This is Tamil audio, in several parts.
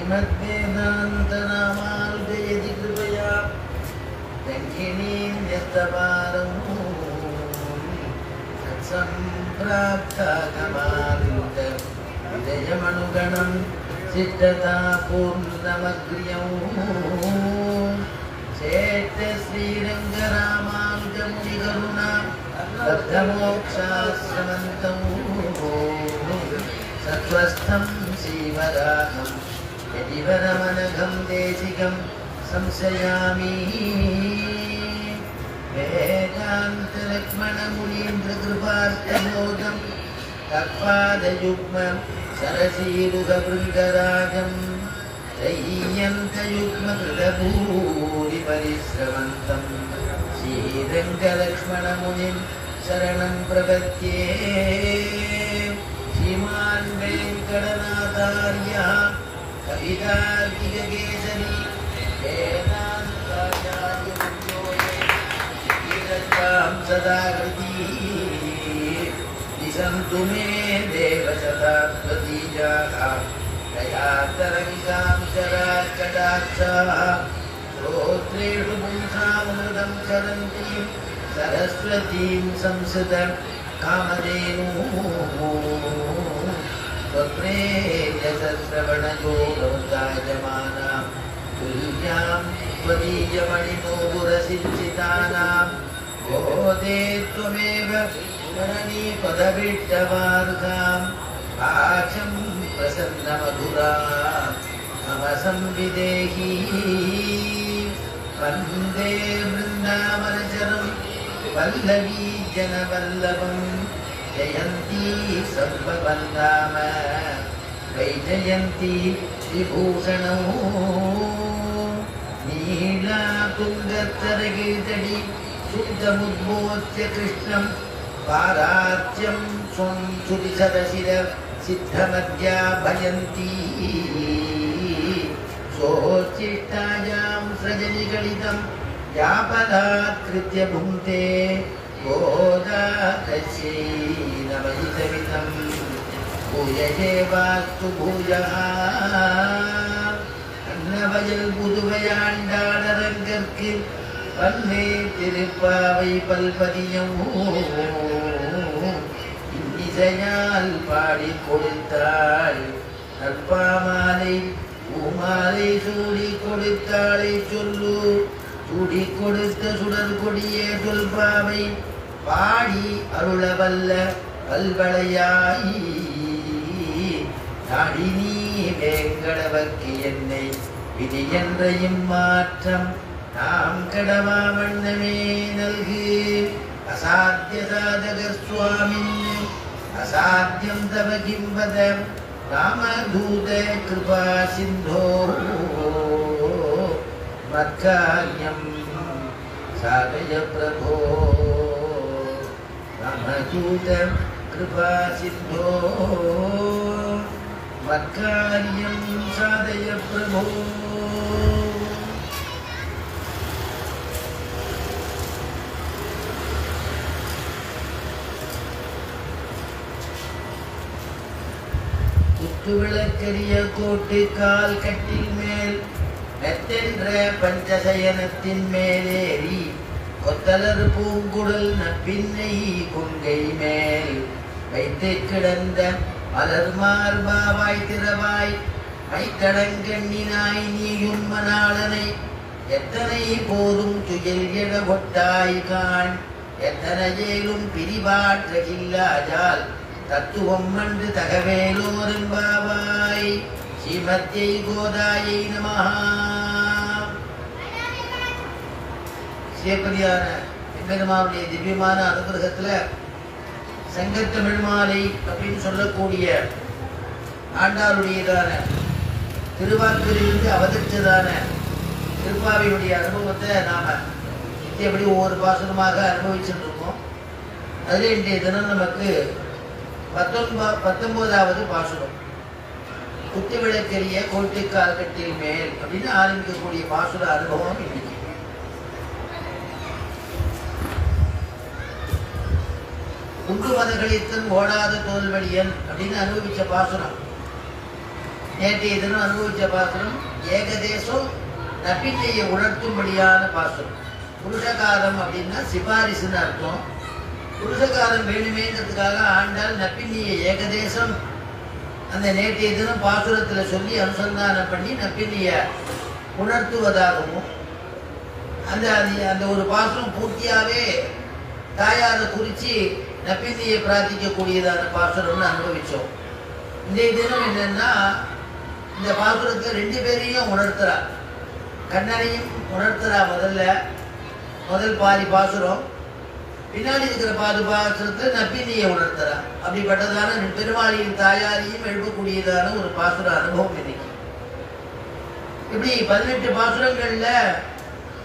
श्रीमद्वेदान्तनामानुजयति कृपया रङ्गिणीं यस्तपारं सत्सम्प्राप्तागमाविन्द विजयमनुगणं सिद्धतापूर्णमग्र्यं श्रीरङ्गरामानुजमुनिकरुणा बद्धमोक्षाश्रमन्तं सत्त्वस्थं श्रीवराहं यदिवरमनघं देशिकं संशयामि वेदान्तलक्ष्मणमुनीन्द्रकृपार्थमोदं तत्पादयुग्मं सरसीरुगभृङ्गराजं त्रय्यन्तयुग्मकृतभूरिपरिश्रमन्तं श्रीरङ्गलक्ष्मणमुनिं शरणं प्रपद्ये श्रीमान् वेङ्कटनाथार्यः कवितार्किककेसरी वेदान्ताचार्यवर्यो ीरत्वां सदा कृती दिशन्तु मे देवशतात्मतीजाः दयातरङ्गां शराकटाक्षाः श्रोत्रेषु पुंसामृतं चरन्तीं सरस्वतीं संसृत कामधेनुः स्वप्नेयश्रवणयोगमुदायमानां तुल्यां त्वदीयमणिनोगुरसिञ्चितानां गोदे त्वमेव जननी पदविट्टवार्गां आचं प्रसन्नमधुरां मम संविदेहि वन्दे वृन्दावनचरं वल्लवी जनवल्लभं जयन्ती सर्ववन्दाम वैजयन्ती विभूषणौ नीलातुङ्गस्तरगिरितटी शुद्धमुद्बोध्य कृष्णं पाराच्यं स्वं सुरिसरशिर सिद्धमद्या भयन्ती सोच्चिष्टायां सृजनिगलितं यापदात्कृत्य भुङ्क्ते गोदा तस्यै नमयितमितं भूयजे वास्तु भूयः அன்னவயல் புதுவையாண்டாளரங்கற்கு பல்வே திருப்பாவை பல்பதியம் இன்னிசையால் பாடி கொடுத்தாள் நற்பாமாலை பூமாலை சூடி கொடுத்தாளை சொல்லு சூடி கொடுத்த சுடர் கொடியே சொல்பாவை பாடி அருளவல்ல பல்வளையாய் நாடினி வேங்கடவர்க்கு என்னை விதி என்றையும் மாற்றம் நாம் கடவா வண்ணமே நல்கு அசாத்திய சாதக சுவாமின் அசாத்தியம் தவ கிம்பத ராமதூத கிருபா சிந்தோ மத்காரியம் சாதய பிரபோ ராமதூத கிருபா சிந்தோ மத்காரியம் சாதய பிரபோ. குத்துவிளக்கரிய கோட்டு கால் கட்டில் மேல் மெத்தென்ற பஞ்சசயனத்தின் மேலேறி கொத்தலர் பூங்குடல் நப்பின்னை கொங்கை மேல் வைத்து கிடந்த மலர் மார்பாவாய் திறவாய் மைத்தடங்கண்ணினாய் நீயும் மணாளனை எத்தனை போதும் துயில் எழ ஒட்டாய் காண் எத்தனையேலும் பிரிவாற்றகில்லாஜால் தத்துவம் அன்று தகவேலோரெம்பாவாய் ஸ்ரீமத்யை கோதாயை நமஹ. சிவபதியான எம்பெருமானுடைய திவ்யமான அனுகிரகத்துல செங்கத்தமிழ் மாலை அப்படின்னு சொல்லக்கூடிய ஆண்டாளுடையதான திருவாக்கிலிருந்து அவதரித்ததான திருப்பாவையுடைய அனுபவத்தை நாம எப்படி ஒவ்வொரு பாசனமாக அனுபவிச்சுட்டு இருக்கோம். அதில் இன்றைய தினம் நமக்கு 19வது பாசுரம் குத்துவிளக்கரிய கோட்டிக்கால் கட்டில் மேல் அப்படின்னு ஆரம்பிக்கக்கூடிய பாசுர அனுபவம் இன்னைக்கு. குண்டு மதகளித்தன் ஓடாத தோல்வழியன் அப்படின்னு அனுபவிச்ச பாசுரம் நேற்றைய தினம் அனுபவிச்ச பாசுரம் ஏகதேசம் நப்பின்னையை உணர்த்தும்படியான பாசுரம். புருஷகாரம் அப்படின்னா சிபாரிசுன்னு அர்த்தம். புருஷகாரம் வேணுமேங்கிறதுக்காக ஆண்டாள் நப்பின்னையை ஏகதேசம் அந்த நேற்றைய தினம் பாசுரத்தில் சொல்லி அனுசந்தானம் பண்ணி நப்பின்னையை உணர்த்துவதாகவும் அந்த அந்த ஒரு பாசுரம் பூர்த்தியாகவே தாயாரை குறித்து நப்பின்னையை பிரார்த்திக்கக்கூடியதான பாசுரம்னு அனுபவித்தோம். இன்றைய தினம் என்னன்னா இந்த பாசுரத்தை ரெண்டு பேரையும் உணர்த்துறா. கண்ணனையும் உணர்த்துறா. முதல் பாதி பாசுரம், பின்னாடி இருக்கிற பாசுரத்தில் நப்பின்னையை உணர்த்துறா. அப்படிப்பட்டதான பெருமாளியின் தாயாரையும் எழுப்பக்கூடியதான ஒரு பாசுர அனுபவம் இன்னைக்கு. இப்படி 18 பாசுரங்கள்ல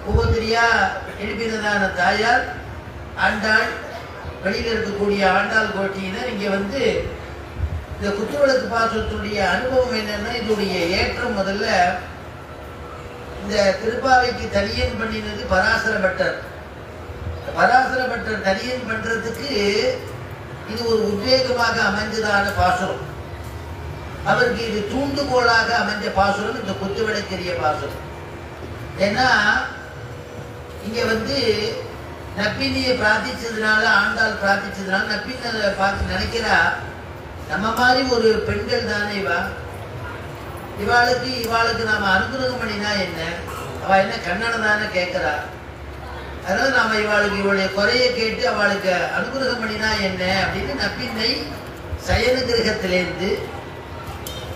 ஒவ்வொருத்தரியா எழுப்பினதான தாயார் ஆண்டாள், வெளியில் இருக்கக்கூடிய ஆண்டாள் கோட்டியினர் இங்கே வந்து இந்த குத்துவிளக்கு பாசுரத்தினுடைய அனுபவம் என்னன்னா, இதனுடைய ஏற்றம் முதல்ல இந்த திருப்பாவைக்கு தனியன் பண்ணினது பராசர பட்டர். பராசர பட்டர் தனியன் பண்றதுக்கு இது ஒரு உத்வேகமாக அமைஞ்சதான பாசுரம். அவருக்கு இது தூண்டுகோலாக அமைஞ்ச பாசுரம் இந்த குத்துவிளக்கெரிய பாசுரம். ஏன்னா இங்க வந்து நப்பினியை பிரார்த்திச்சதுனால, ஆண்டாள் பிரார்த்திச்சதுனால நப்பினை பார்த்து நினைக்கிறா, நம்ம மாதிரி ஒரு பெண்கள் தானே இவாளுக்கு நாம அனுகிரகம் பண்ணினா என்ன, அவ என்ன கண்ணனை தானே கேட்கிறா, அதனால நாம இவளுடைய குறைய கேட்டு அவளுக்கு அனுகிரகம் பண்ணினா என்ன அப்படின்னு நப்பின்னை சயன கிரகத்திலேருந்து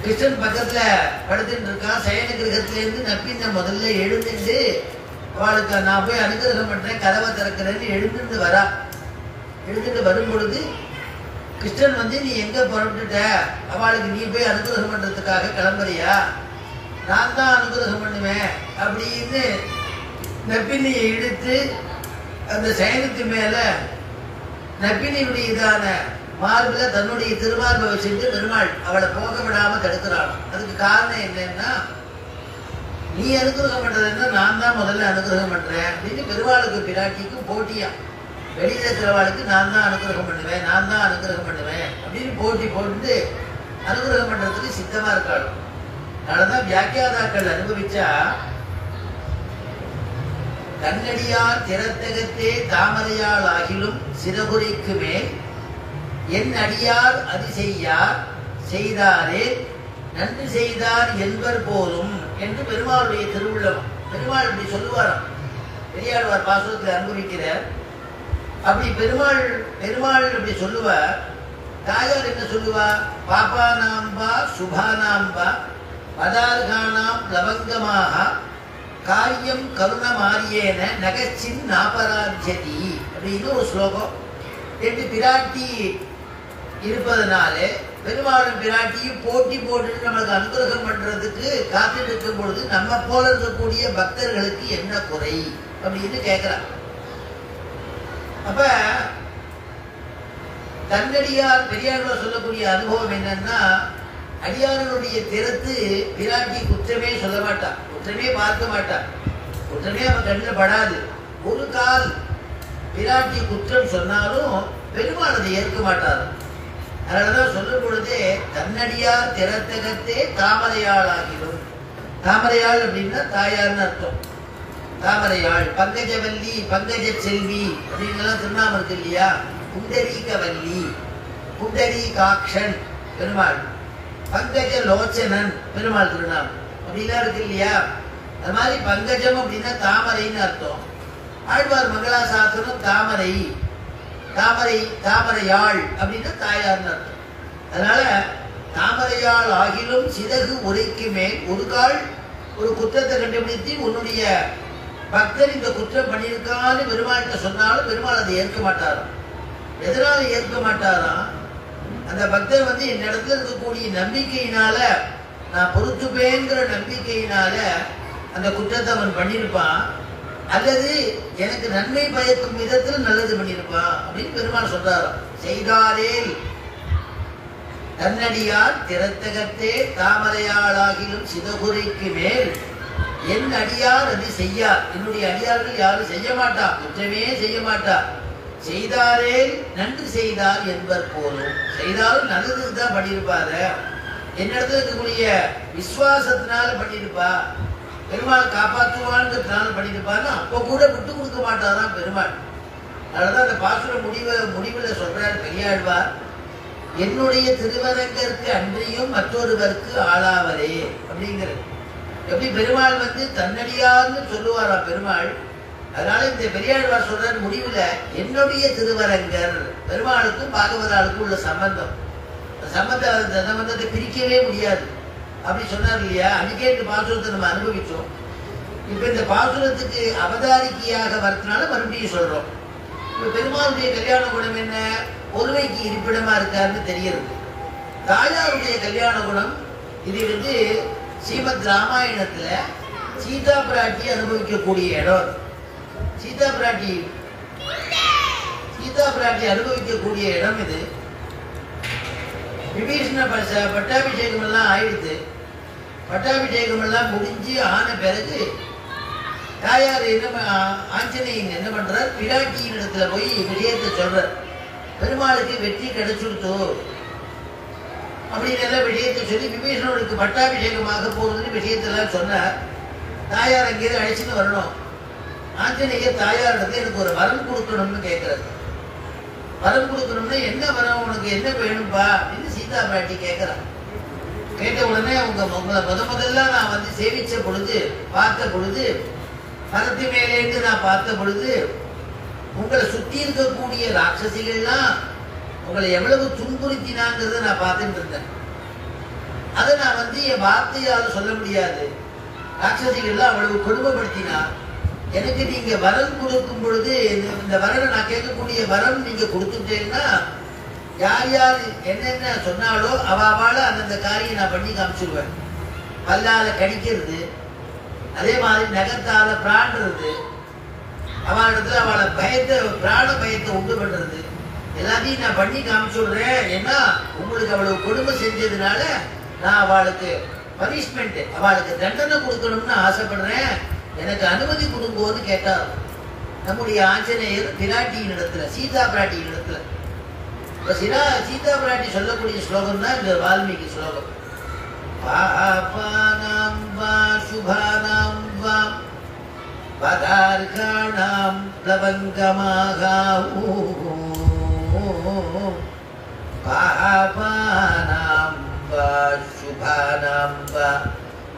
கிருஷ்ணன் பக்கத்துல படுத்துட்டு இருக்கான். சயன கிரகத்திலேருந்து நப்பின்னை முதல்ல எழுந்துட்டு அவளுக்கு நான் போய் அனுகிரகம் பண்றேன், கதவை திறக்கிறேன்னு எழுந்துட்டு வரா. எழுந்துட்டு வரும் பொழுது கிருஷ்ணன் வந்து நீ எங்க புறப்பட்டுட்ட, அவளுக்கு நீ போய் அனுகிரகம் பண்றதுக்காக கிளம்புறியா, நான் தான் அனுகிரகம் பண்ணுவேன் அப்படின்னு நப்பினியை இழுத்து அந்த சயனத்து மேல நப்பினியுடையதான மார்புல தன்னுடைய திருமார்பை வச்சுட்டு பெருமாள் அவளை போக விடாம தடுக்கிறாள். அதுக்கு காரணம் என்னன்னா, நீ அனுகிரகம் பண்றதுன்னா நான் தான் முதல்ல அனுகிரகம் பண்றேன் அப்படின்னு பெருமாளுக்கு பிராட்டிக்கும் போட்டியா. வெளியில இருக்கிறவாளுக்கு நான் தான் அனுகிரகம் பண்ணுவேன் அப்படின்னு போட்டி போட்டு அனுகிரகம் பண்றதுக்கு சித்தமா இருக்காள். அதனாலதான் வியாக்கியாதாக்கள் அனுபவிச்சா, கண்ணடியார் திறத்தகத்தே தாமரையால் ஆகிலும் சிறகுரைக்கு மேல் என் அடியார் அது செய்யார் செய்தாரே நன்றி செய்தார் என்பர் போலும் என்று பெருமாளுடைய திருவுள்ளம். பெருமாள் இப்படி சொல்லுவாராம். பெரியாழ்வார் பாசுரத்தில் அனுபவிக்கிறார். அப்படி பெருமாள் இப்படி சொல்லுவார். தாயார் என்ன சொல்லுவார்? பாப்பானாம்பா சுபானாம்பா பதார்கானாம் லவங்கமாக காரியம் கருணமாரியேன நகச்சின் நாபராஜதி அப்படின்னு ஒரு ஸ்லோகம். ரெண்டு பிராட்டி இருப்பதனாலே பெருமாளும் பிராட்டியும் போட்டி போட்டு நம்மளுக்கு அனுகிரகம் பண்றதுக்கு காத்துட்டு இருக்கும் பொழுது நம்ம போல இருக்கக்கூடிய பக்தர்களுக்கு என்ன குறை அப்படின்னு கேட்கிறார். அப்ப தன்னடியார் பெரியாழ்வார் சொல்லக்கூடிய அனுபவம் என்னன்னா, அடியாரனுடைய திறத்து பிராட்டி குற்றமே சொல்ல மாட்டான், குற்றமே பார்க்க மாட்டான், குற்றமே அவன் கண்ணில் படாது. ஒரு கால் பிராட்டி குற்றம் சொன்னாலும் பெருமாள் அதை ஏற்க மாட்டார். அதனாலதான் சொல்லும் பொழுதே தன்னடியார் திறத்தகத்தே தாமரையாள் ஆகிடும். தாமரையாள் அப்படின்னா தாயார்னு அர்த்தம். தாமரையாள், பங்கஜவல்லி, பங்கஜ செல்வி அப்படின்னு திருநாமம் இருக்கு இல்லையா. புண்டரீகவல்லி, புண்டரீகாக்ஷன் பெருமாள், பங்கஜ லோச்சனன் பெருமாள் திருநாமம் அப்படிலாம் இருக்கு இல்லையா. அது மாதிரி பங்கஜம் அப்படின்னா தாமரைன்னு அர்த்தம். ஆழ்வார் மங்களாசாசனம் தாமரை, தாமரையாள் அப்படின்னா தாயார்னு அர்த்தம். அதனால தாமரையாள் ஆகிலும் சிறகு உரைக்கு மேல் ஒரு கால் ஒரு குற்றத்தை கண்டுபிடித்து உன்னுடைய பக்தர் இந்த குற்றம் பண்ணியிருக்கான்னு பெருமாள்கிட்ட சொன்னாலும் பெருமாள் அதை ஏற்க மாட்டாராம். எதனால ஏற்க மாட்டாராம்? அந்த பக்தர் வந்து என் இடத்துல இருக்கக்கூடிய நம்பிக்கையினால, நான் பொறுத்துப்பேங்கிற நம்பிக்கையினால அந்த குற்றத்தை அவன் பண்ணியிருப்பான், அல்லது எனக்கு நன்மை பயக்கும் விதத்தில் நல்லது பண்ணியிருப்பான் அப்படின்னு பெருமாள் சொல்றாராம். செய்தாரேல் தன்னடியார் திறத்தகத்தே தாமரையாளாகிலும் சிதகுரைக்கு மேல் என் அடியார் அது செய்யார். என்னுடைய அடியார்கள் யாரும் செய்ய மாட்டா, குற்றமே செய்ய மாட்டா. செய்தாரே நன்று செய்தார் என்பர் போலும். செய்தாலும் நல்லதுக்கு தான் பண்ணியிருப்பாரு, என்னிடத்துல இருக்கக்கூடிய விசுவாசத்தினால பண்ணிருப்பா, பெருமாள் காப்பாற்றுவான்றதுனால பண்ணிருப்பான்னு அப்போ கூட விட்டு கொடுக்க மாட்டாதான் பெருமாள். அதனாலதான் அந்த பாசுர முடிவில் சொல்றார் பெரியாழ்வார், என்னுடைய திருவரங்கற்கு அன்றியும் மற்றொருவருக்கு ஆளாவரே அப்படிங்கிறது. எப்படி பெருமாள் தன்னடியார்னு சொல்லுவாரா பெருமாள். அதனால இந்த பெரியாழ்வார் சொல்றாரு முடிவுல, என்னுடைய திருவரங்கர், பெருமாளுக்கும் பாகவதாளுக்கும் உள்ள சம்பந்தம், சம்பந்தத்தை பிரிக்கவே முடியாது அப்படி சொன்னார் இல்லையா. அன்னைக்கே இந்த பாசுரத்தை நம்ம அனுபவிச்சோம். இப்ப இந்த பாசுரத்துக்கு அவதாரிக்கையாக வரதுனால மறுபடியும் சொல்றோம். இப்ப பெருமாளுடைய கல்யாண குணம் என்ன? ஒருமைக்கு இருப்பிடமா இருக்காருன்னு தெரிகிறது. தாயாருடைய கல்யாண குணம் இது ஸ்ரீமத் ராமாயணத்துல சீதா பிராட்டி அனுபவிக்கக்கூடிய இடம். சீதா பிராட்டி அனுபவிக்கக்கூடிய இடம் இது. விபீஷண பட்டாபிஷேகம் எல்லாம் ஆயிடுது. பட்டாபிஷேகம் எல்லாம் முடிஞ்சு ஆன பிறகு தாயார் ஆஞ்சநேயன் என்ன பண்றார், பிராட்டியின் இடத்துல போய் விஷயத்தை சொல்றார். பெருமாளுக்கு வெற்றி கிடைச்சுடுத்தோ அப்படின்னு எல்லாம் விஷயத்தை சொல்லி விபீஷணனுக்கு பட்டாபிஷேகமாக போறதுன்னு விஷயத்தெல்லாம் சொன்னார். தாயார் அங்கேயிருந்து அழைச்சின்னு வரணும். ஆஞ்சநேயர் தாயார் இடத்துல எனக்கு ஒரு வரம் கொடுக்கணும்னு கேட்கிறார். வரம் கொடுக்கணும்னா என்ன வரம், உனக்கு என்ன வேணும்பா அப்படின்னு சீதா பிராட்டி கேட்கிறான். கேட்ட உடனே உங்களை முதல்ல நான் சேவிச்ச பொழுது பார்த்த பொழுது, மரத்து மேலேருந்து நான் பார்த்த பொழுது உங்களை சுத்தி இருக்கக்கூடிய ராட்சசிகள்லாம் உங்களை எவ்வளவு துன்புறுத்தினாங்கிறத நான் பார்த்துட்டு இருந்தேன். அதை நான் என் வார்த்தையால் சொல்ல முடியாது. ராட்சசிகள்லாம் அவ்வளவு கொடுமைப்படுத்தினா எனக்கு நீங்க வரம் கொடுக்கும் பொழுது, இந்த வரனை நான் கேட்கக்கூடிய வரம் நீங்க கொடுத்துட்டேன்னா யார் யார் என்னென்ன சொன்னாலோ அவளை அந்தந்த காரியம் நான் பண்ணி காமிச்சிருவேன். பல்லால கடிக்கிறது, அதே மாதிரி நகத்தால பிராண்டுறது, அவளிடத்துல அவளை பிராண பயத்தை உண்டு பண்றது, எல்லாத்தையும் நான் பண்ணி காமிச்சுடுறேன். ஏன்னா உங்களுக்கு அவ்வளவு கொடுமை செஞ்சதுனால நான் அவளுக்கு பனிஷ்மெண்ட், அவளுக்கு தண்டனை கொடுக்கணும்னு ஆசைப்படுறேன், எனக்கு அனுமதி கொடுங்கோன்னு கேட்டார் நம்முடைய ஆஞ்சநேயர் பிராட்டியின் இடத்துல, சீதா பிராட்டியின் இடத்துல. சீதா பிராட்டி சொல்லக்கூடிய ஸ்லோகம் தான் இந்த வால்மீகி ஸ்லோகம். பாபானாம் வா சுபானாம் வா பதார்காணாம் ப்ளவங்கமாகாவூ, பாபானாம் வா சுபானாம் வா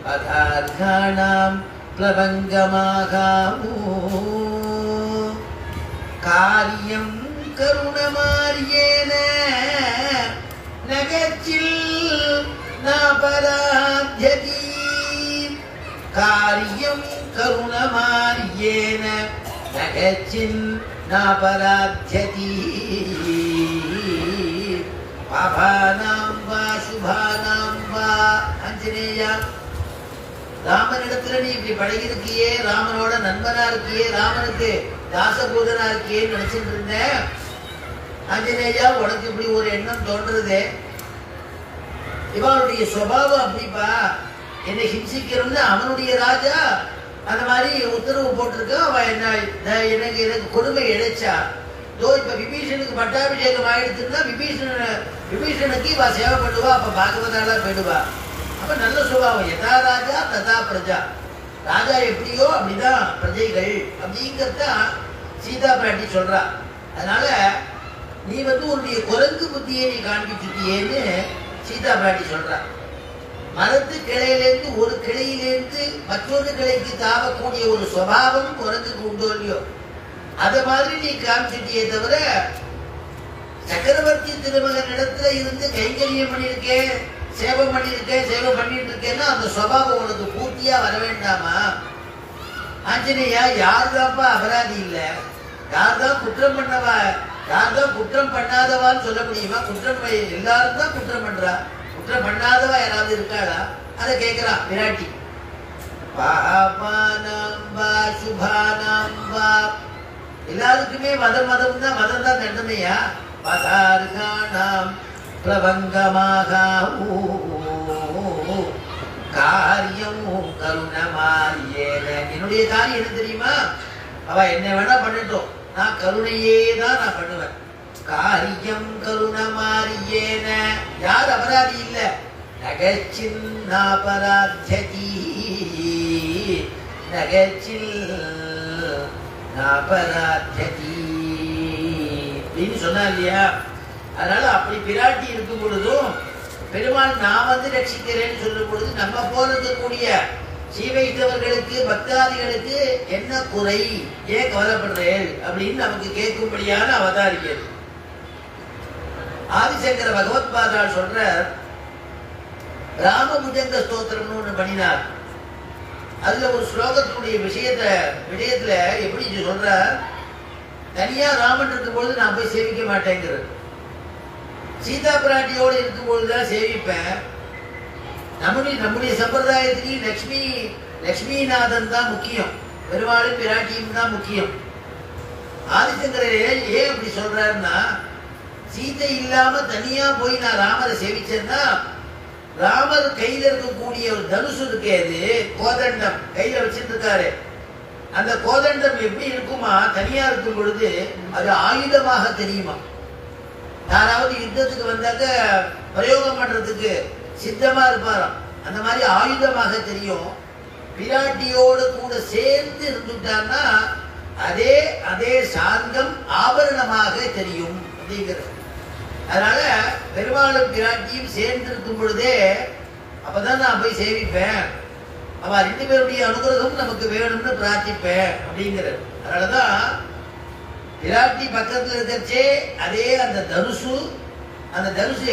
பதார்காணாம் ப்ளவங்கமாகாவூ, காரியம் கருணமாரியேன நகச்சில் நாபராத்யதி, காரியம் கருணமாரியேன நகச்சின் நாபராத்யதி, பாபானாம் வா சுபானாம் வா. ஆஞ்சநேயா, ராமனிடத்துல நீ இப்படி பழகிருக்கியே, ராமனோட நண்பனா இருக்கியே, ராமனுக்கு தாசபூதனா இருக்கியேன்னு நினைச்சிட்டு இருந்தேன். ஆஞ்சநேயா, உனக்கு இப்படி ஒரு எண்ணம் தோன்றுறதே, இவனுடைய சுபாவம் அப்படிப்பா, என்னை ஹிம்சிக்கணும்னு அவனுடைய ராஜா அந்த மாதிரி உத்தரவு போட்டிருக்கான். அவன் எனக்கு கொடுமை இழைச்சா. இப்ப விபீஷனுக்கு பட்டாபிஷேகம் ஆயிடுச்சுன்னா விபீஷனுக்கு இவ சேவை பண்ணுவா, அப்ப பாகவதாலா போயிடுவா. அப்ப நல்ல சுபாவம், யதா ராஜா ததா பிரஜா, ராஜா எப்படியோ அப்படிதான் பிரஜைகள் அப்படிங்கிறத சீதா பிராட்டி சொல்றா. அதனால நீ உன்னுடைய குரங்கு புத்தியை நீ காண்பிச்சுட்டியேன்னு சீதா பிராட்டி சொல்றா. மரத்து கிளையிலேருந்து ஒரு கிளையிலேருந்து மற்றொரு கிளைக்கு தாவக்கூடிய ஒரு சுபாவம் குரங்குக்கு உண்டோ இல்லையோ, அத மாதிரி நீ காமிச்சிட்டியே தவிர சக்கரவர்த்தி திருமகன் இடத்துல இருந்து கைங்கரியம் பண்ணியிருக்கேன், சேவை பண்ணியிருக்கேன், சேவை பண்ணிட்டு இருக்கேன்னா அந்த சுபாவம் உனக்கு பூர்த்தியா வர வேண்டாமா? ஆஞ்சநேயா, யாருதான்ப்பா அபராதி இல்லை, யார்தான் குற்றம் பண்ணவா, யார்தான் குற்றம் பண்ணாதவான்னு சொல்ல முடியுமா? குற்றம் எல்லாரும் தான் குற்றம் பண்றா, குற்றம் பண்ணாதவா யாராவது இருக்காளா? அதை கேட்கிறா விராட்டி. பாபானாம்பா சுபானாம்பா, எல்லாருக்குமே மதம் மதம் தான், மதம் தான் தண்டனையா? பதார்காணாம் ப்ளவங்கமாக காரியம் கருணமாரியேன, என்னுடைய காரியம் என்ன தெரியுமா? அவ என்ன வேணா பண்ணட்டும், நான் கருணையே தான் நான் பண்ணுவேன். காரியம் கருணமாரியேன, யார் அபராதி இல்லை, நகச்சில் நாபராத்யதி நகச்சில் நாபராத்யதி அப்படின்னு சொன்னா இல்லையா? அதனால அப்படி பிராட்டி இருக்கும் பொழுதும் பெருமாள் நான் வந்து ரட்சிக்கிறேன்னு சொல்லும் பொழுது நம்ம போல இருக்கக்கூடிய சீவைத்தவர்களுக்கு பக்தாதிகளுக்கு என்ன குறை, ஏன் கவலைப்படுறேன் அப்படின்னு நமக்கு கேட்கும்படியான அவதாரிக்கிறது. ஆதிசங்கர பகவத்பாதால் சொல்ற ராமபுஜங்க ஸ்தோத்திரம்னு ஒண்ணு பண்ணினார். அதுல ஒரு ஸ்லோகத்தினுடைய விஷயத்துல எப்படி சொல்ற, தனியா ராமன் இருக்கும் பொழுது நான் போய் சேவிக்க மாட்டேங்கிறது, சீதா பிராட்டியோடு இருக்கும் பொழுதுதான் சேவிப்பேன். நம்முடைய சம்பிரதாயத்துக்கு லட்சுமிநாதன் தான் முக்கியம், பெருமாளும் பிராட்டியும் தான் முக்கியம். ஆதிசங்கரே ஏன் அப்படி சொல்றாருன்னா, சீதை இல்லாம தனியா போய் நான் ராமரை சேவிச்சேன்னா ராமர் கையில இருக்கக்கூடிய ஒரு தனுசு இருக்கே, அது கோதண்டம் கையில வச்சிட்டு இருக்காரு, அந்த கோதண்டம் எப்படி இருக்குமா தனியா இருக்கும் பொழுது அது ஆயுதமாக தெரியுமா. யாராவது யுத்தத்துக்கு வந்தாக்க பிரயோகம் பண்றதுக்கு சித்தமா இருப்பாராம், அந்த மாதிரி ஆயுதமாக தெரியும். பிராட்டியோடு கூட சேர்ந்து இருந்துட்டான்னா அதே சாந்தம் ஆபரணமாக தெரியும் அப்படிங்கிறது. அதனால பெருமாளும் பிராட்டியும் சேர்ந்து இருக்கும் பொழுதே அப்பதான் நான் போய் சேவிப்பேன், அவ 2 பேருடைய அனுகிரகம் நமக்கு வேணும்னு பிரார்த்திப்பேன் அப்படிங்கிறது. அதனாலதான் பிராட்டி பக்கத்துல இருக்கச்சே அதே அந்த தனுசு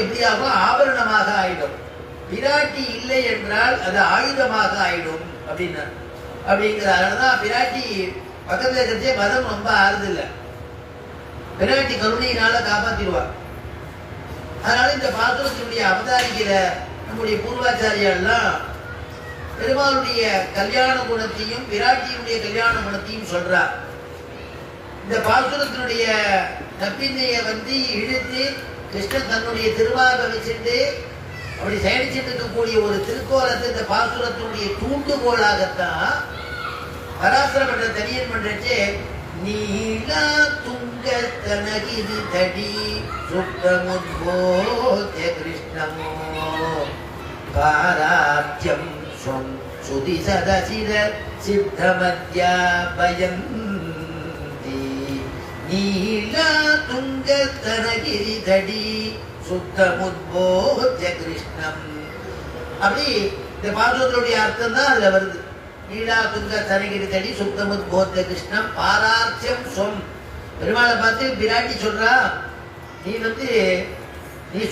எப்படி ஆகும், ஆபரணமாக ஆயிடும். பிராட்டி இல்லை என்றால் அது ஆயுதமாக ஆயிடும் அப்படிங்கிற. அதனாலதான் பிராட்டி பக்கத்துல இருக்கச்சே மதம் ரொம்ப ஆறுதில்லை, பிராட்டி கருணையினால காப்பாத்திடுவார். அதனால இந்த பாசுரத்தினுடைய அவதாரிக்கிற நம்முடைய பூர்வாச்சாரியெல்லாம் பெருமாளுடைய கல்யாண குணத்தையும் பிராட்டியினுடைய கல்யாண குணத்தையும் சொல்றார். இந்த பாசுரத்தினுடைய நப்பின்னைய வந்து இழுத்து கிருஷ்ணன் தன்னுடைய திருவாக வச்சுட்டு அப்படி சயனிச்சுட்டு இருக்கக்கூடிய ஒரு திருக்கோலத்தை இந்த பாசுரத்தினுடைய தூண்டுகோலாகத்தான் பராசரப்பட்ட தனியன் பண்றச்சே நீலா துங்க தனகிரி தடி சுத்தமுத்போத்ய கிருஷ்ணமோ பாராத்யம் ஸ்வம் சுதி சதசிர சித்தமத்யாபயந்தி நீலா துங்க தனகிரி தடி சுத்தமுத்போத்ய கிருஷ்ணம். அப்படி இந்த பாசுரத்தினுடைய அர்த்தம் தான் அதுல வருது. நீலா துங்க தனகிரி தடி சுத்தமுத்போத்ய கிருஷ்ணம் பாரார்த்தியம் ஸ்வம். பெருமாளை பார்த்து பிராட்டி சொல்றா, நீ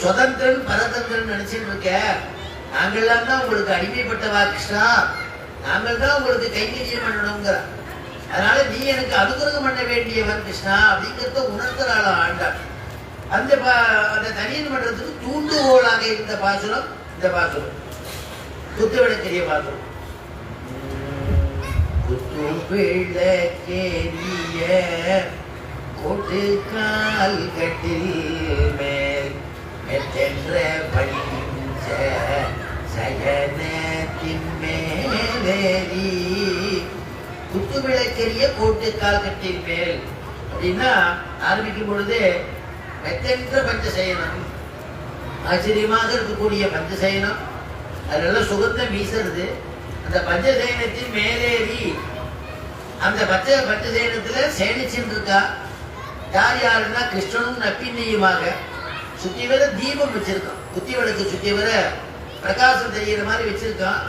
சுதந்திரன் பரதந்திரன் நினைச்சிட்டு இருக்க, நாங்கள்லாம் தான் உங்களுக்கு அடிமைப்பட்டவா கிருஷ்ணா, நாங்கள் தான் உங்களுக்கு கைங்கரியம் பண்ணணுங்கிற. அதனால நீ எனக்கு அனுகிரகம் பண்ண வேண்டியவன் கிருஷ்ணா அப்படிங்கிறத உணர்த்துறாளா ஆண்டாள். அந்த தனியன் பண்றதுக்கு தூண்டுகோலாக இருந்த பாசுரம் இந்த பாசுரம், குத்துவிளக்கரிய பாசுரம். குத்துவிளக்கேரிய கொட்டுக்கால் கட்டில் மேல் மெத்தென்ற பஞ்ச சயனத்தின் மேலேறி. குத்துவிளக்கரிய கோட்டுக்கால் கட்டில் மேல் அப்படின்னா ஆரம்பிக்கும் பொழுது மெத்தென்ற பஞ்சசயனம், ஆச்சரியமாக இருக்கக்கூடிய பஞ்சசயனம், அதெல்லாம் சுகந்தம் வீசுறது. அந்த பஞ்சசயனத்தின் மேலேறி அந்த பஞ்சசயனத்துல சேனிச்சுட்டு இருக்கா. யாருன்னா கிருஷ்ணனும் நப்பின்னையுமாக சுத்தி வர தீபம் வச்சிருக்கான், குத்தி விளக்கு சுத்தி வர பிரகாசம் தெரிகிற மாதிரி வச்சிருக்கான்.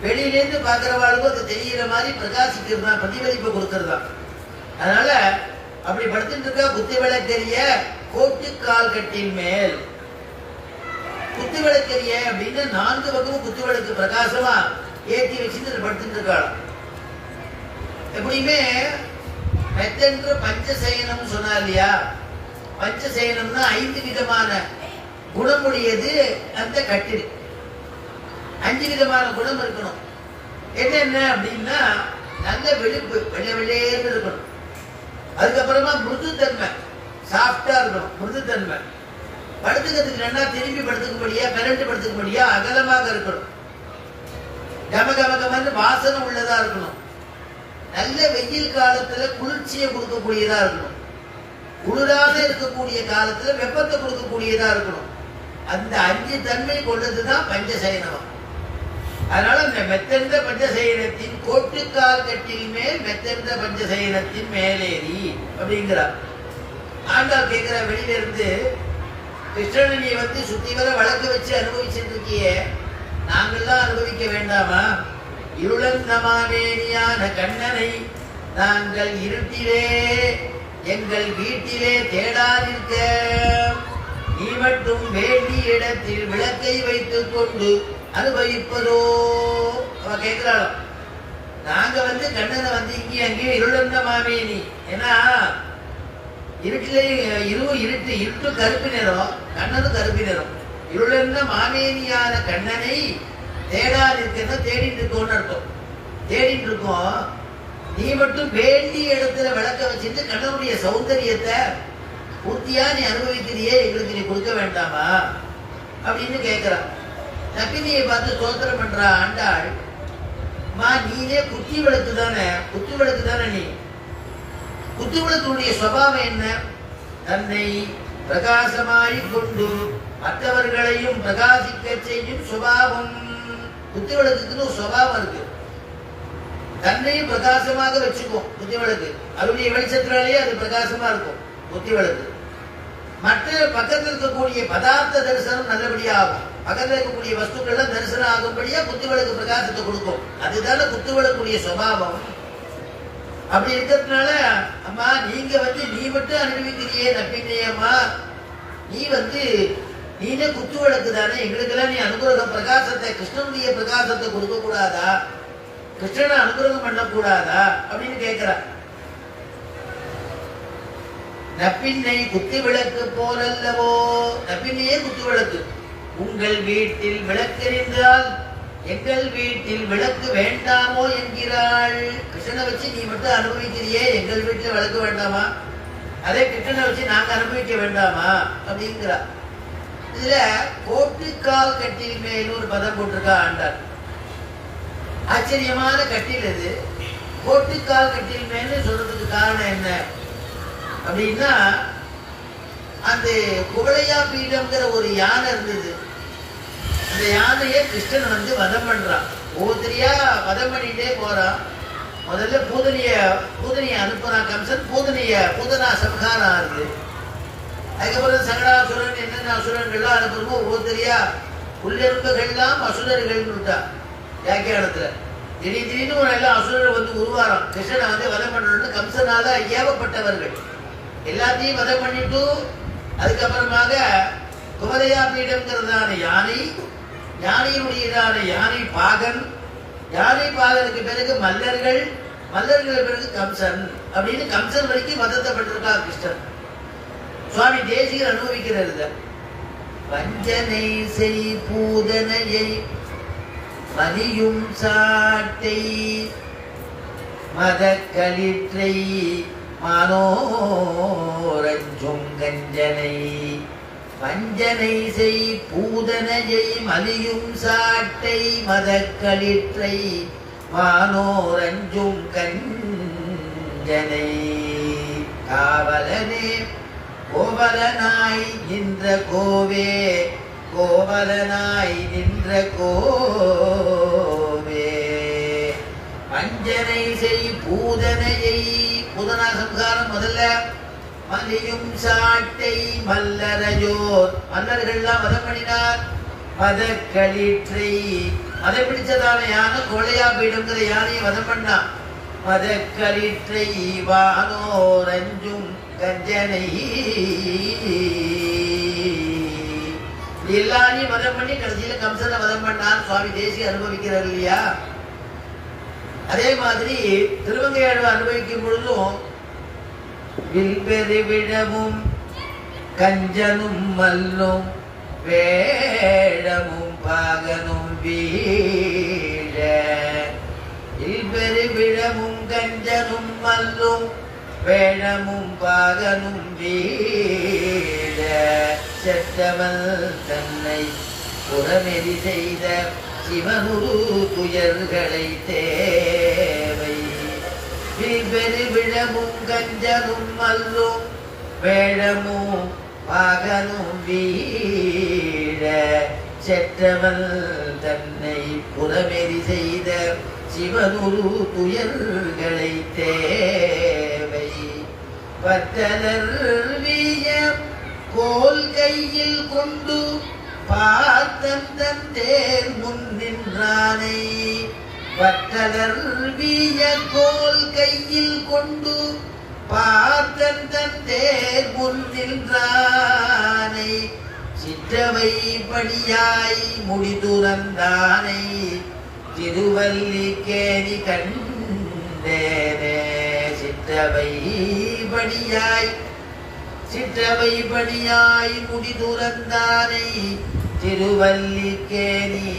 வெளியிலேருந்து பார்க்கிறவாளுக்கும் அது தெரிகிற மாதிரி பிரகாசிக்கிறதா, பிரதிபலிப்பை கொடுக்கறதா. அதனால அப்படி படுத்துட்டு இருக்கா. குத்தி விளக்கரிய கோட்டுக்கால் கட்டின் மேல். குத்து விளக்கரிய அப்படின்னு 4 பக்கமும் குத்து விளக்கு பிரகாசமா ஏற்றி வச்சுட்டு படுத்துட்டு இருக்காளாம். எப்படியுமே மெத்தென்ற பஞ்சசயனம் சொன்னா இல்லையா, பஞ்சசயனம்னா 5 விதமான குணமுடையது அந்த கட்டில். 5 விதமான குணம் இருக்கணும். என்னென்ன அப்படின்னா, நல்ல வெளுப்பு, வெள்ளையேன்னு இருக்கணும். அதுக்கப்புறமா மிருதுத்தன்மை, சாஃப்டா இருக்கணும், மிருதுத்தன்மை. படுத்துக்கிறதுக்கு நல்லா திரும்பி படுத்துக்கும்படியா, பிறண்டு படுத்துக்கும்படியா அகலமாக இருக்கணும். கமகமகமன்னு வாசனை உள்ளதா இருக்கணும். நல்ல வெயில் காலத்துல குளிர்ச்சியை கொடுக்கக்கூடியதா இருக்கணும். குளிராக இருக்கக்கூடிய காலத்துல வெப்பத்தை கொடுக்கக்கூடியதா இருக்கணும். அந்த 5 தன்மை கொண்டதுதான் பஞ்சசயனம். அதனால அந்த மெத்தெந்த பஞ்சசயனத்தின் கோட்டுக்கால் கட்டில் மேல் மெத்தெந்த பஞ்சசயனத்தின் மேலேறி அப்படிங்கிறார். ஆண்டாள் கேட்கிற வெளியில இருந்து, கிருஷ்ணனை நீ வந்து சுத்தி வர வழக்கு வச்சு அனுபவிச்சுட்டு இருக்கியே, நாங்கள்லாம் அனுபவிக்க வேண்டாமா? இருளந்தமாவேணியான கண்ணனை நாங்கள் இருட்டிலே எங்கள் வீட்டிலே தேடாதிருக்க, நீ மட்டும் வேண்டிய இடத்தில் விளக்கை வைத்துக் கொண்டு அனுபவிப்பதோ? அவ கேட்கிறாளோ, நாங்க வந்து கண்ணனை வந்து இங்கேயும் அங்கேயும் இருளந்த மாமேனி, ஏன்னா இருட்டிலே இருட்டு கருப்பு நிறம், கண்ணனும் கருப்பு நிறம். இருளந்த மாமேனியான கண்ணனை தேடாதிருக்கன்னா தேடிட்டு இருக்கோம்னு அர்த்தம். தேடிட்டு இருக்கோம், நீ மட்டும் வேண்டிய இடத்துல விளக்க வச்சுட்டு கண்ணனுடைய சௌந்தரியத்தை பூர்த்தியா நீ அனுபவிக்கிறியே, எங்களுக்கு நீ கொடுக்க வேண்டாமா அப்படின்னு கேட்கிறான். நப்பினியை பார்த்து ஸ்தோத்திரம் பண்றா ஆண்டாள். மா, நீனே குத்தி விளக்கு தானே, குத்து விளக்கு தானே நீ. குத்து விளக்குடைய சுபாவம் என்ன? தன்னை பிரகாசமாய் கொண்டு மற்றவர்களையும் பிரகாசிக்க செய்யும் சுபாவம். குத்து விளக்குன்னு ஒரு சுபாவம் இருக்கு. தன்னையும் பிரகாசமாக வச்சுக்கும் குத்தி விளக்கு. அதனுடைய வெளிச்சத்தினாலேயே அது பிரகாசமா இருக்கும் குத்தி விளக்கு. மற்ற பக்கத்தில் இருக்கக்கூடிய பதார்த்த தரிசனம் நல்லபடியா ஆகும். பக்கத்தில் இருக்கக்கூடிய வஸ்துக்கள்லாம் தரிசனம் ஆகும்படியா குத்து விளக்கு பிரகாசத்தை கொடுக்கும். அதுதானே குத்து விளக்குடைய சுபாவம். அப்படி இருக்கிறதுனால, அம்மா நீங்க வந்து நீ மட்டும் அனுபவிக்கிறியே நப்பின்னையம்மா, நீ வந்து நீனே குத்து விளக்கு தானே, எங்களுக்கெல்லாம் நீ அனுகிரகம் பிரகாசத்தை, கிருஷ்ணனுடைய பிரகாசத்தை கொடுக்க கூடாதா? கிருஷ்ணனை அனுகிரகம் பண்ணக்கூடாதா அப்படின்னு கேட்கிறா. நப்பின்னை குத்து விளக்கு போலல்லவோ, நப்பின்னையே குத்து விளக்கு. உங்கள் வீட்டில் விளக்கெறிந்தால் எங்கள் வீட்டில் விளக்கு வேண்டாமோ என்கிறாள். கிருஷ்ணனை வச்சு நீ மட்டும் அனுபவிக்கிறியே, எங்கள் வீட்டில் விளக்கு வேண்டாமா? அதே கிருஷ்ணனை வச்சு நாங்க அனுபவிக்க வேண்டாமா அப்படிங்கிறா. இதுல கோட்டுக்கால் கட்டில் மேல் ஒரு பதம் போட்டிருக்கா ஆண்டாள். ஆச்சரியமான கட்டில் இது. கோட்டுக்கால் கட்டில் மேல் சொல்றதுக்கு காரணம் என்ன அப்படின்னா, அந்த குவளையா பீடம்ங்கிற ஒரு யானை இருந்தது. அந்த யானையை கிருஷ்ணன் வந்து வதம் பண்றான். ஒவ்வொருத்தரையா வதம் பண்ணிட்டே போறான். முதல்ல பூதனிய அனுப்புறான் கம்சன். பூதனா சம்ஹாரம் ஆகுது. அதுக்கப்புறம் சங்கடாசுரன் என்னென்ன அசுரன்கள்லாம் அனுப்புறமோ ஒவ்வொருத்தரையா உள்ளெரும்புகள்லாம் அசுரர்கள் விட்டா வியாக்கியானத்துல. திடீர்னு ஒரு எல்லாம் அசுரர் வந்து உருவாரம். கிருஷ்ணனை வந்து வதம் பண்ணணும்னு கம்சனால ஏவப்பட்டவர்கள் எல்லாத்தையும் வதம் பண்ணிட்டு, அதுக்கப்புறமாக குவலையா பீடம்ங்கிறதான யானை, யானையினுடையதான யானை பாகன், யானை பாகனுக்கு பிறகு மல்லர்கள், மல்லர்களுக்கு பிறகு கம்சன் அப்படின்னு கம்சன் வரைக்கும் வதத்தப்பட்டிருக்கா கிருஷ்ணன். சுவாமி தேசிகர் அனுபவிக்கிறது. வஞ்சனை செய் பூதனையை மதியும் சாட்டை மதக்களிற்றை மானோரஞ்சும் கஞ்சனை. வஞ்சனை செய் பூதனையை மலியும் சாட்டை மதக்களிற்றை மானோரஞ்சும் கஞ்சனை. காவலனே கோவலனாய் நின்ற கோவே, கோவலனாய் நின்ற கோவே. வஞ்சனை செய் பூதனையை, பூதனா சம்ஹாரம் முதல்ல. மலியும் சாட்டை மல்லரையோர், மல்லர்கள்லாம் மதம் பண்ணினார். மதக்களிற்றை, மதம் பிடிச்சதான யானை கோழையா பீடம்ங்கிற யானையை மதம் பண்ணான். மதக்களிற்றை வானோரஞ்சும் கஞ்சனை. எல்லாரையும் மதம் பண்ணி கடைசியில கம்சனை மதம் பண்ணான். சுவாமி தேசிய அனுபவிக்கிறார் இல்லையா? அதே மாதிரி திருவங்கையாழ்வார் அனுபவிக்கும் பொழுதும் வில்பெரு விழவும் கஞ்சனும் மல்லும் வேடமும் பாகனும் வீழ. வில்பெரு விழவும் கஞ்சனும் மல்லும் வேடமும் பாகனும் வீழ. செத்தவன் தன்னை புறமெறி செய்த சிவனுரு துயர்களை தேவை. வில்பெரு விழவும் கஞ்சனும் மல்லும் வேடமும் பாகனும் வீழ செற்றவன் தன்னை புறமெறி செய்த சிவனுரு துயர்களை தேவை பற்றலர் வீய கோல் கையில் கொண்டு பார்த்தந்தன் தேர் முன் நின்றானை பற்றலர் வீய கோல் கையில் கொண்டு பார்த்தந்தன் தேர் முன் நின்றானை சிற்றவை பணியாய் முடிதுறந்தானை திருவல்லிக்கேணி கண்டேனே சிற்றவை பணியாய் முடிதுறந்தானை திருவல்லிக்கேணி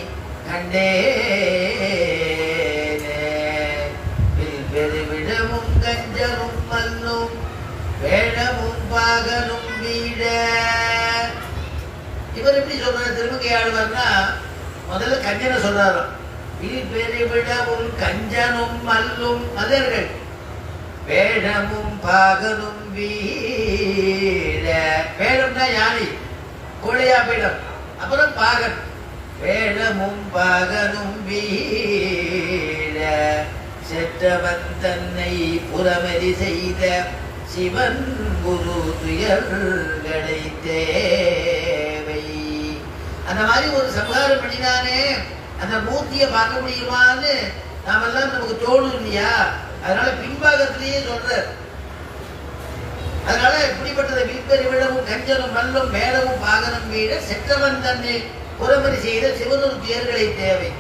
கண்டேனே பெருவிடமும் கஞ்சனும் மல்லும் வேடமும் பாகனும் வீட. இவர் எப்படி சொல்றாரு திருமங்கையாழ்வார்னா முதல்ல கஞ்சனை சொல்றாராம். பெருவிடமும் கஞ்சனும் மல்லும் மதர்கள் வேடமும் பாகனும் வீட. வேடம்னா யானை கோழையா பீடம். அப்புறம் பாகன் வேடமும் பாகனும் வீட செற்றவன் தன்னை புறமதி செய்த சிவன் குரு துயர்களை தேவை. அந்த மாதிரி ஒரு சம்ஹாரம் பண்ணினானே அந்த மூர்த்தியை பார்க்க முடியுமான்னு நாமெல்லாம் நமக்கு தோணும் இல்லையா? அதனால பின்பாகத்திலேயே சொல்ற. அதனால இப்படிப்பட்டதை வில்பெரி விடமும் கஞ்சனும் மல்லும் மேடமும் பாகனும் வீட செற்றவன் தன்னை புறமறி செய்த சிவனொரு துயர்களை தேவை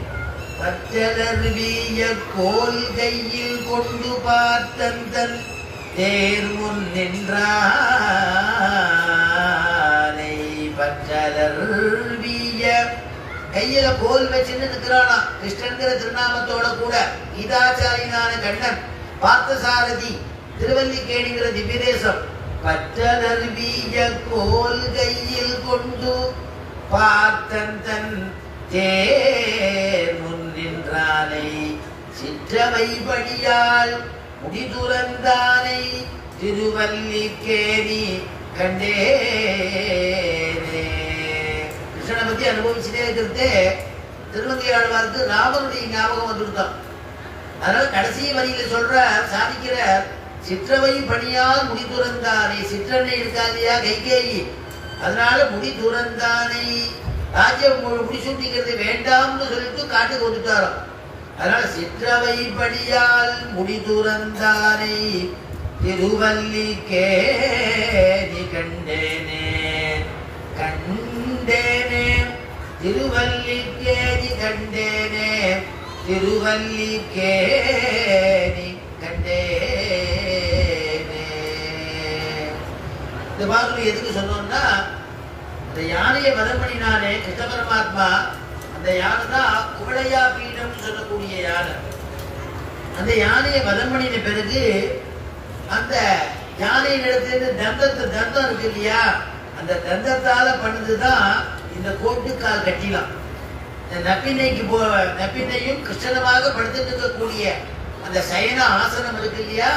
பற்றலர் வீய கோல் கையில் கொண்டு பார்த்தந்தன் தேர் முன் நின்றானை பற்றலர் வீய கையில கோல் வச்சுன்னு இருக்கிறானா கிருஷ்ணன்கிற திருநாமத்தோட கூட கீதாச்சாரியனான கண்ணன் பார்த்தசாரதி திருவல்லிக்கேணிங்கிற திவ்யதேசம் பற்றலர் வீய கோல் கையில் கொண்டு பார்த்தந்தன் தேர் முன் நின்றானை சிற்றவை படியால் முடிதுறந்தானை திருவல்லிக்கேணி கண்டேனே. கிருஷ்ணனை பத்தி அனுபவிச்சுட்டே இருக்கிறதே திருமங்கையாழ்வாருக்கு ராமனுடைய ஞாபகம் வந்துருத்தான். அதனால கடைசி வரியில சொல்ற சாதிக்கிற சிற்றவை பணியால் முடிதுறந்தானை. சிற்றன்னை இருக்காதியா கைகேயி, அதனால முடிதுறந்தானை ராஜ்யம் முடிசூட்டிக்கிறது வேண்டாம்னு சொல்லிட்டு காட்டுக்கு வந்துட்டாராம். அதனால சிற்றவை படியால் முடிதுறந்தானை திருவல்லிக்கேணி கண்டேனே கண்டேனே திருவல்லிக்கேணி கண்டேனே திருவல்லிக்கேணி கண்டேனே. இந்த பாடல் எதுக்கு சொன்னோம்னா அந்த யானையை வதம் பண்ணினானே கிருஷ்ண பரமாத்மா. அந்த யானை தான் குவளையா பீடம் சொல்லக்கூடிய யானை. அந்த யானையை வதம் பண்ணின பிறகு அந்த யானையின் இடத்துல தந்தம் இருக்கு இல்லையா, அந்த தந்தத்தால பண்ணதுதான் இந்த கோட்டுக்கால் கட்டிலாம். இந்த நப்பின்னையும் கிருஷ்ணனமாக படுத்துட்டு இருக்கக்கூடிய அந்த சயன ஆசனம் இருக்கு இல்லையா,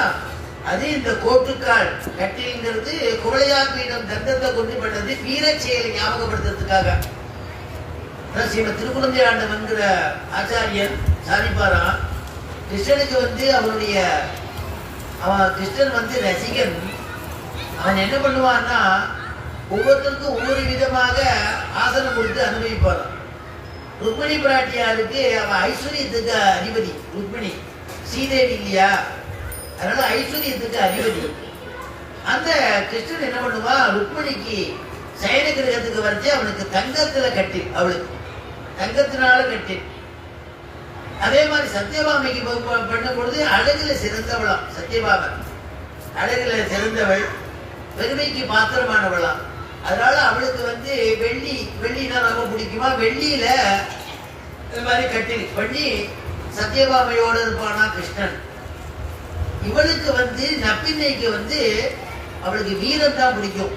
அது இந்த கோட்டுக்கால் கட்டிங்கிறது குவளையா பீடம் தந்தத்தை கொண்டு பண்ணது வீர செயலை ஞாபகப்படுத்துறதுக்காக. ஸ்ரீமத் திருக்குழந்தை ஆண்டவன்கிற ஆச்சாரியன் சாதிப்பாராம். கிருஷ்ணனுக்கு அவன் கிருஷ்ணன் ரசிகன். அவன் என்ன பண்ணுவான்னா ஒவ்வொருத்தருக்கும் ஒவ்வொரு விதமாக ஆசனம் கொடுத்து அனுபவிப்பாரான். ருக்மிணி பிராட்டியாருக்கு அவன் ஐஸ்வர்யத்துக்கு அதிபதி. ருக்மிணி ஸ்ரீதேவி இல்லையா, அதனால ஐஸ்வர்யத்துக்கு அதிபதி. அந்த கிருஷ்ணன் என்ன பண்ணுவான், ருக்மிணிக்கு சயன கிரகத்துக்கு வரைச்சு அவனுக்கு தங்கத்துல கட்டி, அவளுக்கு தங்கத்தினால கட்டி. அதே மாதிரி சத்யபாமைக்கு பண்ணும் பொழுது அழகுல சிறந்தவளாம். சத்யபாமன் அழகுல சிறந்தவள், பெருமைக்கு பாத்திரமானவளாம். அதனால அவளுக்கு வெள்ளினா ரொம்ப பிடிக்குமா, வெள்ளியில இந்த மாதிரி கட்டில் பண்ணி சத்யபாமையோட இருப்பானா கிருஷ்ணன். இவளுக்கு நப்பின்னைக்கு அவளுக்கு வீரம் தான் பிடிக்கும்.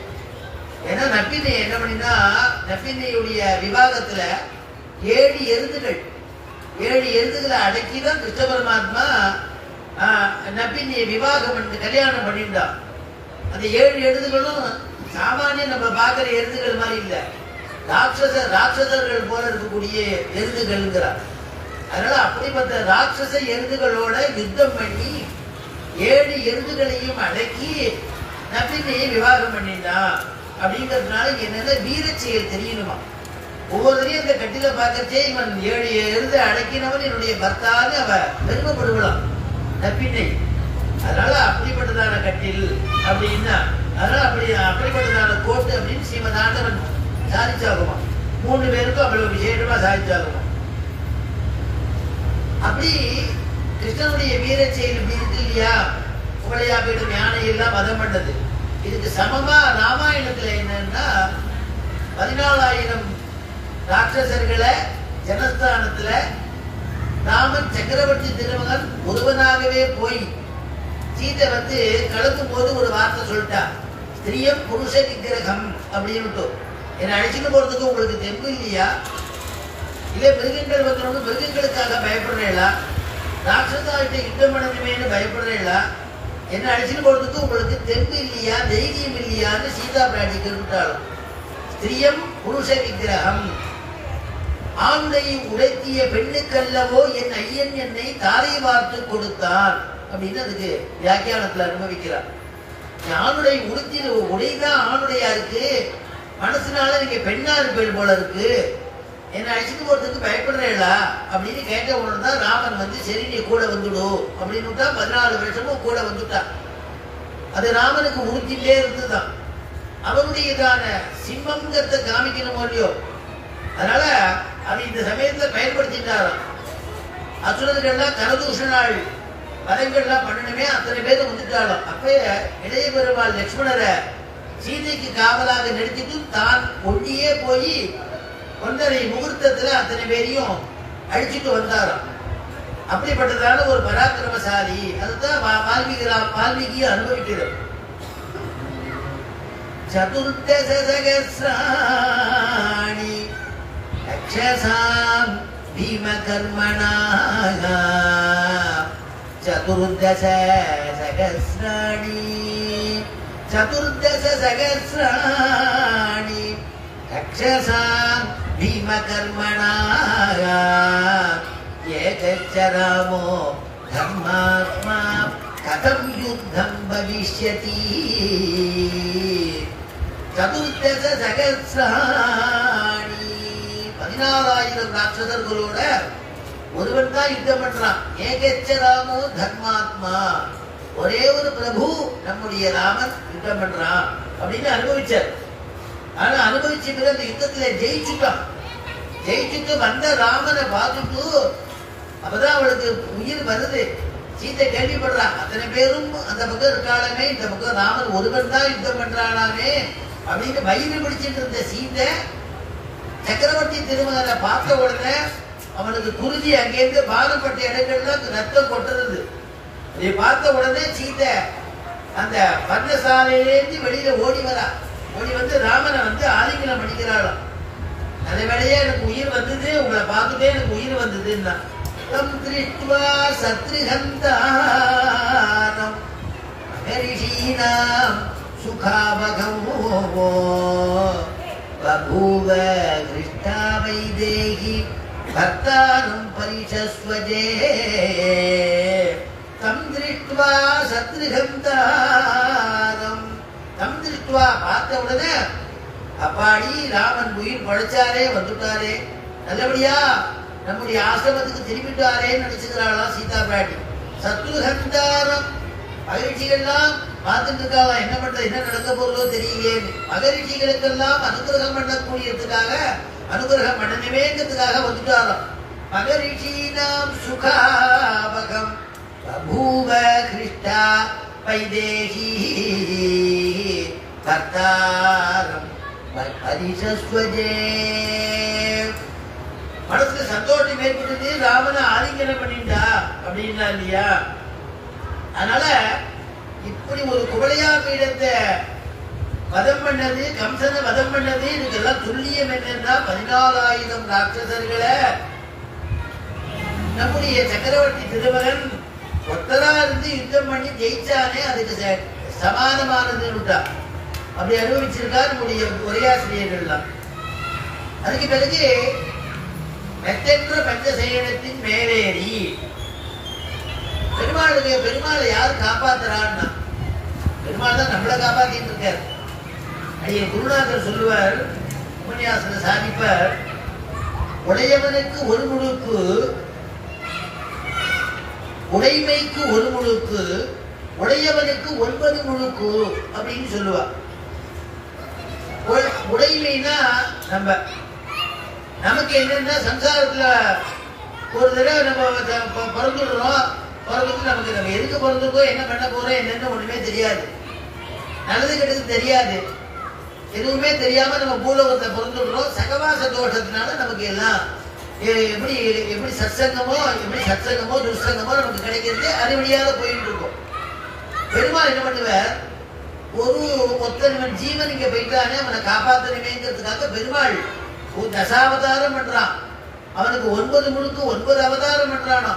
ஏன்னா நப்பின்னை என்ன பண்ணினா, நப்பின்னையுடைய விவாகத்துல 7 எருதுகளை அடக்கிதான் கிருஷ்ண பரமாத்மா நப்பின்னையை விவாகம் கல்யாணம் பண்ணிட்டான். அந்த 7 எருதுகளும் சாமானிய நம்ம பார்க்கிற எருதுகள் மாதிரி இல்லை, ராட்சசர்கள் போல இருக்கக்கூடிய எருதுகள்ங்கிறார். அதனால அப்படிப்பட்ட ராட்சச எருதுகளோட யுத்தம் பண்ணி 7 எருதுகளையும் அடக்கி நபினையை விவாகம் பண்ணிட்டான். அப்படிங்கிறதுனால என்னன்னா வீர செயல் தெரியணுமா. ஒவ்வொருத்தரையும் இந்த கட்டில பார்க்கச்சே இவன் 7 எருதை அடக்கினவன் என்னுடைய பர்த்தான்னு அவ பெருமைப்படுவலாம் நப்பினை. அதனால அப்படிப்பட்டதான கட்டில் அப்படின்னா, அதனால அப்படிப்பட்டதான கோட்டு அப்படின்னு ஸ்ரீமதாண்டவன் சாதிச்சாகுமா. 3 பேருக்கும் அவ்வளவு விசேஷமா சாதிச்சாகுமா. அப்படி கிருஷ்ணனுடைய வீர செயல் இப்படி இருக்கு இல்லையா, உங்களையா போயிட்டு யானை எல்லாம் வதம் பண்ணது. இதுக்கு சமமா ராமாயணத்துல என்னன்னா 14,000 ராட்சசர்களை ஜனஸ்தானத்துல ராமன் சக்கரவர்த்தி திருமகன் ஒருவனாகவே போய் சீதை வந்து கலக்கும் போது ஒரு வார்த்தை சொல்லிட்டா, ஸ்திரியம் புருஷ விக்கிரகம் அப்படின்னு. என்னை அழைச்சிட்டு போறதுக்கு உங்களுக்கு தெம்பு இல்லையா, இல்ல மிருகங்கள் வந்துடும் மிருகங்களுக்காக பயப்படுறீங்களா, ராட்சசாகிட்ட யுத்தம் பண்ணணுமேனு பயப்படுறீங்களா, என்ன அழைச்சிட்டு போறதுக்கு உங்களுக்கு தெம்பு இல்லையா, தைரியம் இல்லையான்னு சீதா பிராட்டி கேட்டுட்டாலும். ஸ்திரியம் புருஷ விக்கிரகம், ஆணுடை உடைத்திய பெண்ணுக்கல்லவோ என் ஐயன் என்னை தாரை வார்த்து கொடுத்தான் அப்படின்னு அதுக்கு வியாக்கியானத்துல அனுபவிக்கிறார். ஆணுடை உடுத்தின உடைதான் ஆணுடையா இருக்கு, மனசுனால நீங்க பெண்ணா இருப்பேன் போல இருக்கு, என்னை அழைச்சிட்டு போறதுக்கு பயப்படுறீங்களா அப்படின்னு கேட்ட உடனே தான் ராமன் வந்து சரி நீ கூட வந்துடு அப்படின்னு 14 வருஷமும் கூட வந்துட்டா. அது ராமனுக்கு உறுத்திட்டே இருந்துதான். அவனுடையதான சிம்மங்கத்தை காமிக்கணுமோ இல்லையோ, அதனால அது இந்த சமயத்துல பயன்படுத்திட்டாராம். அசுரர்கள்லாம் கரதூஷணாள் வதங்கள்லாம் பண்ணணுமே, அத்தனை பேரும் வந்துட்டாலும். அப்ப இளைய பெருமாள் லட்சுமணரை சீதைக்கு காவலாக நிறுத்திட்டு தான் ஒண்டியே போய் 1.5 முகூர்த்தத்துல அத்தனை பேரையும் அழிச்சிட்டு வந்தாராம். அப்படிப்பட்டதான ஒரு பராக்கிரமசாலி. அதுதான் வால்மீகி அனுபவிக்கிறது. சதுர்தச சகஸ்ராணி ரக்ஷசாம் பீமகர்மணாக, சதுர்தச சகஸ்ராணி சதுர்தச சகஸ்ராணி ரக்ஷசாம் பீமகர்மணாக, ஏகச்ச ராமோ தர்மாத்மா கதம் யுத்தம் பவிஷ்யதி. சதுர்தச சகஸ்ராணி 14,000 ராட்சசர்களோட ஒருவன் தான் யுத்தம் பண்றான். ஏகச்ச ராமோ தர்மாத்மா, ஒரே ஒரு பிரபு நம்முடைய ராமன் யுத்தம் பண்றான் அப்படின்னு அனுபவிச்சார். ஆனா அனுபவிச்ச பிறகு அந்த யுத்தத்துல ஜெயிச்சுட்டான். ஜெயிச்சுட்டு வந்த ராமனை பார்த்துட்டு அப்பதான் அவளுக்கு உயிர் வருது. சீத்தை கேள்விப்படுறான், அத்தனை பேரும் அந்த பக்கம் இருக்காளமே, இந்த பக்கம் ராமன் ஒருவன் தான் யுத்தம் பண்றானாமே அப்படின்னு வயிறு பிடிச்சிட்டு இருந்த சீத்தை சக்கரவர்த்தி திருமகனை பார்த்த உடனே அவனுக்கு குருதி அங்கேருந்து பாதப்பட்ட இடங்கள்லாம் ரத்தம் கொட்டுறது. இதை பார்த்த உடனே சீத்தை அந்த பர்ணசாலையிலேருந்து வெளியில ஓடி வரா. ஓடி வந்து ராமனை வந்து ஆலிங்கனம் பண்ணிக்கிறாளாம். நல்ல வேளையே எனக்கு உயிர் வந்தது, உங்களை பார்த்துட்டே எனக்கு உயிர் வந்ததுன்னா. தம் திருஷ்டுவா சத்ருகந்தாரம் மகரிஷீனாம் சுகாவகமோ பபூவ கிருஷ்ணா வைதேகி பக்தானம் பரிஷஸ்வஜே. தம் திருஷ்டுவா சத்ருகந்தாரம், தம் திருஷ்டுவா பார்த்த உடனே அப்பாடி ராமன் உயிர் பழைச்சாரே, வந்துட்டாரே, நல்லபடியா நம்முடைய ஆசிரமத்துக்கு திரும்பிட்டாரேன்னு நினைச்சுக்கிறாளா சீதா பிராட்டி. சத்ருகந்தாரம், மகரிஷிகள்லாம் பார்த்துட்டு இருக்காளா, என்ன பண்றது, என்ன நடக்க போறதோ தெரியலையே. மகரிஷிகளுக்கெல்லாம் அனுகிரகம் பண்ணக்கூடியதுக்காக, அனுகிரகம் பண்ணணுமேங்கிறதுக்காக வந்துட்டாராம். மகரிஷீனாம் சுகாவகம் பபூவ கிருஷ்ணா வைதேகி பக்தாரம் பரிஷஸ்வஜே. மனசுல சந்தோஷம் ஏற்பட்டது, ராமனை ஆலிங்கனம் பண்ணிட்டா அப்படின்னா இல்லையா. அதனால இப்படி ஒரு குவளையா பீடத்தை வதம் பண்ணது, கம்சனை வதம் பண்ணது, இதுக்கெல்லாம் துல்லியம் என்னன்னா 14,000 ராட்சசர்களை நம்முடைய சக்கரவர்த்தி திருமகன் ஒத்தரா இருந்து யுத்தம் பண்ணி ஜெயிச்சானே, அதுக்கு சமானமானதுன்னு விட்டா. அப்படி அனுபவிச்சிருக்கார் நம்முடைய உரையாசிரியர்கள்லாம். அதுக்கு பிறகு மெத்தென்ற பஞ்சசேனத்தின் மேலேறி பெருமாளை யார் காப்பாத்துறான்னா பெருமாள் தான் நம்மளை காப்பாத்திட்டு இருக்கார். அடிய குருநாதர் சொல்லுவார், உபன்யாசன சாதிப்பார், உடையவனுக்கு ஒரு முழுக்கு, உடைமைக்கு ஒரு முழுக்கு, உடையவனுக்கு 9 முழுக்கு அப்படின்னு சொல்லுவார். உடைமைனா நமக்கு என்னன்னா சம்சாரத்துல ஒரு தடவை நம்ம பிறந்துடுறோம். பிறந்துட்டு நமக்கு நம்ம எதுக்கு பிறந்திருக்கோம், என்ன பண்ண போறோம் என்னன்னு ஒண்ணுமே தெரியாது. நல்லது கெட்டது தெரியாது. எதுவுமே தெரியாம நம்ம பூலோகத்தை பிறந்துடுறோம். சகவாச தோஷத்தினால நமக்கு எல்லாம் எப்படி சத்சங்கமோ துஷ்சங்கமோ நமக்கு கிடைக்கிறது அது வழியாக போயிட்டு இருக்கும். பெருமாள் என்ன பண்ணுவார், ஒருத்தன் ஜீவன் இங்க போயிட்டானே அவனை காப்பாற்றணுமேங்கிறதுக்காக பெருமாள் ஒரு தசாவதாரம் பண்றான். அவனுக்கு 9 முழுக்கு 9 அவதாரம் பண்றானோ.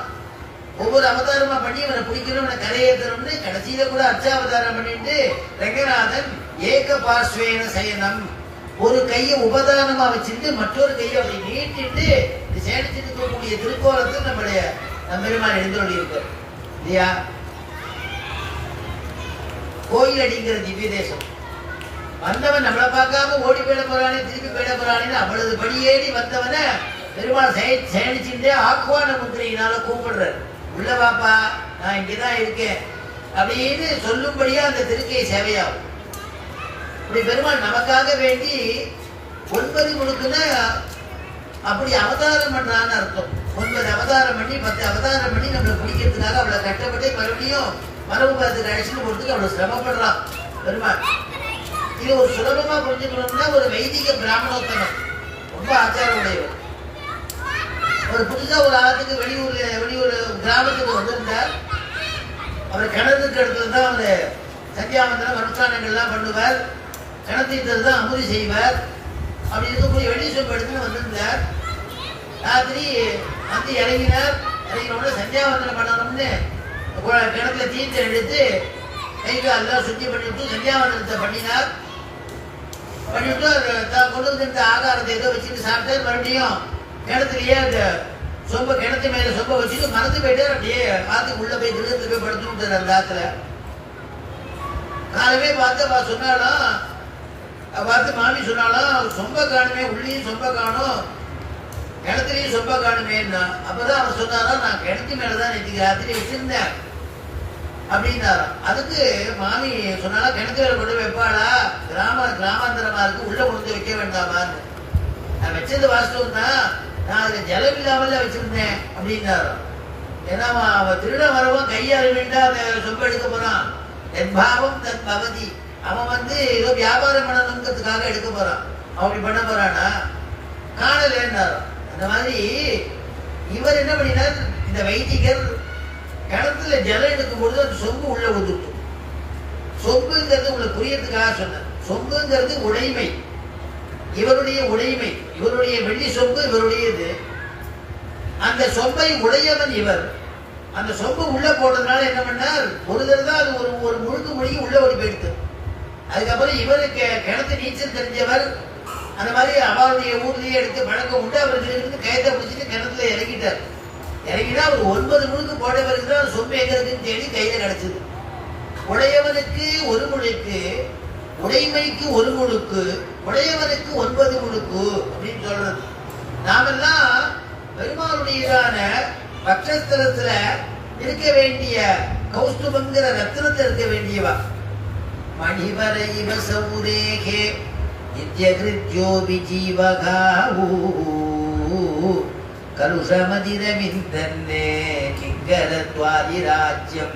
ஒவ்வொரு அவதாரமா பண்ணி அவனை பிடிக்கணும், அவனை கரையேற்றணும்னு கடைசியில கூட அர்ச்சாவதாரம் பண்ணிட்டு ரங்கநாதன் ஏக பார்ஸ்வேன சயனம், ஒரு கையை உபதானமா வச்சுட்டு மற்றொரு கையை அப்படி நீட்டிட்டு சேனிச்சுட்டு இருக்கக்கூடிய திருக்கோலத்தில் நம்முடைய பெருமாள் எழுந்தோடி இருக்கார் இல்லையா. கோயில் அடிங்கிற திவ்ய தேசம் வந்தவன் நம்மளை பார்க்காம ஓடி போயிட போறானே, திருப்பி போயிட போறானேன்னு அவ்வளவு படியேறி வந்தவனை பெருமாள் சேனிச்சுட்டே ஆக்குவான முத்திரையினால கூப்பிடுறாரு, உள்ள வாப்பா நான் இங்கதான் இருக்கேன் அப்படின்னு சொல்லும்படியா அந்த திருக்கை சேவையாகும். இப்படி பெருமாள் நமக்காக வேண்டி 9 முழுக்குன்னா அப்படி அவதாரம் பண்றான்னு அர்த்தம். 9 அவதாரம் பண்ணி 10 அவதாரம் பண்ணி நம்மளை பிடிக்கிறதுக்காக அவளை கட்டப்பட்டு மறுபடியும் மரபு பார்த்துக்கு அழைச்சிட்டு போறதுக்கு அவ்வளவு சிரமப்படுறான் பெருமாள். இது ஒரு சுலபமா புரிஞ்சுக்கணும்னா ஒரு வைதிக பிராமணோத்தமன் ரொம்ப ஆச்சாரம் உடையவர். ஒரு புதுசா ஒரு ஆத்துக்கு வெளியூர் கிராமத்துக்கு வந்திருந்தார். அவர் கிணத்துக்கு இடத்துல தான் அவர் சந்தியாவந்தனம் அனுஷ்டானங்கள்லாம் பண்ணுவார். கிணத்தீர்த்தது தான் அமுதி செய்வார். அப்படி இருக்கக்கூடிய வெள்ளி சொம்பு எடுத்துன்னு வந்திருந்தார். ராத்திரி வந்து இறங்கினார். இறங்கினோட சந்தியாவந்தனம் பண்ணணும்னு கிணத்துல தீர்த்தம் எடுத்து கைக்கு எல்லாம் சுத்தி பண்ணிவிட்டு சந்தியாவந்தனத்தை பண்ணினார். பண்ணிவிட்டு தான் கொண்டு வந்து ஆகாரத்தை ஏதோ வச்சுட்டு சாப்பிட்டார். மறுபடியும் கிணத்துலயே அந்த கிணத்து மேல சொம்ப வச்சுட்டு மறந்து போயிட்டார். அப்படியே ஆத்துக்கு உள்ள போய் திருடத்துல போய் படுத்து விட்டார். அந்த ஆத்துல காலமே பார்த்து சொன்னாலும் பார்த்து மாமி சொன்னாலும் சொம்ப காணுமே, உள்ளியும் சொம்ப காணும், கிணத்துலயும் சொம்ப காணுமேன்னா. அப்பதான் அவர் சொன்னாராம், நான் கிணத்து மேலதான் நேற்று ராத்திரி வச்சிருந்தேன் அப்படின்னாராம். அதுக்கு மாமி சொன்னாலும் கிணத்துல கொண்டு வைப்பாளா, கிராமாந்தரமா இருக்கு, உள்ள கொண்டு வைக்க வேண்டாமான்னு. நான் வச்சது வாஸ்தவம் தான், நான் அதுல ஜலம் இல்லாமல் வச்சிருந்தேன் அப்படின்னாராம். ஏன்னா அவன் திருட வரவன் கையால் வேண்டா அந்த சொம்ப எடுக்க போறான். என் பாவம் தன் பவதி, அவன் ஏதோ வியாபாரம் பண்ணணுங்கிறதுக்காக எடுக்க போறான். அப்படி பண்ண போறானா காணலன்னாராம். அந்த மாதிரி இவர் என்ன பண்ணினார், இந்த வைதிகர் கிணத்துல ஜலம் எடுக்கும் பொழுது அந்த சொம்பு உள்ள ஒதுட்டும். சொம்புங்கிறது உங்களுக்கு புரியறதுக்காக சொன்ன, சொம்புங்கிறது உடைமை, இவருடைய உடைமை, இவருடைய வெள்ளி சொம்பு இவருடையது. அந்த சொம்பை உடையவன் இவர். அந்த சொம்பு உள்ள போடுறதுனால என்ன பண்ணார், ஒரு தடவை தான் அது ஒரு முழுக்க முழுகி உள்ள ஓடி போயிடுது. அதுக்கப்புறம் இவருக்கு கிணத்து நீச்சல் தெரிஞ்சவர், அந்த மாதிரி அவருடைய ஊர்லயே எடுத்து பழக்கம் உண்டு. அவருக்கு இருந்து கயத்தை பிடிச்சிட்டு கிணத்துல இறங்கிட்டார். இறங்கினா அவர் 9 முழுக்கு போட்டவருக்கு தான் சொம்பு எங்க இருக்குன்னு தேடி கையில கிடைச்சது. உடையவனுக்கு ஒரு முழுக்கு, உடைமைக்கு ஒரு முழுக்கு, உடையவனுக்கு 9 முழுக்கு அப்படின்னு சொல்றது. நாமெல்லாம் பெருமாளுடையதான பக்ஷஸ்தலத்துல இருக்க வேண்டிய கௌஸ்துபங்கிற ரத்னத்தை இருக்க வேண்டியவா. மணிவரை வசவுரேகே நித்யகிருத்யோ விஜீவகாவூ கலுஷமதிரவிந்தன்னே கிங்கரத்வாதி ராஜ்யம்.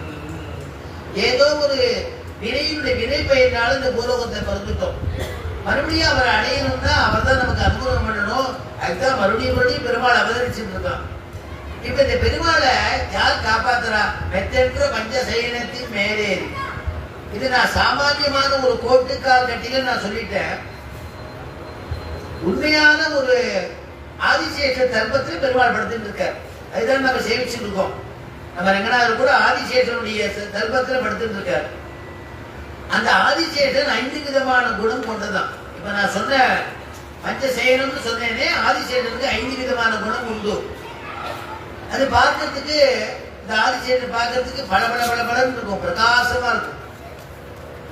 ஏதோ ஒரு வினையுடைய வினை பெயர்னால இந்த பூலோகத்தை பிறந்துட்டோம். மறுபடியும் அவரை அடையணும்னா அவர் தான் நமக்கு அனுகிரகம் பண்ணணும். அதுதான் மறுபடியும் பெருமாள் அவதரிச்சுட்டு இருக்கான். இப்ப இந்த பெருமாளை யார் காப்பாத்துறா, மெத்தென்ற பஞ்ச சயனத்தின் மேலேறி. இது நான் சாமானியமான ஒரு கோட்டுக்கால் கட்டில நான் சொல்லிட்டேன். உண்மையான ஒரு ஆதிசேஷ தர்மத்தில் பெருமாள் படுத்துட்டு இருக்கார். அதுதான் நம்ம சேவிச்சுட்டு இருக்கோம். நம்ம ரங்கநாதர் கூட ஆதிசேஷனுடைய தர்மத்தில் படுத்துட்டு இருக்கார். அந்த ஆதிசேஷன் 5 விதமான குணம் கொண்டதான். இப்ப நான் சொன்ன பஞ்சசேனம்னு சொன்னேனே, ஆதிசேஷனுக்கு 5 விதமான குணம் உண்டு. அது பார்க்கறதுக்கு, இந்த ஆதிசேஷன் பார்க்கறதுக்கு பல பல பல பலன்னு இருக்கும், பிரகாசமா இருக்கும்.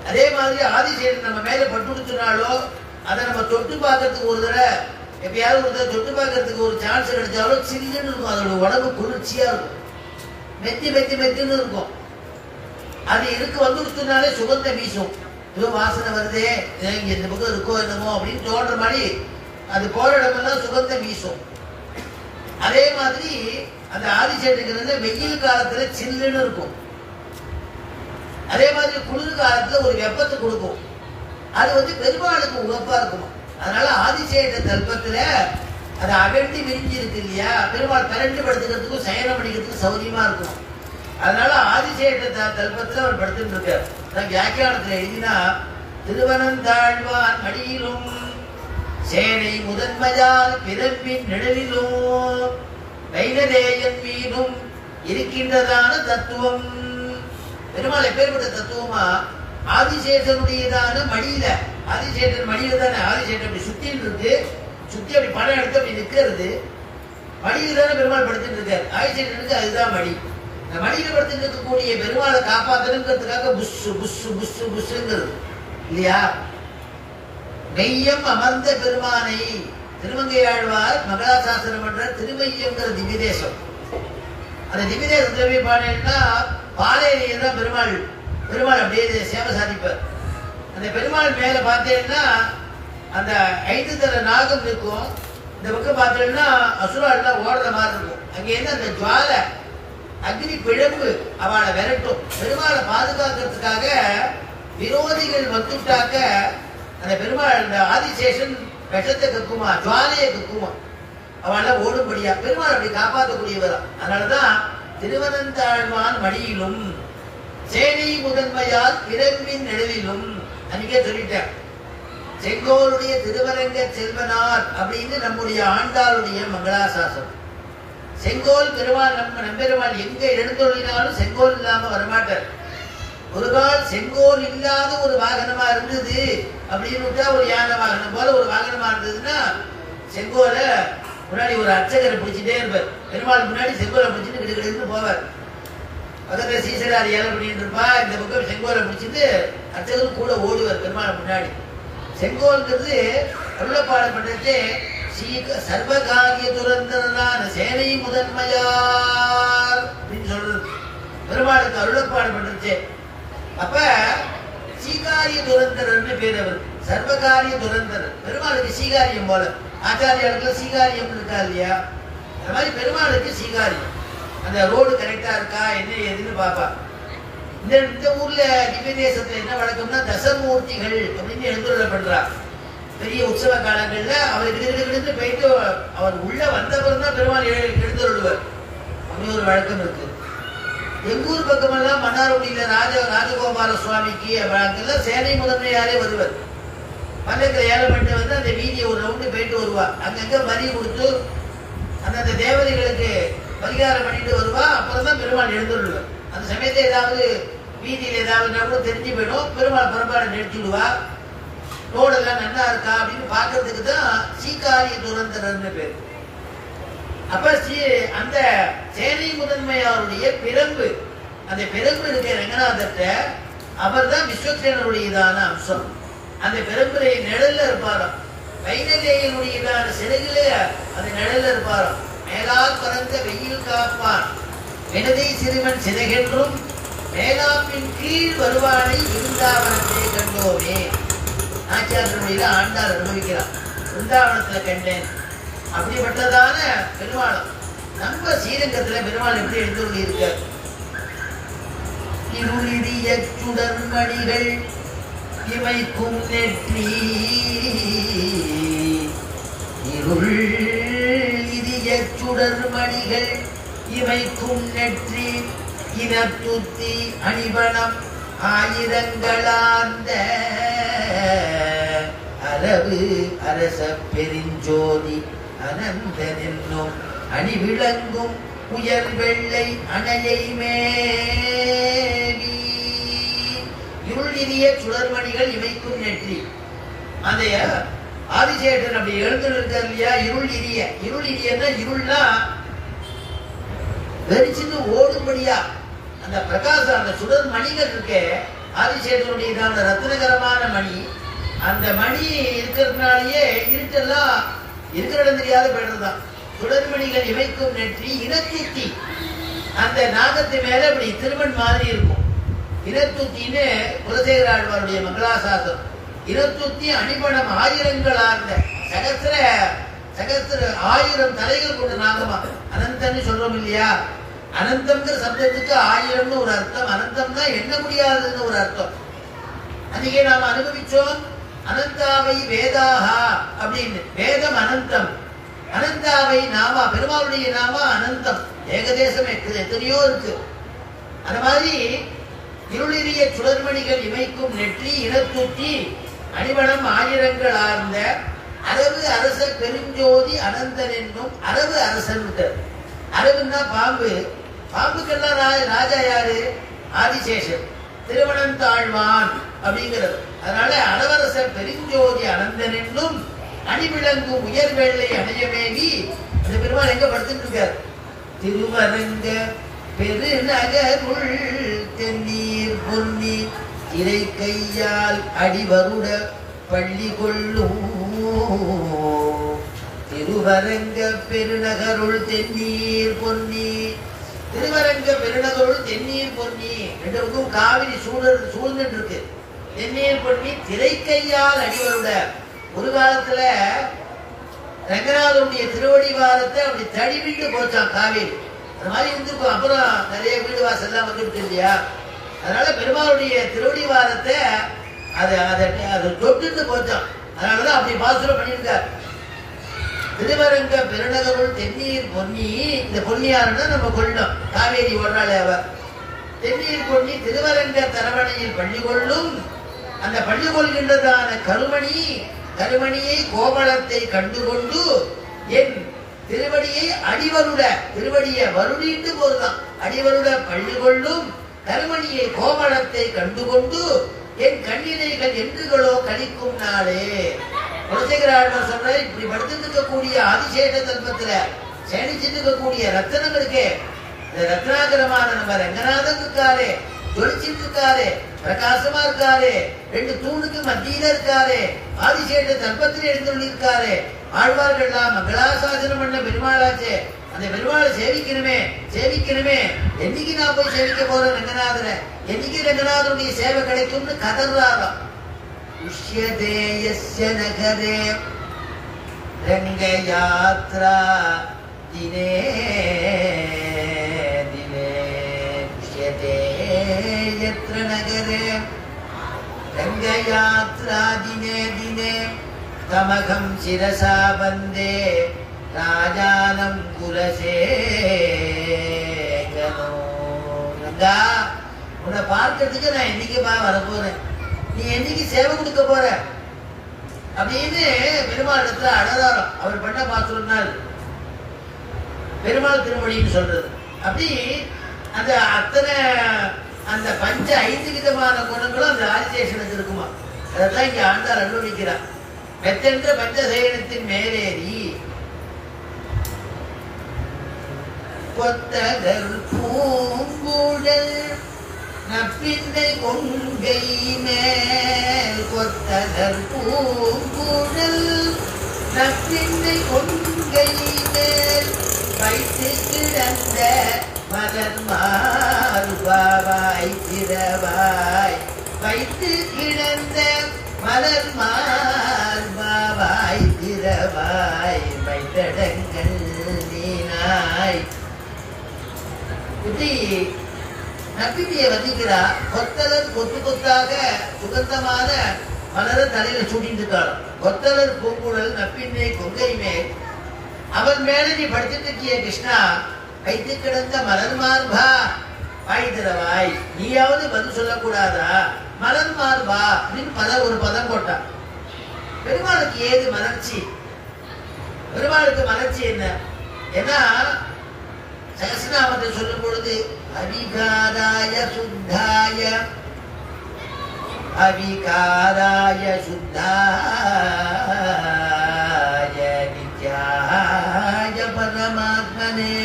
அதே மாதிரி ஆதிசேஷன் நம்ம மேல பட்டுடுச்சுனாலோ அதை நம்ம தொட்டு பார்க்கறதுக்கு ஒரு தடவை, எப்பயாவது ஒரு தடவை தொட்டு பார்க்கறதுக்கு ஒரு சான்ஸ் கிடைச்சாலும் சில்லுன்னு இருக்கும். அதோட உடம்பு குளிர்ச்சியா இருக்கும், மெத்தி மெத்தி மெத்தின்னு இருக்கும். அது இருக்கு வந்துடுச்சுனாலே சுகந்தம் வீசும். ஏதோ வாசனை வருதே, இங்க இந்த பக்கம் இருக்கோ என்னமோ அப்படின்னு தோன்ற மாதிரி அது போற இடமெல்லாம் சுகந்தம் வீசும். அதே மாதிரி அந்த ஆதிசேஷனுக்கு வெயில் காலத்துல சில்லுன்னு இருக்கும். அதே மாதிரி குளிர் காலத்துல ஒரு வெப்பத்தை கொடுக்கும். அது பெருமாளுக்கு உகப்பா இருக்கும். அதனால ஆதிசேஷ தல்பத்துல அது அகண்டி விரிஞ்சு இருக்கு இல்லையா, பெருமாள் கரண்டு படுத்துக்கிறதுக்கும் சயனம் பண்ணிக்கிறதுக்கும் சௌரியமா இருக்கும். அதனால ஆதிசேஷ தல்பத்துல அவர் படுத்துட்டு இருக்கார். வியாக்கியானத்துல எழுதினா, திருவனந்தாழ்வான் மடியிலும் சேனை முதன்மையால் பிறப்பின் நிழலிலும் வைனதேயன் மீதும் இருக்கின்றதான தத்துவம். பெருமாள் எப்பேற்பட்ட தத்துவமா, ஆதிசேஷனுடையதான மடியில, ஆதிசேஷன் மடியில தானே ஆதிசேஷன் அப்படி சுத்தின்னு இருக்கு, சுத்தி அப்படி படம் எடுத்து அப்படி நிற்கிறது, மடியில தானே பெருமாள் படுத்துட்டு இருக்காரு. ஆதிசேஷனுக்கு அதுதான் மடி. இந்த மடியில படுத்துட்டு இருக்கக்கூடிய பெருமாளை காப்பாற்றணுங்கிறதுக்காக புஷ் புஷ் புஷ் புஷ்ங்கிறது இல்லையா. மெய்யம் அமர்ந்த பெருமானை திருமங்கையாழ்வார் மங்களாசாசனம் பண்ற திருமையங்கிற திவ்யதேசம். அந்த திவ்யதேசத்துல போய் பாடினா பாலையிலேயே தான் பெருமாள் அப்படியே சேவை சாதிப்பார். அந்த பெருமாள் மேல பார்த்தேன்னா அந்த 5 தலை நாகம் இருக்கும். இந்த பக்கம் பார்த்தேன்னா அசுராலாம் ஓடுற மாதிரி இருக்கும். அங்கேருந்து அந்த ஜுவால அக்னி பிழம்பு அவளை விரட்டும். பெருமாளை பாதுகாக்கிறதுக்காக விரோதிகள் வந்துட்டாக்க அந்த பெருமாள், அந்த ஆதிசேஷன் விஷத்தை கக்குமா, ஜுவாலையை கக்குமா, அவளை ஓடும்படியா பெருமாள் அப்படி காப்பாற்றக்கூடியவரா. அதனாலதான் திருவனந்தாழ்வான் மடியிலும் சேனை முதன்மையால் பிறப்பின் நிழலிலும் அன்னைக்கே சொல்லிட்டேன். செங்கோலுடைய திருவரங்க செல்வனார் அப்படின்னு நம்முடைய ஆண்டாளுடைய மங்களாசாசனம். செங்கோல் பெருமாள் நம்பெருமாள் எங்க எழுந்தொழினாலும் செங்கோல் இல்லாம வரமாட்டார். ஒரு கால் செங்கோல் இல்லாத ஒரு வாகனமா இருந்தது அப்படின்னு விட்டா, ஒரு யானை வாகனம் போல ஒரு வாகனமா இருந்ததுன்னா செங்கோலை முன்னாடி ஒரு அர்ச்சகரை பிடிச்சிட்டே இருப்பார். பெருமாள் முன்னாடி செங்கோலை பிடிச்சிட்டு கிடுக்கிடுன்னு போவார். பக்கத்துல சீசரார் ஏழை பண்ணிட்டு இருப்பா, இந்த பக்கம் செங்கோலை பிடிச்சிட்டு அர்ச்சகரும் கூட ஓடுவார் பெருமாள் முன்னாடி. செங்கோல்ங்கிறது அருளப்பாடு பண்றது சர்வகாரிய துரந்தனான சேனை முதன்மையார் அப்படின்னு சொல்றது பெருமாளுக்கு அருளப்பாடு பண்றது. அப்ப சீகாரிய துரந்தரன்னு பேர். அவர் சர்வகாரிய துரந்தரர். பெருமாளுக்கு சீகாரியம் போல, ஆச்சாரியாளுக்கு சீகாரியம் இருக்கா இல்லையா, அந்த மாதிரி பெருமாளுக்கு சீகாரியம். அந்த ரோடு கரெக்டா இருக்கா என்ன ஏதுன்னு பாப்பா. இந்த ஊர்ல திவ்யதேசத்துல என்ன வழக்கம்னா தசமூர்த்திகள் அப்படின்னு எழுந்துள்ளப்படுறா. பெரிய உற்சவ காலங்கள்ல அவர் கிடுகிடுகிட்டு போயிட்டு அவர் உள்ள வந்தவர் தான் பெருமாள் எழுந்துள்ளுவர். அப்படி ஒரு வழக்கம் இருக்கு. எங்கூர் பக்கமெல்லாம் மன்னார்குடியில ராஜகோபால சுவாமிக்கு அங்கெல்லாம் சேனை முதன்மையாரே வருவார். பல்லக்கில் ஏழை பண்ணிட்டு அந்த வீதியை ஒரு ரவுண்டு போயிட்டு வருவா. அங்கங்க வரி கொடுத்து அந்த தேவதைகளுக்கு பரிகாரம் பண்ணிட்டு வருவா. அப்புறம் தான் பெருமாள் எழுந்துள்ளுவார். அந்த சமயத்தை ஏதாவது வீதியில் ஏதாவது கூட தெரிஞ்சு போயிடும். பெருமாள் புறப்பாடை நிறுத்திடுவா. ரோடெல்லாம் நல்லா இருக்கா அப்படின்னு பார்க்கறதுக்கு தான் சீகாரிய துரந்தரன்னு பேர். அப்ப அந்த சேனை முதன்மையாருடைய பிரம்பு, அந்த பிரம்பு இருக்க ரங்கநாதர்கிட்ட அவர் தான் விஸ்வக்சேனருடையதான அம்சம். அந்த பிரம்புல நிழல்ல இருப்பாராம். வைனதேயனுடையதான சிறகுல அந்த நிழல்ல இருப்பாராம். மேலால் பறந்த வெயில் காப்பான் வினதை சிறுவன் சிறகென்றும் மேலாப்பின் கீழ் வருவானை இருந்தாவனத்தை கண்டோமே. ஆச்சாரியனுடைய ஆண்டாள் அனுபவிக்கிறான். பிருந்தாவனத்துல கண்டேன். அப்படிப்பட்டதான பெருமாளம் நம்ம ஸ்ரீரங்கத்துல பெருமாள் எப்படி எழுந்துள்ளி இருக்கார். இருளிடிய சுடர்மணிகள் இமைக்கும் நெற்றி, இருளிடிய சுடர்மணிகள் இமைக்கும் நெற்றி, இனத்துத்தி அணிவனம் ஆயிரங்களாந்த அளவு அரச பெருஞ்சோதி அனந்தனென்னும் அணி விளங்கும் உயர் வெள்ளை அணையை மேவி. இருள் இரிய சுடர்மணிகள் இமைக்கும் நெற்றி. அந்த ஆதிசேஷன் அப்படி எழுந்திருக்கார் இல்லையா, இருள் இரிய. இருள் இரியன்னா இருள்னா வெறிச்சின்னு ஓடும்படியா அந்த பிரகாசம், அந்த சுடர் மணிகள் இருக்கே, ஆதிசேஷனுடைய ரத்னகரமான மணி. அந்த மணி இருக்கிறதுனாலயே இருட்டெல்லாம் இருக்கிற இடம் தெரியாத போயிடுறதுதான். சுடர்மணிகள் இமைக்கும் நெற்றி இனத்துத்தி. அந்த நாகத்து மேல இப்படி திருமண் மாதிரி இருக்கும். இனத்துத்தின்னு குலசேகர ஆழ்வாருடைய மங்களாசாசனம். இனத்துத்தி அணிபணம் ஆயிரங்களார்ந்த சகஸ்திர சகஸ்திர 1000 தலைகள் கொண்ட நாகமா. அனந்தன்னு சொல்றோம் இல்லையா, அனந்தம்ங்கிற சப்தத்துக்கு 1000ன்னு ஒரு அர்த்தம், அனந்தம்னா எண்ண முடியாதுன்னு ஒரு அர்த்தம். அன்னைக்கே நாம அனுபவிச்சோம் அனந்தாவை வேதாகா அப்படின்னு. வேதம் அனந்தம், அனந்தாவை நாமா, பெருமாளுடைய நாமா அனந்தம். ஏகதேசம் எத்தனையோ இருக்கு. அந்த மாதிரி இருளிரிய சுடர்மணிகள் இமைக்கும் நெற்றி இனத்துத்தி அணிவனம் ஆயிரங்கள் ஆர்ந்த அரவு அரச பெருஞ்சோதி அனந்தன் என்னும் அரவு அரசன். அரவுன்னா பாம்பு. பாம்புக்கெல்லாம் ராஜா யாரு? ஆதிசேஷன். திருவனந்தாழ்வான் அப்படிங்கிறது. அதனால அரவரசர் பெருஞ்சோதி அனந்தன் என்னும் அணிவிளங்கும் உயர் வேளை அணையமேகி அந்த பெருமாள் எங்க படுத்துட்டு இருக்கார்? திருவரங்க பெருநகருள் தென்னீர் பொன்னி இறை கையால் அடிவருட பள்ளி கொள்ளும். திருவரங்க பெருநகருள் தென்னீர் பொன்னி. திருவரங்க பெருநகருள் தென்னீர் பொன்னி, ரெண்டு பக்கம் காவிரி சூழ்ந்துட்டு இருக்கு. தென்னீர் பொன்னி திரை கையால் அடிவருட. ஒரு காலத்துல ரங்கநாதனுடைய திருவடிவாரத்தை அப்படி தடிவிட்டு போச்சான் காவேரி. அந்த மாதிரி இருந்திருக்கும். அப்புறம் நிறைய வீடு வாசல் எல்லாம் வந்துட்டு இல்லையா, அதனால பெருமாளுடைய திருவடிவாரத்தை அதை தொட்டுட்டு போச்சான். அதனாலதான் அப்படி பாசுரம் பண்ணியிருக்கார். திருவரங்க பெருநகருள் தென்னீர் பொன்னி. இந்த பொன்னியாருன்னா நம்ம கொள்ளணும், காவேரி ஓடுறாள் அவ. தென்னீர் பொன்னி திருவரங்க தரவணையில் பள்ளி கொள்ளும். அந்த பள்ளி கொள்கின்றதான கருமணியை கோமளத்தை கண்டுகொண்டு என் திருவடியை அடிவருட, திருவடியை வருடிட்டு போதுதான், அடிவருட பள்ளி கொள்ளும் கருமணியை கோமளத்தை கண்டுகொண்டு என் கண்ணினைகள் என்றுகளோ கழிக்கும் நாளே. குலசேகர ஆழ்வார் சொல்ற, இப்படி படுத்துட்டு இருக்கக்கூடிய ஆதிசேஷ தல்பத்துல சேனிச்சுட்டு இருக்கக்கூடிய ரத்தனம் இருக்கே, இந்த ரத்னாகரமான நம்ம ரங்கநாதன் இருக்காரே, ஜொலிச்சிட்டு இருக்காரு, பிரகாசமா இருக்காரு, ரெண்டு தூணுக்கு மத்தியில இருக்காரு, ஆதிசேஷ தல்பத்தில் எழுந்துள்ளிருக்காரு. ஆழ்வார்கள்லாம் மங்களாசாசனம் பண்ண பெருமாளாச்சே, அந்த பெருமாளை சேவிக்கணுமே. என்னைக்கு நான் போய் சேவிக்க போறேன் ரங்கநாதனை, என்னைக்கு ரங்கநாதனுடைய சேவை கிடைக்கும்னு கதறாராம். உஷ்யதே யஸ்ய நகரே ரங்க யாத்ரா தினே தினே. உஷ்யதே யத்ர நகரே ரங்க யாத்ரா தினே தினே தமகம் சிரசா வந்தே ராஜானம் குலசேகரோ. ரங்கா, உன்னை பார்க்கறதுக்கு நான் என்னைக்குப்பா வரப்போறேன், நீ என்னைக்கு சேவை கொடுக்க போற அப்படின்னு பெருமாள் இடத்துல அழகாரம். அவர் பண்ண பாசுரம்னால் பெருமாள் திருமொழின்னு சொல்றது. அப்படி அந்த அத்தனை அந்த 5 விதமான குணங்களும் அந்த ஆதிசேஷனுக்கு இருக்குமா. அதான் இங்க ஆண்டாள் அனுபவிக்கிறார். மெத்தென்ற பஞ்சசேனத்தின் மேலேறி கொத்தகர் பூங்குழல் நப்பின்னை கொங்கை மேல். கொத்தகர் பூங்குழல் நப்பின்னை கொங்கை மேல் வைத்து கிடந்த மலர் மார்பாவாய் திரவாய். வைத்து கிடந்த மலர் மார்பாவாய் திரவாய் வைத்தடங்கள் நீனாய். இப்படி நப்பினியை வந்திக்கிறா. கொத்தலர் கொத்து கொத்தாக சுகந்தமான மலர தலையில சூட்டிட்டு இருக்காள். கொத்தலர் பூங்குழல் நப்பின்னை கொங்கை மேல். அவன் மேல நீ படுத்துட்டு இருக்கிய கிருஷ்ணா, வைத்து கிடந்த மலர் மார்பா வாய் திறவாய். நீயாவது பதில் சொல்லக்கூடாதா? மலர் மார்பா அப்படின்னு ஒரு பதம் போட்டான். பெருமாளுக்கு ஏது மலர்ச்சி? பெருமாளுக்கு மலர்ச்சி என்ன? ஏன்னா சகஸ்ரநாமத்தை சொல்லும் பொழுது அவிகாராய சுத்தாய அவிகாராய சுத்தாய நித்யாய பரமாத்மனே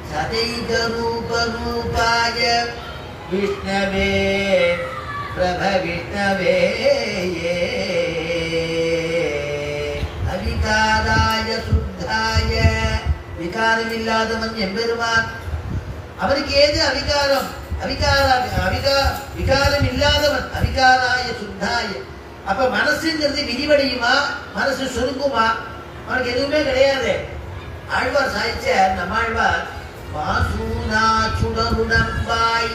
சதைக ரூப ரூபாய விஷ்ணவே பிரப விஷ்ணவே அவிகாராய சுத்தாய விகாரம் இல்லாதவன் எம்பெருமான். அவனுக்கு ஏது அவிகாரம்? விகாரம் இல்லாதவன் அவிகாராய சுத்தாய. அப்ப மனசுங்கிறது விரிவடையுமா? மனசு சுருங்குமா? அவனுக்கு எதுவுமே கிடையாது. ஆழ்வார் சாய்ச்ச நம்மாழ்வார் மாசூனா சுடருடம்பாய்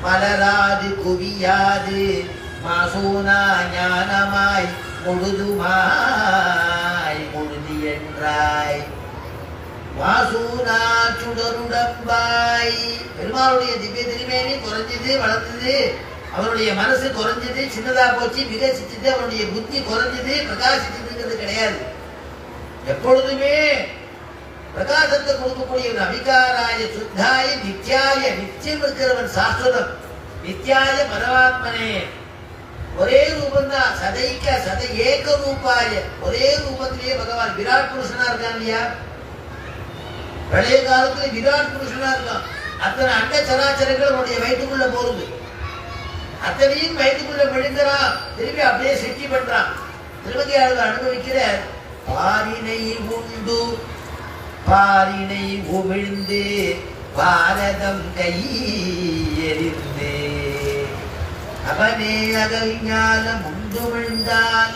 மலராது குவியாது மாசூனா ஞானமாய் முழுதுமாய் முழுதி என்றாய். வாசூனா சுடருடம்பாய். பெருமாளுடைய திவ்ய திருமேனி குறைஞ்சது, வளர்ந்தது. அவருடைய மனசு குறைஞ்சது, சின்னதா போச்சு, விகசிச்சது. அவருடைய புத்தி குறைஞ்சது, பிரகாசிச்சதுங்கிறது கிடையாது. எப்பொழுதுமே பிரகாசத்தை கொடுக்கக்கூடிய அவிகாராய சுத்தாய நித்யாய நித்தியம் இருக்கிறவன் சாஸ்வதம். நித்யாய பரமாத்மனே ஒரே ரூபந்தான். சதைக்க சத ஏக ரூபாய ஒரே ரூபத்திலேயே பகவான் விராட் புருஷனா இருக்கான் இல்லையா? பழைய காலத்துல விராட் புருஷனா இருக்கான். அத்தனை அண்ட சராச்சரங்கள் அவனுடைய வயிற்றுக்குள்ள போகுது. அத்தனையும் வயிற்றுக்குள்ள விழுங்குறான். திரும்பி அப்படியே சிட்டி பண்றான். திருமங்கையாளர் அனுபவிக்கிற பாரினை உண்டு பாரினை உமிழ்ந்து பாரதம் கையெறிந்து அவனே அகல் ஞானம் உண்டுமிழ்ந்தான்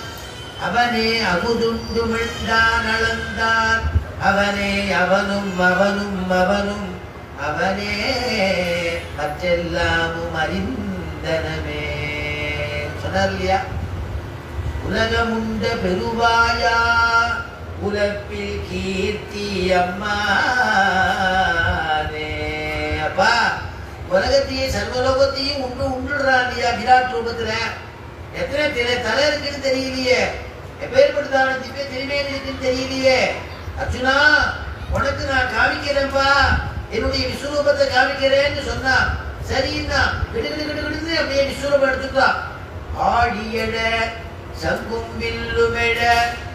அவனே அகுதுண்டுமிழ்ந்தான் அளந்தான் அவனே அவனும் அவனும் அவனும் அவனே மற்றெல்லாமும் அறிந்தனமே சொன்னார் இல்லையா? உலகமுண்ட பெருவாயா உலப்பில் கீர்த்தி அம்மானே. அப்பா உலகத்தையும் சர்வலோகத்தையும் உண்டுடுறான் இல்லையா விராட் ரூபத்துல? எத்தனை தலை இருக்குன்னு தெரியலையே, எப்பேற்படுத்தான திவ்ய திருமேனி இருக்குன்னு தெரியலையே. அர்ஜுனா உனக்கு நான் காமிக்கிறேன்ப்பா, என்னுடைய விஸ்வரூபத்தை காமிக்கிறேன்னு சொன்னா சரின்னா கிடுகிடு அப்படியே விஸ்வரூபம் எடுத்துக்கலாம். ஆடியட சங்கும் வில்லுமெட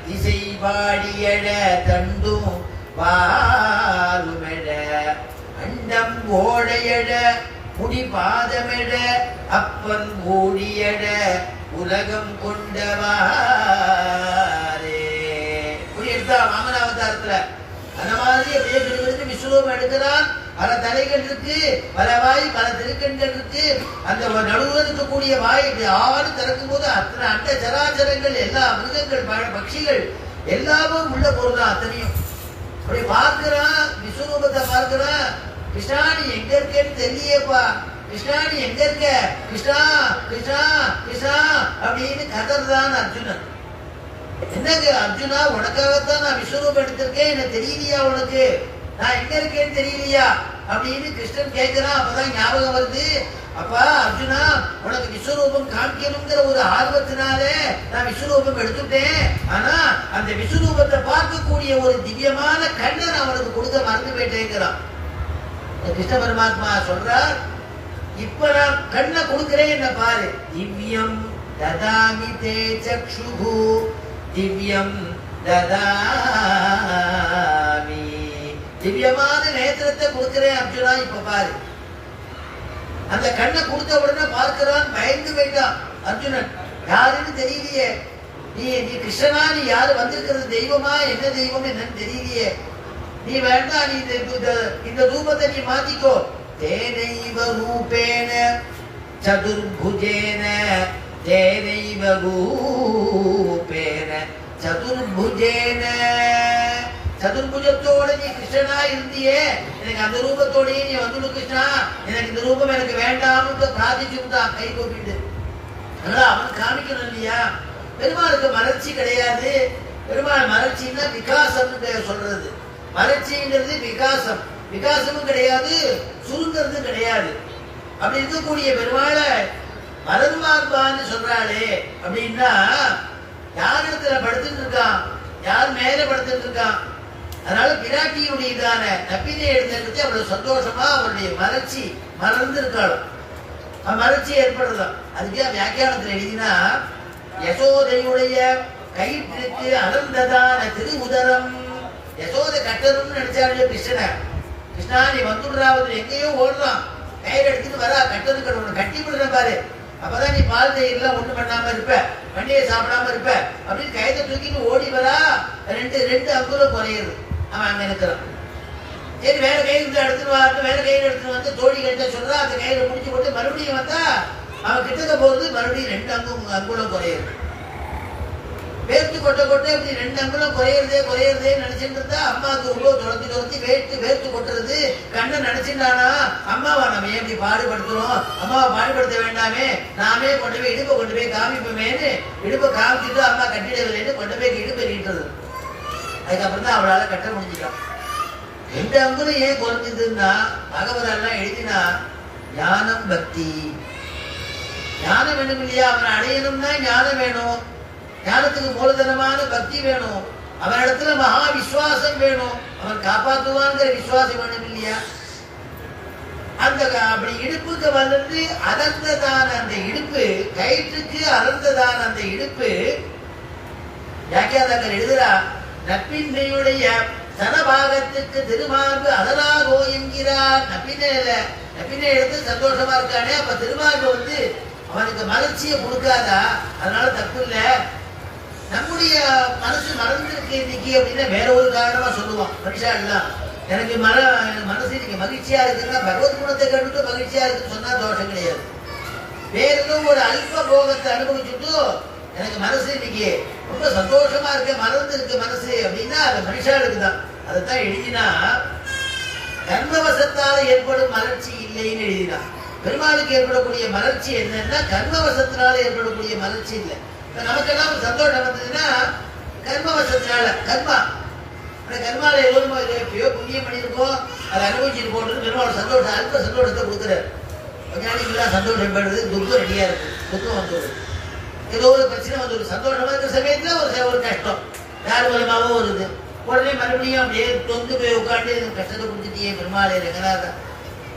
திசை வாடியட தண்டும் வாருமெட அண்டம் ஓடையட முடி பாதமெட அப்பன் ஓடியட உலகம் கொண்டவாரே. இப்படி எடுத்தா வாமனாவதாரத்துல அந்த மாதிரி அப்படியே கிடுகிடு விஸ்வரூபம் எடுக்கிறான். பல தலைகள் இருக்கு, பல வாய், பல திருக்கண்கள் இருக்கு. அந்த நடுவில் இருக்கக்கூடிய வாய் இப்படி ஆறு திறக்கும் போது அத்தனை அண்ட சராச்சரங்கள் எல்லா மிருகங்கள் பட்சிகள் எல்லாமும் உள்ள போறதான். அத்தனையும் அப்படி பார்க்கிறான், விஸ்வரூபத்தை பார்க்கிறான். கிருஷ்ணா நீ எங்க இருக்கேன்னு தெரியப்பா, கிருஷ்ணா நீ எங்க இருக்க, கிருஷ்ணா கிருஷ்ணா கிருஷ்ணா அப்படின்னு கதர்தான் அர்ஜுனன். என்னங்க அர்ஜுனா, உனக்காகத்தான் நான் விஸ்வரூபம் எடுத்திருக்கேன், என்ன தெரியலையா உனக்கு? நான் எங்க இருக்கேன்னு தெரியலையா அப்படின்னு கிருஷ்ணன் கேட்கிறான். அப்பதான் ஞாபகம் வருது, அப்பா அர்ஜுனா உனக்கு விஸ்வரூபம் காமிக்கணுங்கிற ஒரு ஆர்வத்தினாலே நான் விஸ்வரூபம் எடுத்துட்டேன். ஆனா அந்த விஸ்வரூபத்தை பார்க்கக்கூடிய ஒரு திவ்யமான கண்ணை நான் அவனுக்கு கொடுக்க மறந்து போயிட்டேங்கிறான். கிருஷ்ண பரமாத்மா சொல்றார், இப்ப நான் கண்ணை கொடுக்கிறேன், என்ன பாரு. திவ்யம் ததாமி தே சக்ஷுஹு திவ்யம் ததாமி. திவ்யமான நேத்திரத்தை கொடுக்கிறேன் அர்ஜுனா, இப்ப பாரு. அந்த கண்ணை கொடுத்த உடனே பார்க்கிறான், பயந்து போயிட்டான் அர்ஜுனன். யாருன்னு தெரியலையே, நீ கிருஷ்ணனா, நீ யாரு வந்திருக்கிறது, தெய்வமா, என்ன தெய்வம் என்னன்னு தெரியலையே, நீ வேண்டாம், நீ இந்த ரூபத்தை நீ மாத்திக்கோ. தேனைவ ரூபேன சதுர்புஜேன தேனைவ ரூபேன சதுர்புஜேன. சதுர்புஜத்தோட நீ கிருஷ்ணனா இருந்தியே, எனக்கு அந்த ரூபத்தோடயே நீ வந்துடு கிருஷ்ணா, எனக்கு இந்த ரூபம் எனக்கு வேண்டாம்னு பிரார்த்திச்சுட்டான் கை கூப்பிட்டு. அதனால அவன் காமிக்கணும் இல்லையா? பெருமாளுக்கு மலர்ச்சி கிடையாது. பெருமாள் மலர்ச்சின்னா விகாசம்னு சொல்றது. மலர்ச்சிங்கிறது விகாசம், விகாசமும் கிடையாது, சுருங்கிறது கிடையாது. அப்படி இருக்கக்கூடிய பெருமாளை மலர்மார்பான்னு சொல்றாளே அப்படின்னா, யார் இடத்துல படுத்துட்டு இருக்கான், யார் மேல படுத்துட்டு இருக்கான். அதனால பிராட்டியுடையதான நப்பினை எடுத்துட்டு அவ்வளவு சந்தோஷமா அவருடைய மலர்ச்சி மலர்ந்து இருக்காளும். மலர்ச்சி ஏற்படுறதாம். அதுக்கே வியாக்கியானத்தில் எழுதினா யசோதையுடைய கயிற்றுக்கு அலர்ந்ததான திருவுதரம். யசோதை கட்டணும்னு நினைச்சாரு கிருஷ்ணனை. கிருஷ்ணா நீ வந்துடுறாவது எங்கேயோ ஓடுறான், கயிறு எடுத்துட்டு வரா, கட்டணும் கட்டி விடுற பாரு, அப்பதான் நீ பால் தயிர்லாம் ஒண்ணு பண்ணாம இருப்ப, பண்டிகை சாப்பிடாம இருப்ப அப்படின்னு கயிறை தூக்கிட்டு ஓடி வரா. ரெண்டு அங்குலம் குறையுது. அவன் அங்க இருக்கிறான். சரி வேற கயிறு எடுத்துட்டு வாரு, வேற கயிறு எடுத்துட்டு வந்து தோழி கிட்ட சொல்றா. அந்த கயிறை முடிச்சு போட்டு மறுபடியும் வந்தா அவன் கிட்டக்க போறது மறுபடியும் 2 அங்குலம் குறையுது. வேர்த்து கொட்ட இப்படி 2 அங்குலம் குறையறதே நினைச்சிட்டு இருந்தா அம்மாவுக்கு உள்ள துரத்தி வேர்த்து கொட்டுறது. கண்ணை நினைச்சிட்டானா அம்மாவா நம்ம ஏன் இப்படி பாடுபடுத்துறோம், அம்மாவை பாடுபடுத்த வேண்டாமே, நாமே கொண்டு போய் காமிப்போமேன்னு இடுப்பை காமிச்சிட்டு அம்மா கட்டிடவில்லைன்னு கொண்டு போய் இடுப்பு நீட்டுறது. அதுக்கப்புறம் தான் அவளால கட்ட முடிஞ்சுட்டான். 2 அங்குலம் ஏன் குறைஞ்சதுன்னா பகவதெல்லாம் எழுதினா ஞானம் பக்தி. ஞானம் வேணும் இல்லையா? அவனை அடையணும்னா ஞானம் வேணும். ஞானத்துக்கு மூலதனமான பக்தி வேணும். அவன் இடத்துல மகா விசுவாசம் வேணும். அவன் காப்பாற்றுவான்ங்கிற விசுவாசம் வேணும் இல்லையா? அந்த அப்படி இடுப்புக்கு வளர்ந்து அலர்ந்ததான அந்த இடுப்பு, கயிற்றுக்கு அலர்ந்ததான அந்த இடுப்பு, வியாக்கியாதாக்கள் எழுதுறா நப்பின்னையுடைய சனபாகத்துக்கு திருமார்பு அலராகோ என்கிறார். நப்பினை எடுத்து சந்தோஷமா இருக்கானே, அப்ப திருமார்பு வந்து அவனுக்கு மலர்ச்சியை கொடுக்காதா? அதனால தப்பு இல்லை. நம்முடைய மனசு மறந்துருக்கு இன்னைக்கு அப்படின்னா வேற ஒரு காரணமா சொல்லுவான் மனுஷா எல்லாம். எனக்கு மனசு இன்னைக்கு மகிழ்ச்சியா இருக்குன்னா பகவத் குணத்தை கண்டுட்டு மகிழ்ச்சியா இருக்குன்னு சொன்னா தோஷம் கிடையாது. வேற ஏதோ ஒரு அல்ப போகத்தை அனுபவிச்சுட்டு எனக்கு மனசு இன்னைக்கு ரொம்ப சந்தோஷமா இருக்கு, மறந்து இருக்கு மனசு அப்படின்னா அது மனுஷாளுக்கு தான். அதைத்தான் எழுதினா கர்மவசத்தால ஏற்படும் மலர்ச்சி இல்லைன்னு எழுதினா. பெருமாளுக்கு ஏற்படக்கூடிய மலர்ச்சி என்னன்னா கர்மவசத்தினால ஏற்படக்கூடிய மலர்ச்சி இல்லை. நமக்கெல்லாம் ஒரு சந்தோஷம் வந்ததுன்னா கர்மவசத்தினால, கர்மால எவ்வளோ எப்பயோ புண்ணியம் பண்ணியிருக்கோம், அதை அனுபவிச்சுட்டு போட்டு பெருமாள் சந்தோஷம் அல்ப சந்தோஷத்தை கொடுக்குறாரு. கொஞ்ச நாளைக்கு சந்தோஷப்படுறது துக்கம் ரெடியா இருக்கு, துக்கம் வந்துடுது. ஏதோ ஒரு பிரச்சனை வந்து ஒரு சந்தோஷமா இருக்கிற சமயத்துல ஒரு கஷ்டம் யார் மூலமாவோ வருது. உடனே மறுபடியும் அப்படியே தொந்து போய் உட்காந்து கஷ்டத்தை கொடுத்துட்டியே பெருமாளே ரங்கநாதா,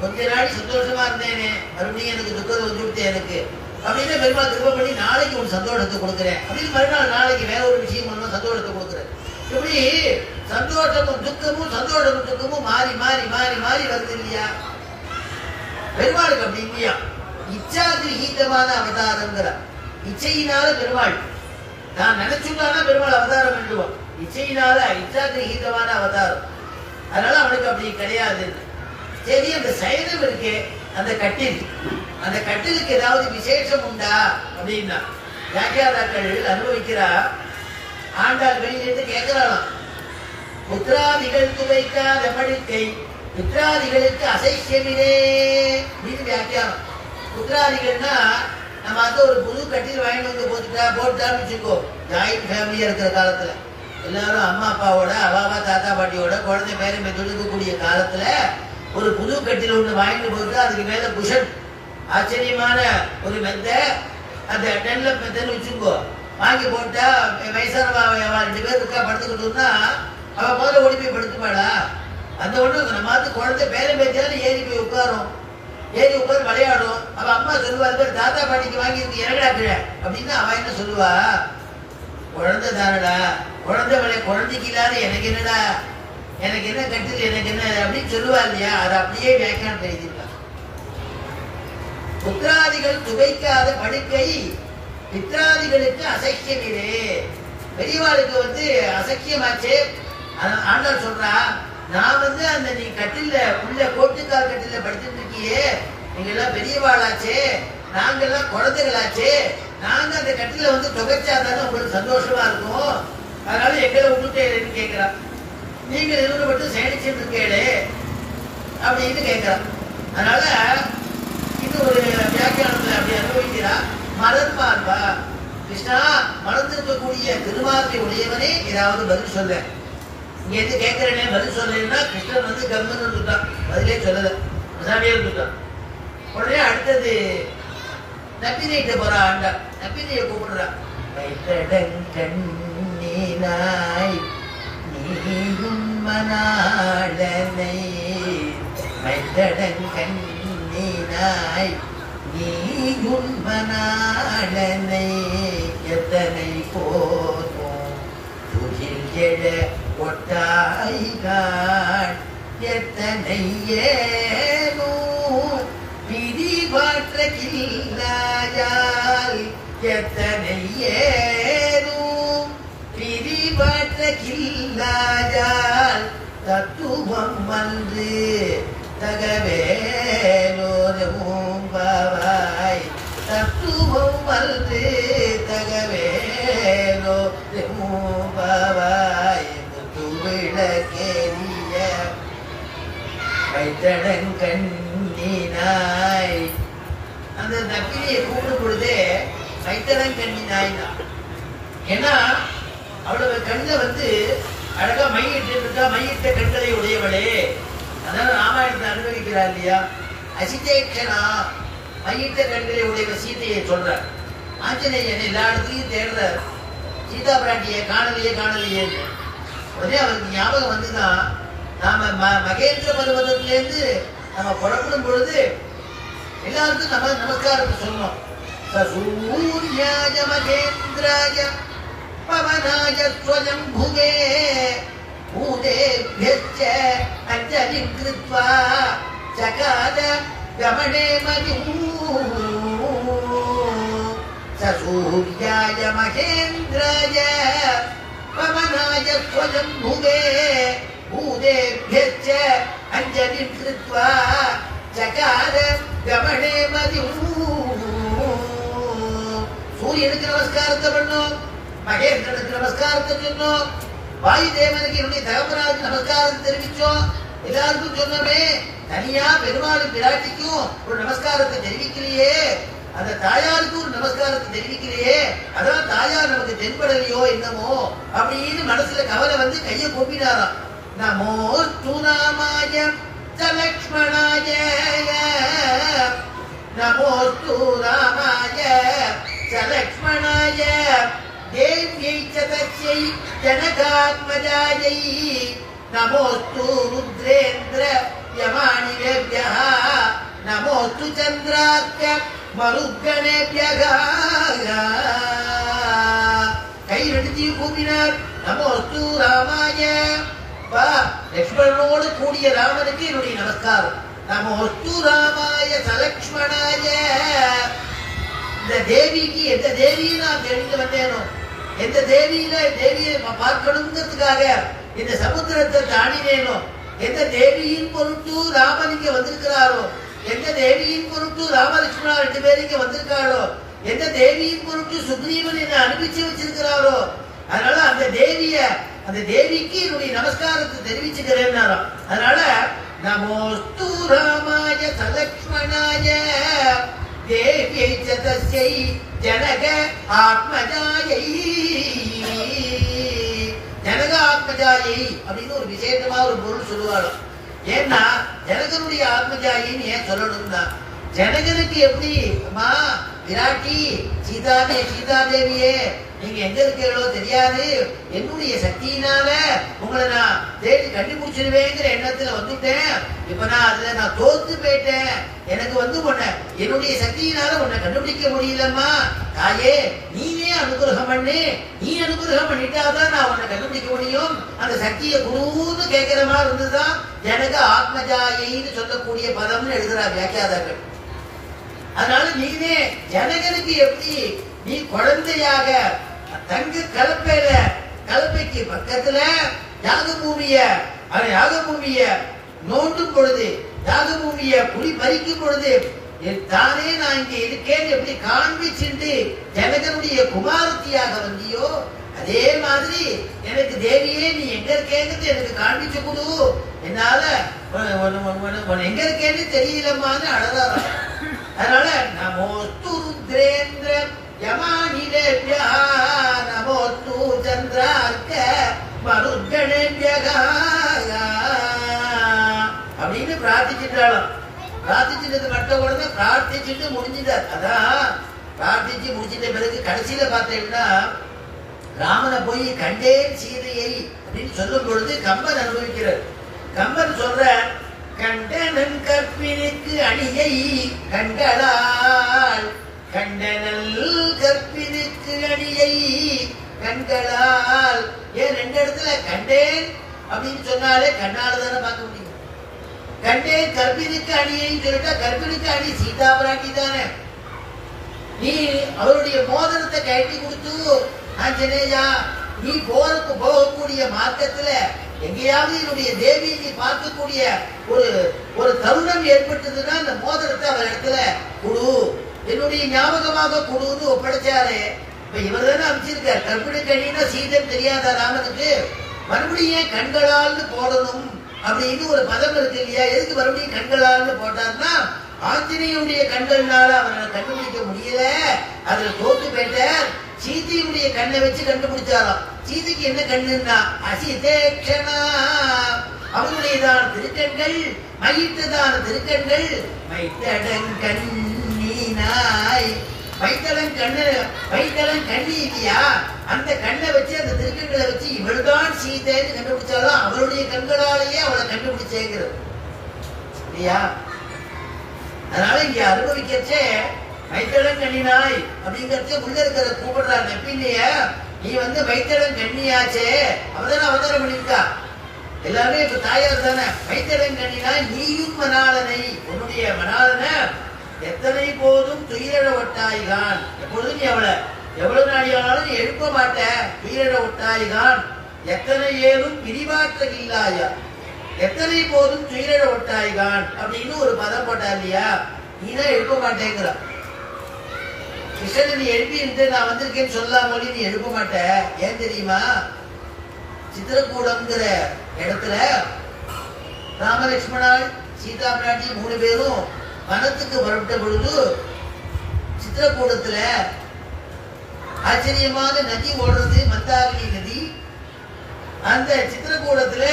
கொஞ்ச நாள் சந்தோஷமா இருந்தேனே மறுபடியும் எனக்கு துக்கத்தை வந்து விட்டேன் எனக்கு அப்படின்னு பெருமாள் திரும்ப பண்ணி நாளைக்கு ஒரு சந்தோஷத்தை கொடுக்குறேன் அப்படின்னு மறுநாள் நாளைக்கு வேற ஒரு விஷயம் மூலமா சந்தோஷத்தை கொடுக்குறேன். இப்படி சந்தோஷமும் துக்கமும் மாறி மாறி மாறி மாறி வருது இல்லையா? பெருமாளுக்கு அப்படி இல்லையா? இச்சாகிரகீதமான அவதாரங்கிறார். இச்சையினால பெருமாள் நான் நினைச்சுட்டானா பெருமாள் அவதாரம் பண்ணுவான். இச்சையினால இச்சாகிரகீதமான அவதாரம். அதனால அவனுக்கு அப்படி கிடையாது. சரி, அந்த சயனம் இருக்கே, அந்த கட்டிலுக்கு ஏதாவது விசேஷம் உண்டா அப்படின்னா வியாக்கியாதாக்கள் அனுபவிக்கிறா. ஆண்டாள் வெளியிலிருந்து கேட்கிறாளாம், புத்திராதிகள் துவைக்காத படுக்கை புத்திராதிகளுக்கு அசைக்கியமிலே அப்படின்னு வியாக்கியானம். புத்திராதிகள்னா நம்ம வந்து ஒரு புது கட்டில் வாங்கிட்டு வந்து போட்டுட்டான்னு வச்சுக்கோ. ஜாயிண்ட் ஃபேமிலியா இருக்கிற காலத்துல எல்லாரும் அம்மா அப்பாவோட அவாவா தாத்தா பாட்டியோட குழந்தை பேரை மெதுக்கக்கூடிய காலத்துல ஒரு புது கட்டில ஒண்ணு வாங்கிட்டு போயிட்டு அதுக்கு மேல குஷன் ஆச்சரியமான ஒரு மெத்தை, அந்த டென்ல மெத்தன்னு வச்சுக்கோ. வாங்கி போட்டா வயசானவா 2 பேர் இருக்கா படுத்துக்கிட்டோம்னா அவன் முதல்ல ஓடி போய் படுத்துப்பாடா. அந்த ஒண்ணு நம்ம வந்து குழந்தை பேரை பேத்தியாலும் ஏறி போய் உட்காரும், ஏறி உட்காந்து விளையாடும். அவன் அம்மா சொல்லுவா தாத்தா பாட்டிக்கு வாங்கி இருக்கு இறங்கடா கீழே அப்படின்னு. அவன் என்ன சொல்லுவா, குழந்தை தானடா, குழந்தைக்கு இல்லாத எனக்கு என்னடா, எனக்கு என்ன கட்டில் எனக்கு என்ன அப்படின்னு சொல்லுவா இல்லையா? அதை அப்படியே வியாக்கியானம் எழுதியிருக்கா. புத்திராதிகள் துவைக்காத படுக்கை பித்ராதிகளுக்கு அசக்கியமிலே. பெரியவாளுக்கு வந்து அசக்கியமாச்சே. ஆண்டாள் சொல்றா, நான் வந்து அந்த நீ கட்டில உள்ள கோட்டுக்கால் கட்டில படுத்துட்டு இருக்கியே, நீங்க எல்லாம் பெரியவாளாச்சே, நாங்கெல்லாம் குழந்தைகளாச்சே, நாங்க அந்த கட்டில வந்து தொகைச்சாதானே உங்களுக்கு சந்தோஷமா இருக்கும், அதனால எங்களை விட்டுட்டேன்னு கேட்கிறான். நீங்க நிறுவனம் மட்டும் சேனிச்சுட்டு இருக்கேளே அப்படின்னு கேட்கிறான். அதனால இன்னும் ஒரு வியாக்கியானத்துல அப்படி அனுபவிக்கிறா. மலர் மார்பா கிருஷ்ணா, மலர்ந்திருக்கக்கூடிய திருமார்பை உடையவனே ஏதாவது பதில் சொல்ல. இங்க எது கேட்கிறேனே பதில் சொல்லலைன்னா கிருஷ்ணன் வந்து கம்முன்னு இருந்துட்டான், பதிலே சொல்லல, சாமியே இருந்துட்டான். உடனே அடுத்தது நப்பினிட்ட போறா. ஆண்டா நப்பினியை கூப்பிடுறா. கண்ணீனாய் நீரும் மனாளனை மைத்தடங்கண்ணீனாய் நீ உன்மனாளனை எத்தனை போதும் துகில் எழ ஒட்டாய்காள் எத்தனை ஏனோ பிரிவாற்ற கில்லாயால் எத்தனை ஏனோ பிரிவாற்ற கில்லாயால் தத்துவம் வந்து தகவேலோதமும் பாவாய் தத்துவம் வந்து தகவேலோதமும் பாவாய் முத்துவிளக்கேறிய மைத்தடங்கண்ணினாய். அந்த நப்பினியை கூப்பிடும் பொழுதே மைத்தடங்கண்ணினாய் தான். ஏன்னா அவளோட கண்ணை வந்து அழகா மையிட்டு இருக்கா, மையிட்ட கண்களை உடையவளே. அதனால ராமாயணத்தை அனுபவிக்கிறார் இல்லையா, அசிதேட்சனா மையிட்ட கண்களை உடைய சீதையை சொல்றார். ஆஞ்சநேயன் எல்லா இடத்துலையும் தேடுறார், சீதா பிராட்டியை காணலையே காணலையேன்னு. உடனே அவருக்கு ஞாபகம் வந்துதான், நாம மகேந்திர பர்வதத்திலேருந்து நம்ம புறப்படும் பொழுது எல்லாருக்கும் நம்ம நமஸ்காரத்தை சொன்னோம். சூர்யாய மகேந்திராய பவனாய ஸ்வயம்புவே பூதேभ्यश्च அஞ்சலிம் கிருத்வா சகாத கமனே மதிமூ. சூர்யாய மகேந்திராய பவனாய ஸ்வயம்புவே பூதேभ्यश्च அஞ்சலிம் கிருத்வா சகாத கமனே மதிமூ. சூரியனுக்கு நமஸ்காரத்தை பண்ணோம், மகேந்திரனுக்கு நமஸ்காரத்தை சொன்னோம், வாயு தேவனுக்கு என்னுடைய தகப்பனாருக்கு நமஸ்காரத்தை தெரிவிச்சோம், எல்லாருக்கும் சொன்னோமே. தனியா பெருமாளும் பிராட்டிக்கும் ஒரு நமஸ்காரத்தை தெரிவிக்கலையே, அந்த தாயாருக்கு ஒரு நமஸ்காரத்தை தெரிவிக்கலையே, அதான் தாயார் நமக்கு தென்படலையோ என்னமோ அப்படின்னு மனசுல கவலை வந்து கையை கூப்பினாராம். நமோஸ்து ராமாய லக்ஷ்மணாய நமோஸ்து ராமாய லக்ஷ்மணாய தேவ்யை சதஸ்யை ஜனகாத்மஜாயை நமோஸ்து ருத்ரேந்திர யமானிவேப்யஹ நமோஸ்து சந்திரார்க்க மருத்கணேப்யஹ. கை எடுத்து கூப்பினார். நமோஸ்து ராமாய, லக்ஷ்மணனோடு கூடிய ராமனுக்கு என்னுடைய நமஸ்காரம். நமோஸ்து ராமாய சலக்ஷ்மணாய. இந்த தேவிக்கு எந்த தேவியை நான் தெரிந்து வந்தேனோ, எந்த தேவியை பார்க்கணுங்கிறதுக்காக இந்த சமுத்திரத்தை தாண்டினேனோ, எந்த தேவியின் பொருட்டு ராமன் இங்க வந்திருக்கிறாரோ, எந்த தேவியின் பொருட்டு ராமலட்சுமணா 2 பேர் இங்க வந்திருக்காளோ, எந்த தேவியின் பொருட்டு சுக்ரீவன் என்ன அனுப்பிச்சு வச்சிருக்கிறாரோ, அதனால அந்த தேவிக்கு என்னுடைய நமஸ்காரத்தை தெரிவிச்சுக்கிறேன். அதனால நமோஸ்து ராமாய சலக்ஷ்மணாய தேவ்யை சதஸ்யை ஜனக ஆத்மஜாயை. ஜனக ஆத்மஜாயை அப்படின்னு ஒரு விசேஷமா ஒரு பொருள் சொல்லுவாளோ. ஏன்னா ஜனகனுடைய ஆத்மஜாயின்னு ஏன் சொல்லணும்னா, ஜனகனுக்கு எப்படி அம்மா விராட்டி சீதாதேவியே நீங்க எங்க இருக்கீங்களோ தெரியாது, என்னுடைய சக்தியினால உங்களை நான் தேடி கண்டுபிடிச்சிருவேங்கிற எண்ணத்துல வந்துட்டேன். இப்ப நான் தோத்து போயிட்டேன். எனக்கு உன்னை என்னுடைய சக்தியினால உன்னை கண்டுபிடிக்க முடியலம்மா. தாயே நீனே அனுகிரகம் பண்ணு, நீ அனுகிரகம் பண்ணிட்டாதான் நான் உன்னை கண்டுபிடிக்க முடியும். அந்த சக்தியை குருன்னு கேட்கிற மாதிரி இருந்துதான் ஜனக ஆத்மஜாயின்னு சொல்லக்கூடிய பதம்னு எழுதுறா வியாக்கியாதாக்கள். அதனால நீனே ஜனகனுக்கு எப்படி நீ குழந்தையாக தங்க கலப்பைக்கு பக்கத்துல யாகபூமிய நோண்டும் பொழுது, யாகபூமிய புலி பறிக்கும் பொழுது தானே நான் இங்க இருக்கேன்னு எப்படி காண்பிச்சுட்டு ஜனகனுடைய குமாரத்தியாக வந்தியோ, அதே மாதிரி எனக்கு தேவியே நீ எங்க இருக்கேன்னு எனக்கு காண்பிச்சு கொடு. என்னால எங்க இருக்கேன்னு தெரியலம்மான்னு அழகாரம். அதனால நமோஸ்து ருத்ரேந்திர யமானிலேப்யா நமோஸ்து சந்திரார்க்க மருத்கணேப்யஹ அப்படின்னு பிரார்த்திச்சுட்டாலும். பிரார்த்திச்சுட்டது மட்டும் உடனே பிரார்த்திச்சுட்டு முடிஞ்சிட்டார். அதான் பிரார்த்திச்சு முடிச்சிட்ட பிறகு கடைசியில பார்த்தீங்கன்னா ராமனை போய் கண்டேன் சீதையை அப்படின்னு சொல்லும் பொழுது கம்பன் அனுபவிக்கிறார். கம்பன் சொல்ற கண்டனன் கற்பினுக்கு அணியை கண்களால் கண்டனல் கற்பினுக்கு அணியை கண்களால். ஏன் ரெண்டு இடத்துல கண்டேன் அப்படின்னு சொன்னாலே கண்ணால தானே பார்க்க முடியும். கண்டேன் கற்பினுக்கு அணியைன்னு சொல்லிட்டா கற்பினுக்கு அணி சீதா பிராட்டி தானே. நீ அவருடைய மோதிரத்தை கட்டி கொடுத்து ஆஞ்சநேயா நீ போகக்கூடிய மார்க்கத்துல எங்கேயாவது என்னுடைய தேவியை நீ பார்க்கக்கூடிய ஒரு தருணம் ஏற்பட்டதுன்னா அந்த மோதிரத்தை அவர் இடத்துல குடு, என்னுடைய ஞாபகமாக குடுன்னு ஒப்படைச்சாரு. இப்ப இவர் தானே அமைச்சிருக்கார். கற்பிணி கணினா சீதம் தெரியாத ராமனுக்கு மறுபடியும் கண்களால்னு போடணும் அப்படின்னு ஒரு பதம் இருக்கு இல்லையா? எதுக்கு மறுபடியும் கண்களால்னு போட்டார்னா ஆஞ்சநேயனுடைய கண்கள்னால அவரை கண்டுபிடிக்க முடியல, அதுல தோத்து போயிட்டார். சீதையுடைய கண்ணை வச்சு கண்டுபிடிச்சாராம். சீதைக்கு என்ன கண்ணுன்னா அசிதேக்ஷனா, அவங்களுடையதான திருக்கண்கள், மயிட்டதான திருக்கண்கள், மைத்தடங்கண்ணீனாய். வைத்தளம் கண்ணி இல்லையா? அந்த கண்ணை வச்சு அந்த திருக்கண்களை வச்சு இவள்தான் சீதைன்னு கண்டுபிடிச்சாலும் அவருடைய கண்களாலேயே அவளை கண்டுபிடிச்சேங்கிறது இல்லையா? அதனால இங்க அனுபவிக்கச்சே மைத்தளம் கண்ணினாய் அப்படிங்கறச்ச உள்ள இருக்கிற கூப்பிடுறாங்க. நெப்பின்னைய நீ மைத்தளம் கண்ணியாச்சே, அவதான அவதாரம் பண்ணிருக்கா. எல்லாருமே இப்ப தாயார் தானே. மைத்தளம் கண்ணினாய் நீயும் மணாளனை, உன்னுடைய மணாளன எத்தனை போதும் துயிரட ஒட்டாய்கான். எப்பொழுதும் நீ அவளை எவ்வளவு நாடியானாலும் நீ எழுப்ப மாட்ட. துயிரட ஒட்டாய்கான் எத்தனை ஏதும் பிரிவாற்ற இல்லாயா, எத்தனை போதும் துயிரட ஒட்டாய்கான் அப்படின்னு ஒரு பதம் போட்டா இல்லையா? நீதான் எழுப்ப மாட்டேங்கிற. கிருஷ்ணன் நீ எழுப்பி இருந்து நான் வந்திருக்கேன்னு சொல்லாம நீ எழுப்ப மாட்ட. ஏன் தெரியுமா? சித்திரக்கூடம்ங்கிற இடத்துல ராமலட்சுமணால் சீதா பிராட்டி 3 பேரும் வனத்துக்கு புறப்பட்ட பொழுது சித்திரக்கூடத்துல ஆச்சரியமான நதி ஓடுறது, மந்தாகினி நதி. அந்த சித்திரக்கூடத்துல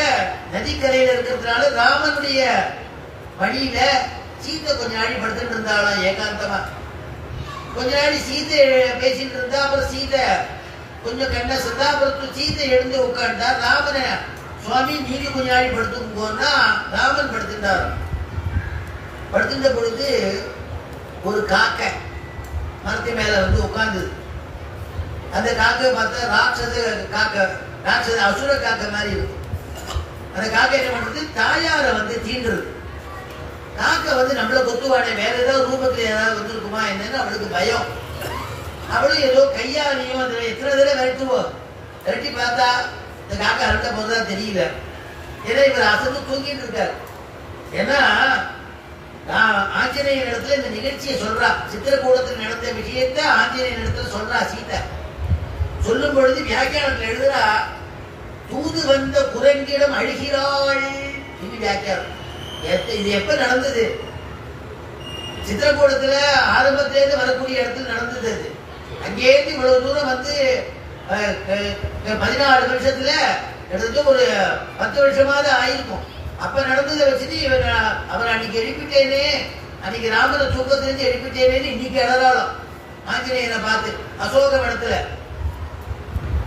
நதிக்கரையில இருக்கிறதுனால ராமனுடைய வழியில சீத்தை கொஞ்ச நாளி படுத்துட்டு இருந்தாலும் ஏகாந்தமா. கொஞ்ச நாளி சீத்தை பேசிட்டு இருந்தா, அப்புறம் சீத்தை கொஞ்சம் கண்ண சொன்னா, அப்புறம் சீத்தை எழுந்து உட்காண்டா. ராமனை சுவாமி நீங்க கொஞ்ச நாளி படுத்துக்கோன்னா ராமன் படுத்துட்டார். படுத்துட்ட பொழுது ஒரு காக்கை மரத்து மேல உட்கார்ந்தது. அந்த காக்கை பார்த்தா ராட்சத காக்கை, ராட்சத அசுர காக்கை மாதிரி இருக்கும். அந்த காக்கை என்ன பண்றது? தாயார தீண்டுறது. காக்கை நம்மள கொத்துவானே, வேற ஏதாவது ரூபத்துல ஏதாவது வந்துருக்குமா என்னன்னு அவளுக்கு பயம். அவளும் ஏதோ கையாலையும் அதுல எத்தனை தடவை விரட்டுவோம். விரட்டி பார்த்தா இந்த காக்கை அரட்ட போதுதான் தெரியல. ஏன்னா இவர் அசந்து தூங்கிட்டு இருக்காரு. ஏன்னா ஆஞ்சநேயர் இடத்துல இந்த நிகழ்ச்சியை சொல்றா. சித்திரக்கூடத்தில் நடந்த விஷயத்தை ஆஞ்சநேயர் இடத்துல சொல்றா சீதை. சொல்லும் பொழுது வியாக்கியானத்தில் எழுதுறா, தூது வந்த குரங்கிடம் அழுகிறாள். இது வியாக்கியானம். இது எப்ப நடந்தது? சித்திரக்கூடத்துல ஆரம்பத்திலேருந்து வரக்கூடிய இடத்துல நடந்தது. அது அங்கேருந்து இவ்வளவு தூரம் 14 வருஷத்துல கிட்டத்தட்ட ஒரு 10 வருஷமாவது ஆயிருக்கும். அப்ப நடந்ததை வச்சுட்டு அவர் அன்னைக்கு எழுப்பிட்டேனே, அன்னைக்கு ராமனை தூக்கத்திலிருந்து எழுப்பிட்டேனேன்னு இன்னைக்கு அழறாலும் ஆஞ்சநேயனை பார்த்து அசோக இடத்துல.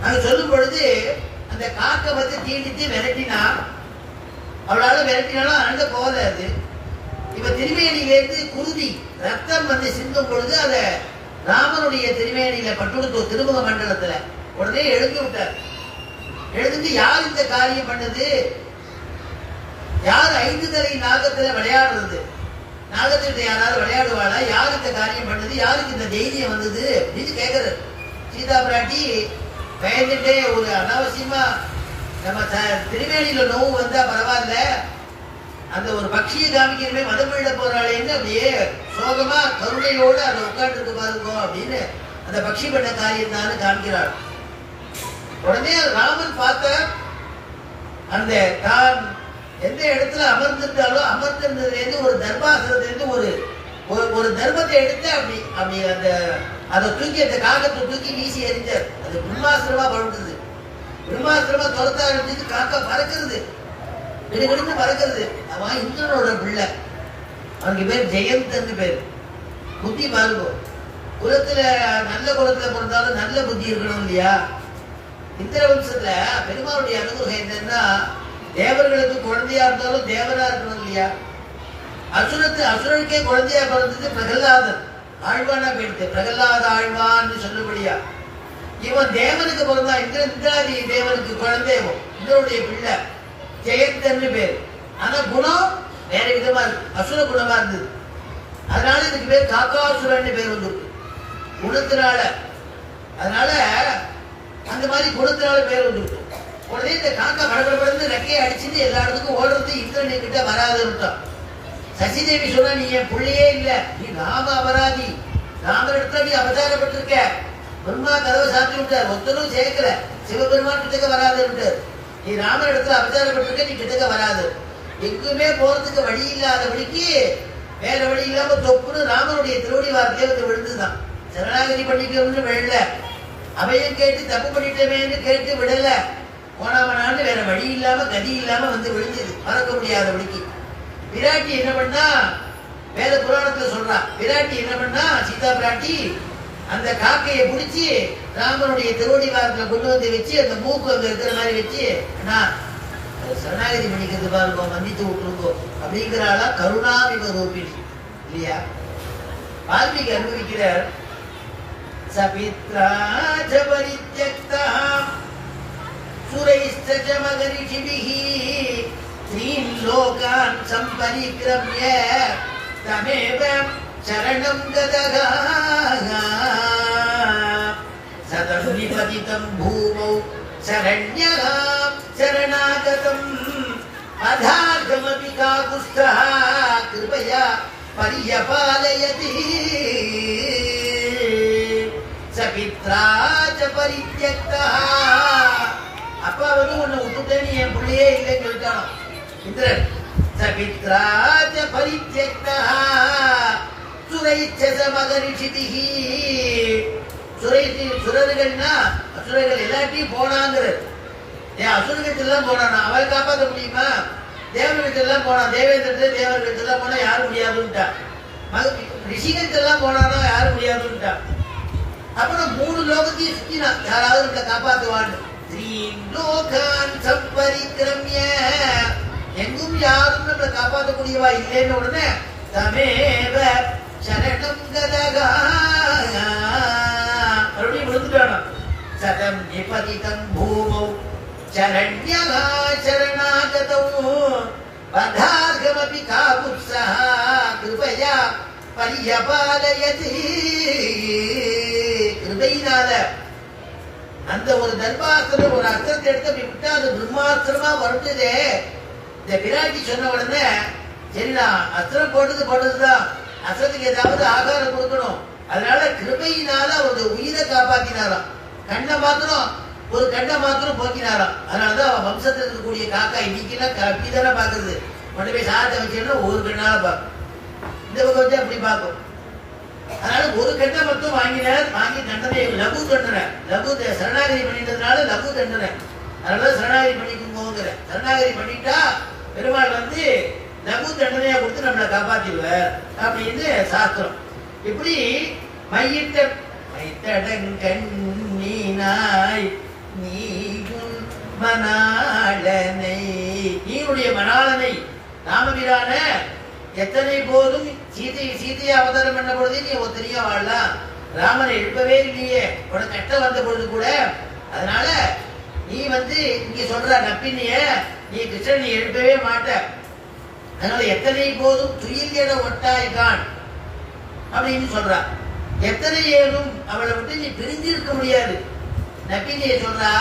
அது சொல்லும் பொழுது அந்த காக்கை தீண்டித்து விரட்டினா, அவளால விரட்டினாலும் அண்ட போல. அது இப்ப திருமேனியிலேருந்து குருதி ரத்தம் சிந்தும் பொழுது அத ராமனுடைய திருமேனியில பட்டுடுத்தோ திருமுக மண்டலத்துல. உடனே எழுந்து விட்டார். எழுந்து யார் இந்த காரியம் பண்ணது? யார் 5 தலை நாகத்துல விளையாடுறது? நாகத்திட்ட யாராவது விளையாடுவாளா? யார் இந்த காரியம் பண்ணது? யாருக்கு இந்த தைரியம் வந்தது அப்படின்னு கேட்கறது. சீதா பிராட்டி பயந்துட்டே ஒரு அனாவசியமா நம்ம திருமேனியில நோவு வந்தா பரவாயில்ல, அந்த ஒரு பட்சியை காமிக்கிறமே மதம் விட போறாளேன்னு அப்படியே சோகமா கருணையோடு அதை உட்காந்துருக்கு பாருங்க அப்படின்னு அந்த பட்சி பண்ண காரியம் தான் காமிக்கிறாள். உடனே ராமன் பார்த்த அந்த தான் எந்த இடத்துல அமர்ந்திருந்தாலும் அமர்ந்திருந்ததுலேருந்து ஒரு தர்மாசனத்திலிருந்து ஒரு தர்மத்தை எடுத்து அப்படி அப்படி அதை தூக்கி அந்த காகத்தை தூக்கி வீசி எறிஞ்சார். அது பிரம்மாசிரமா பழுந்தது. பிரம்மாசிரமா துரத்த ஆரம்பிச்சது. காக்கா பறக்கிறது, விடுவிடுன்னு பறக்கிறது. அவன் இந்திரனோட பிள்ளை. அவனுக்கு பேர் ஜெயந்தன்னு பேர். புத்தி பாருங்க, குலத்துல நல்ல குலத்துல பிறந்தாலும் நல்ல புத்தி இருக்கணும் இல்லையா? இந்திர வம்சத்துல பெருமாளுடைய அனுகிரகம் என்னன்னா, தேவர்களுக்கு குழந்தையா இருந்தாலும் தேவரா இருக்கணும் இல்லையா? அசுரனுக்கே குழந்தையா பிறந்தது பிரகலாதன். ஆழ்வானா போயிடுது, பிரகலாத ஆழ்வான்னு சொல்லபடியா. இவன் தேவனுக்கு பிறந்தான், இந்திராதி தேவனுக்கு குழந்தைவோ, இந்திரனுடைய பிள்ளை ஜெயந்தன்னு பேர். ஆனா குணம் வேற விதமா இருக்கு, அசுர குணமா இருந்தது. அதனால இதுக்கு பேர் காக்காசுரன்னு பேர் வந்துருக்கு குணத்தினால. அதனால அந்த மாதிரி குணத்தினால பேர் வந்துருக்கு. உடனே இந்த காக்கா படப்படப்படந்து ரெக்கையை அடிச்சுட்டு எல்லா இடத்துக்கும் ஓடுறது, இந்திரன் கிட்ட வராதுட்டான். சசிதேவி சொன்னா, நீ என் பிள்ளையே இல்ல, நீ ராம அபராதி, ராமர் இடத்துல நீ அவதாரப்பட்டிருக்க. பிரம்மா கதவை சாத்தி விட்டார், ஒத்தனும் சேர்க்கல, சிவபெருமான் கிட்டக்க வராது விட்டார். நீ ராமர் இடத்துல அவதாரப்பட்டிருக்க, நீ கிட்டக்க வராது. எங்குமே போறதுக்கு வழி இல்லாதபடிக்கு வேற வழி இல்லாம தொப்புன்னு ராமனுடைய திருவடி வார்த்தையை வந்து விழுந்துதான். சரணாகதி பண்ணிக்கணும்னு விழல, அவையும் கேட்டு தப்பு பண்ணிட்டமேன்னு கேட்டு விடல, போனாமனான்னு வேற வழி இல்லாம கதி இல்லாம வந்து விழுந்தது, மறக்க முடியாதபடிக்கு. விராட்டி என்ன பண்ணா, வேத புராணத்துல சொல்றா, விராட்டி என்ன பண்ணா, சீதா பிராட்டி அந்த காக்கையை பிடிச்சி ராமனுடைய திருவடி வாரத்துல கொண்டு வந்து வச்சு, அந்த மூக்கு அங்க இருக்கிற மாதிரி வச்சு, நான் சரணாகதி பண்ணிக்கிறது பாருங்க, மன்னித்து விட்டுருங்கோ அப்படிங்கிறாளா. கருணாவிவ ரூபிணி இல்லையா. வால்மீகி அனுபவிக்கிறார். சபித்ராஜ பரித்யக்தா சுரைஸ்த மகரிஷிபிஹி த்ரீன் லோகான் சம்பரிக்ரம்ய தமேவ சரணம் கதகா சதம் நிபதிதம் பூமௌ சரண்யः சரணாகதம் அதார்கமபி காகுஸ்தः கிருபயா பரியபாலயதி சபித்ராஜ பரித்யக்தः. அப்பா வந்து உன்னை விட்டுட்டேன்னு என் பிள்ளையே இல்லைன்னு சொல்லிட்டானோ இந்திரன். சபித்ராஜ பரித்யக்தः சுரைச்ச மகரிஷிபிஹி. சுரர்கள்னா அசுரர்கள் எல்லாத்தையும் போனாங்கிறது. ஏன் அசுரகத்துல எல்லாம் போனானா அவரை காப்பாற்ற முடியுமா? தேவர்கிட்ட எல்லாம் போனா, தேவேந்திரத்துல தேவர்கிட்ட எல்லாம் போனா யாரும் முடியாதுன்ட்டா. ரிஷிகிட்ட எல்லாம் போனானா யாரும் முடியாதுன்ட்டா. அப்புறம் 3 லோகத்தையும் சுத்தினா யாராவது நம்மளை காப்பாற்றுவான்னு. லோகான் சம்பரிக்ரம்ய, எங்கும் யாரும் நம்மளை காப்பாற்றக்கூடியவா இல்லைன்னு உடனே தமேவ சரணம் கதகா மறுபடியும் விழுந்துட்டானா. சதம் நிபதிதம் பூமௌ சரண்யः சரணாகதௌ வதார்கமபி காகுத்ஸः கிருபயா பரியபாலயதி. கிருபையினால அந்த ஒரு தர்பாஸ்திரம் ஒரு அஸ்திரத்தை எடுத்து அப்படி விட்டா அது பிரம்மாஸ்திரமா வருட்டதே. இந்த விராட்டி சொன்ன உடனே சரி, நான் அஸ்திரம் போட்டதுதான், அஸ்திரத்துக்கு ஏதாவது ஆகாரம் கொடுக்கணும். அதனால கிருபையினால ஒரு உயிரை காப்பாத்தினாராம். ஒரு கண்ணை மாத்திரம் போக்கினாராம். அதனாலதான் அவன் வம்சத்தில் இருக்கக்கூடிய காக்கா இன்னைக்குலாம் அப்படிதானே பாக்குறது. கொண்டு போய் சாதத்தை வச்சேன்னா ஒரு கண்ணால பார்க்கும், இந்த பக்கம் வச்சு அப்படி பார்க்கும். அதனால ஒரு கண்ணை மட்டும் வாங்கினார். வாங்கி தண்டனை லகு தண்டனை, லகு சரணாகதி பண்ணிட்டதுனால லகு தண்டனை. அதனால சரணாகதி பண்ணிக்கோங்கிற, சரணாகதி பண்ணிட்டா பெருமாள் வந்து லகு தண்டனையா கொடுத்து நம்மளை காப்பாத்திடுவார் அப்படின்னு சாஸ்திரம். இப்படி மைத்தடங்கண்ணீனாய் நீயும் மணாளனை, நீனுடைய மணாளனை ராமபிரான எத்தனை போதும் சீதையை அவதாரம் பண்ண பொழுது நீ ஒத்தனையா வாழலாம், ராமனை எழுப்பவே இல்லையே உனக்கு கஷ்டம் வந்த பொழுது கூட. அதனால நீ வந்து இங்க சொல்ற நப்பினிய நீ கிருஷ்ணன் நீ எழுப்பவே மாட்ட. அதனால எத்தனை போதும் துயில் என ஒட்டாய்கான் அப்படின்னு சொல்றா. எத்தனை ஏனும் அவளை விட்டு நீ பிரிஞ்சு இருக்க முடியாது. நப்பினியை சொல்றா,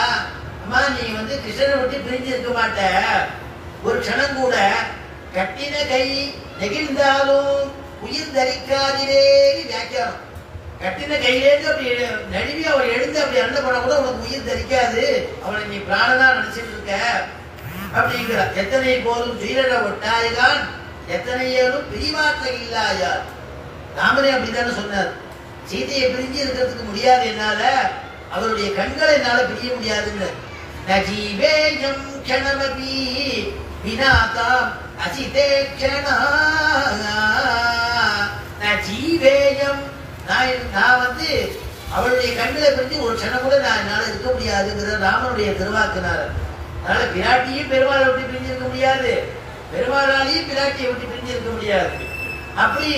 அம்மா நீ வந்து கிருஷ்ணனை விட்டு பிரிஞ்சு இருக்க மாட்ட, ஒரு க்ஷணம் கூட கட்டின கை நெகிழ்ந்தாலும் உயிர் தரிக்காதிரே வியாக்கியானம். கட்டின கையிலேருந்து அப்படி நழுவி அவள் எழுந்து அப்படி அண்ட போனா கூட உனக்கு உயிர் தரிக்காது, அவளை நீ பிராணனா நினைச்சிட்டு இருக்க அப்படிங்கிற. எத்தனை போதும் துயிலட ஒட்டாய்கான் எத்தனை ஏனும் பிரிவாற்ற இல்லாயார். ராமரே அப்படித்தானே சொன்னார், சீதையை பிரிஞ்சு இருக்கிறதுக்கு முடியாது என்னால, அவருடைய கண்களை என்னால பிரிய முடியாதுங்க. நஜீவேயம் க்ஷணமபி வினாதாம் அசிதே க்ஷணா நஜீவேயம், நான் வந்து அவளுடைய கண்களை பிரிஞ்சு ஒரு க்ஷணம் கூட நான் என்னால இருக்க முடியாதுங்கிற ராமனுடைய திருவாக்குனார். அதனால பிராட்டியும் பெருமாளை விட்டு பிரிஞ்சிருக்க முடியாது, பெருமாளாலேயும் பிராட்டியை விட்டு பிரிஞ்சு இருக்க முடியாது. அப்படி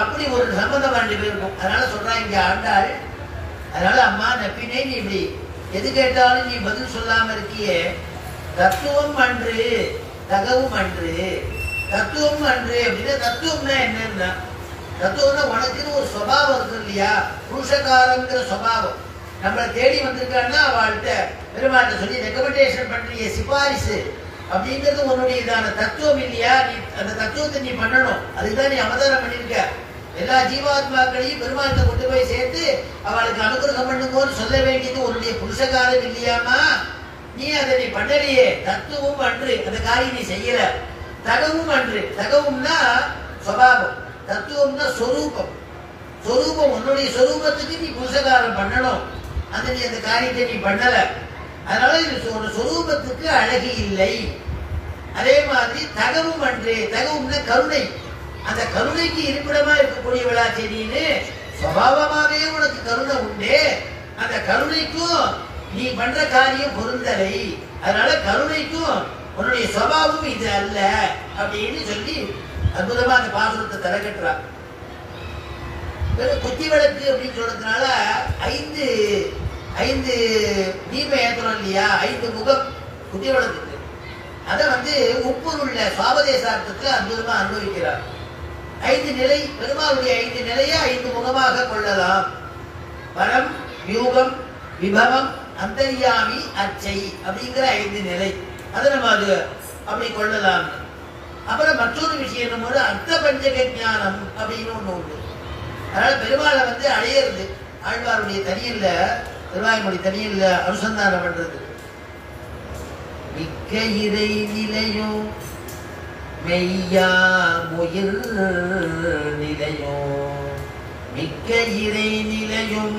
அப்படி ஒரு சம்பந்தம் ரெண்டு பேருக்கும். அதனால சொல்றான் இங்க ஆண்டாள், அதனால அம்மா நப்பினே நீ இப்படி எது கேட்டாலும் நீ பதில் சொல்லாம இருக்கியே, தத்துவம் அன்று தகவும் அன்று. தத்துவம் அன்று அப்படின்னா தத்துவம்னா என்னன்னா, தத்துவம்னா உனக்குன்னு ஒரு சுபாவம் இருக்கு இல்லையா, புருஷகாரங்கிற சுபாவம். நம்மளை தேடி வந்திருக்கான்னா அவள்கிட்ட பெருமாள்கிட்ட சொல்லி ரெக்கமெண்டேஷன் பண்றிய சிபாரிசு அப்படிங்கிறது உன்னுடைய இதான தத்துவம் இல்லையா, நீ அந்த தத்துவத்தை நீ பண்ணணும். அதுதான் நீ அவதாரம் பண்ணிருக்க. எல்லா ஜீவாத்மாக்களையும் பெருமாள்கிட்ட கொண்டு போய் சேர்த்து அவளுக்கு அனுகிரகம் பண்ணுங்கன்னு சொல்ல வேண்டியது உன்னுடைய புருஷகாரம் இல்லையாமா, நீ அதை நீ பண்ணலையே. தத்துவம் அன்று, அந்த காரியம் நீ செய்யல. தகவும் அன்று, தகவும்னா சுபாவம், தத்துவம்னா சொரூபம். சொரூபம், உன்னுடைய சொரூபத்துக்கு நீ புருஷகாரம் பண்ணணும். அந்த நீ அந்த காரியத்தை நீ பண்ணல. அதனால ஒரு சொரூபத்துக்கு அழகு இல்லை. அதே மாதிரி தகவும் அன்று, தகவும்னா கருணை. அந்த கருணைக்கு இருப்பிடமா இருக்கக்கூடியவளா செடின்னு சுபாவமாவே உனக்கு கருணை உண்டே, அந்த கருணைக்கும் நீ பண்ற காரியம் பொருந்தலை. அதனால கருணைக்கும் உன்னுடைய சுபாவம் இது அல்ல அப்படின்னு சொல்லி அற்புதமா அந்த பாசுரத்தை தரகட்டுறா. குத்தி விளக்கு அப்படின்னு சொல்றதுனால ஐந்து ஐந்து தீபம் ஏற்றணும் இல்லையா, 5 முகம் குத்தி விளக்குக்கு. அதை உப்புருள்ள சுவாபதேசார்த்தத்துல அற்புதமா அனுபவிக்கிறார். 5 நிலை, பெருமாளுடைய 5 நிலையை 5 முகமாக கொள்ளலாம். பரம், யூகம், விபவம், அந்தர்யாமி, அர்ச்சை அப்படிங்கிற 5 நிலை. அதை நம்ம அது அப்படி கொள்ளலாம். அப்புறம் மற்றொரு விஷயம் என்னோட அர்த்த பஞ்சக ஞானம் அப்படின்னு ஒண்ணு உண்டு. அதனால பெருமாளை அடையிறது ஆழ்வாருடைய தனியல்ல, திருவாய்மொழி தனியல்ல அனுசந்தானம் பண்றது. மிக்க இறை நிலையும் மெய்யா முயிர் நிலையும், மிக்க இறை நிலையும்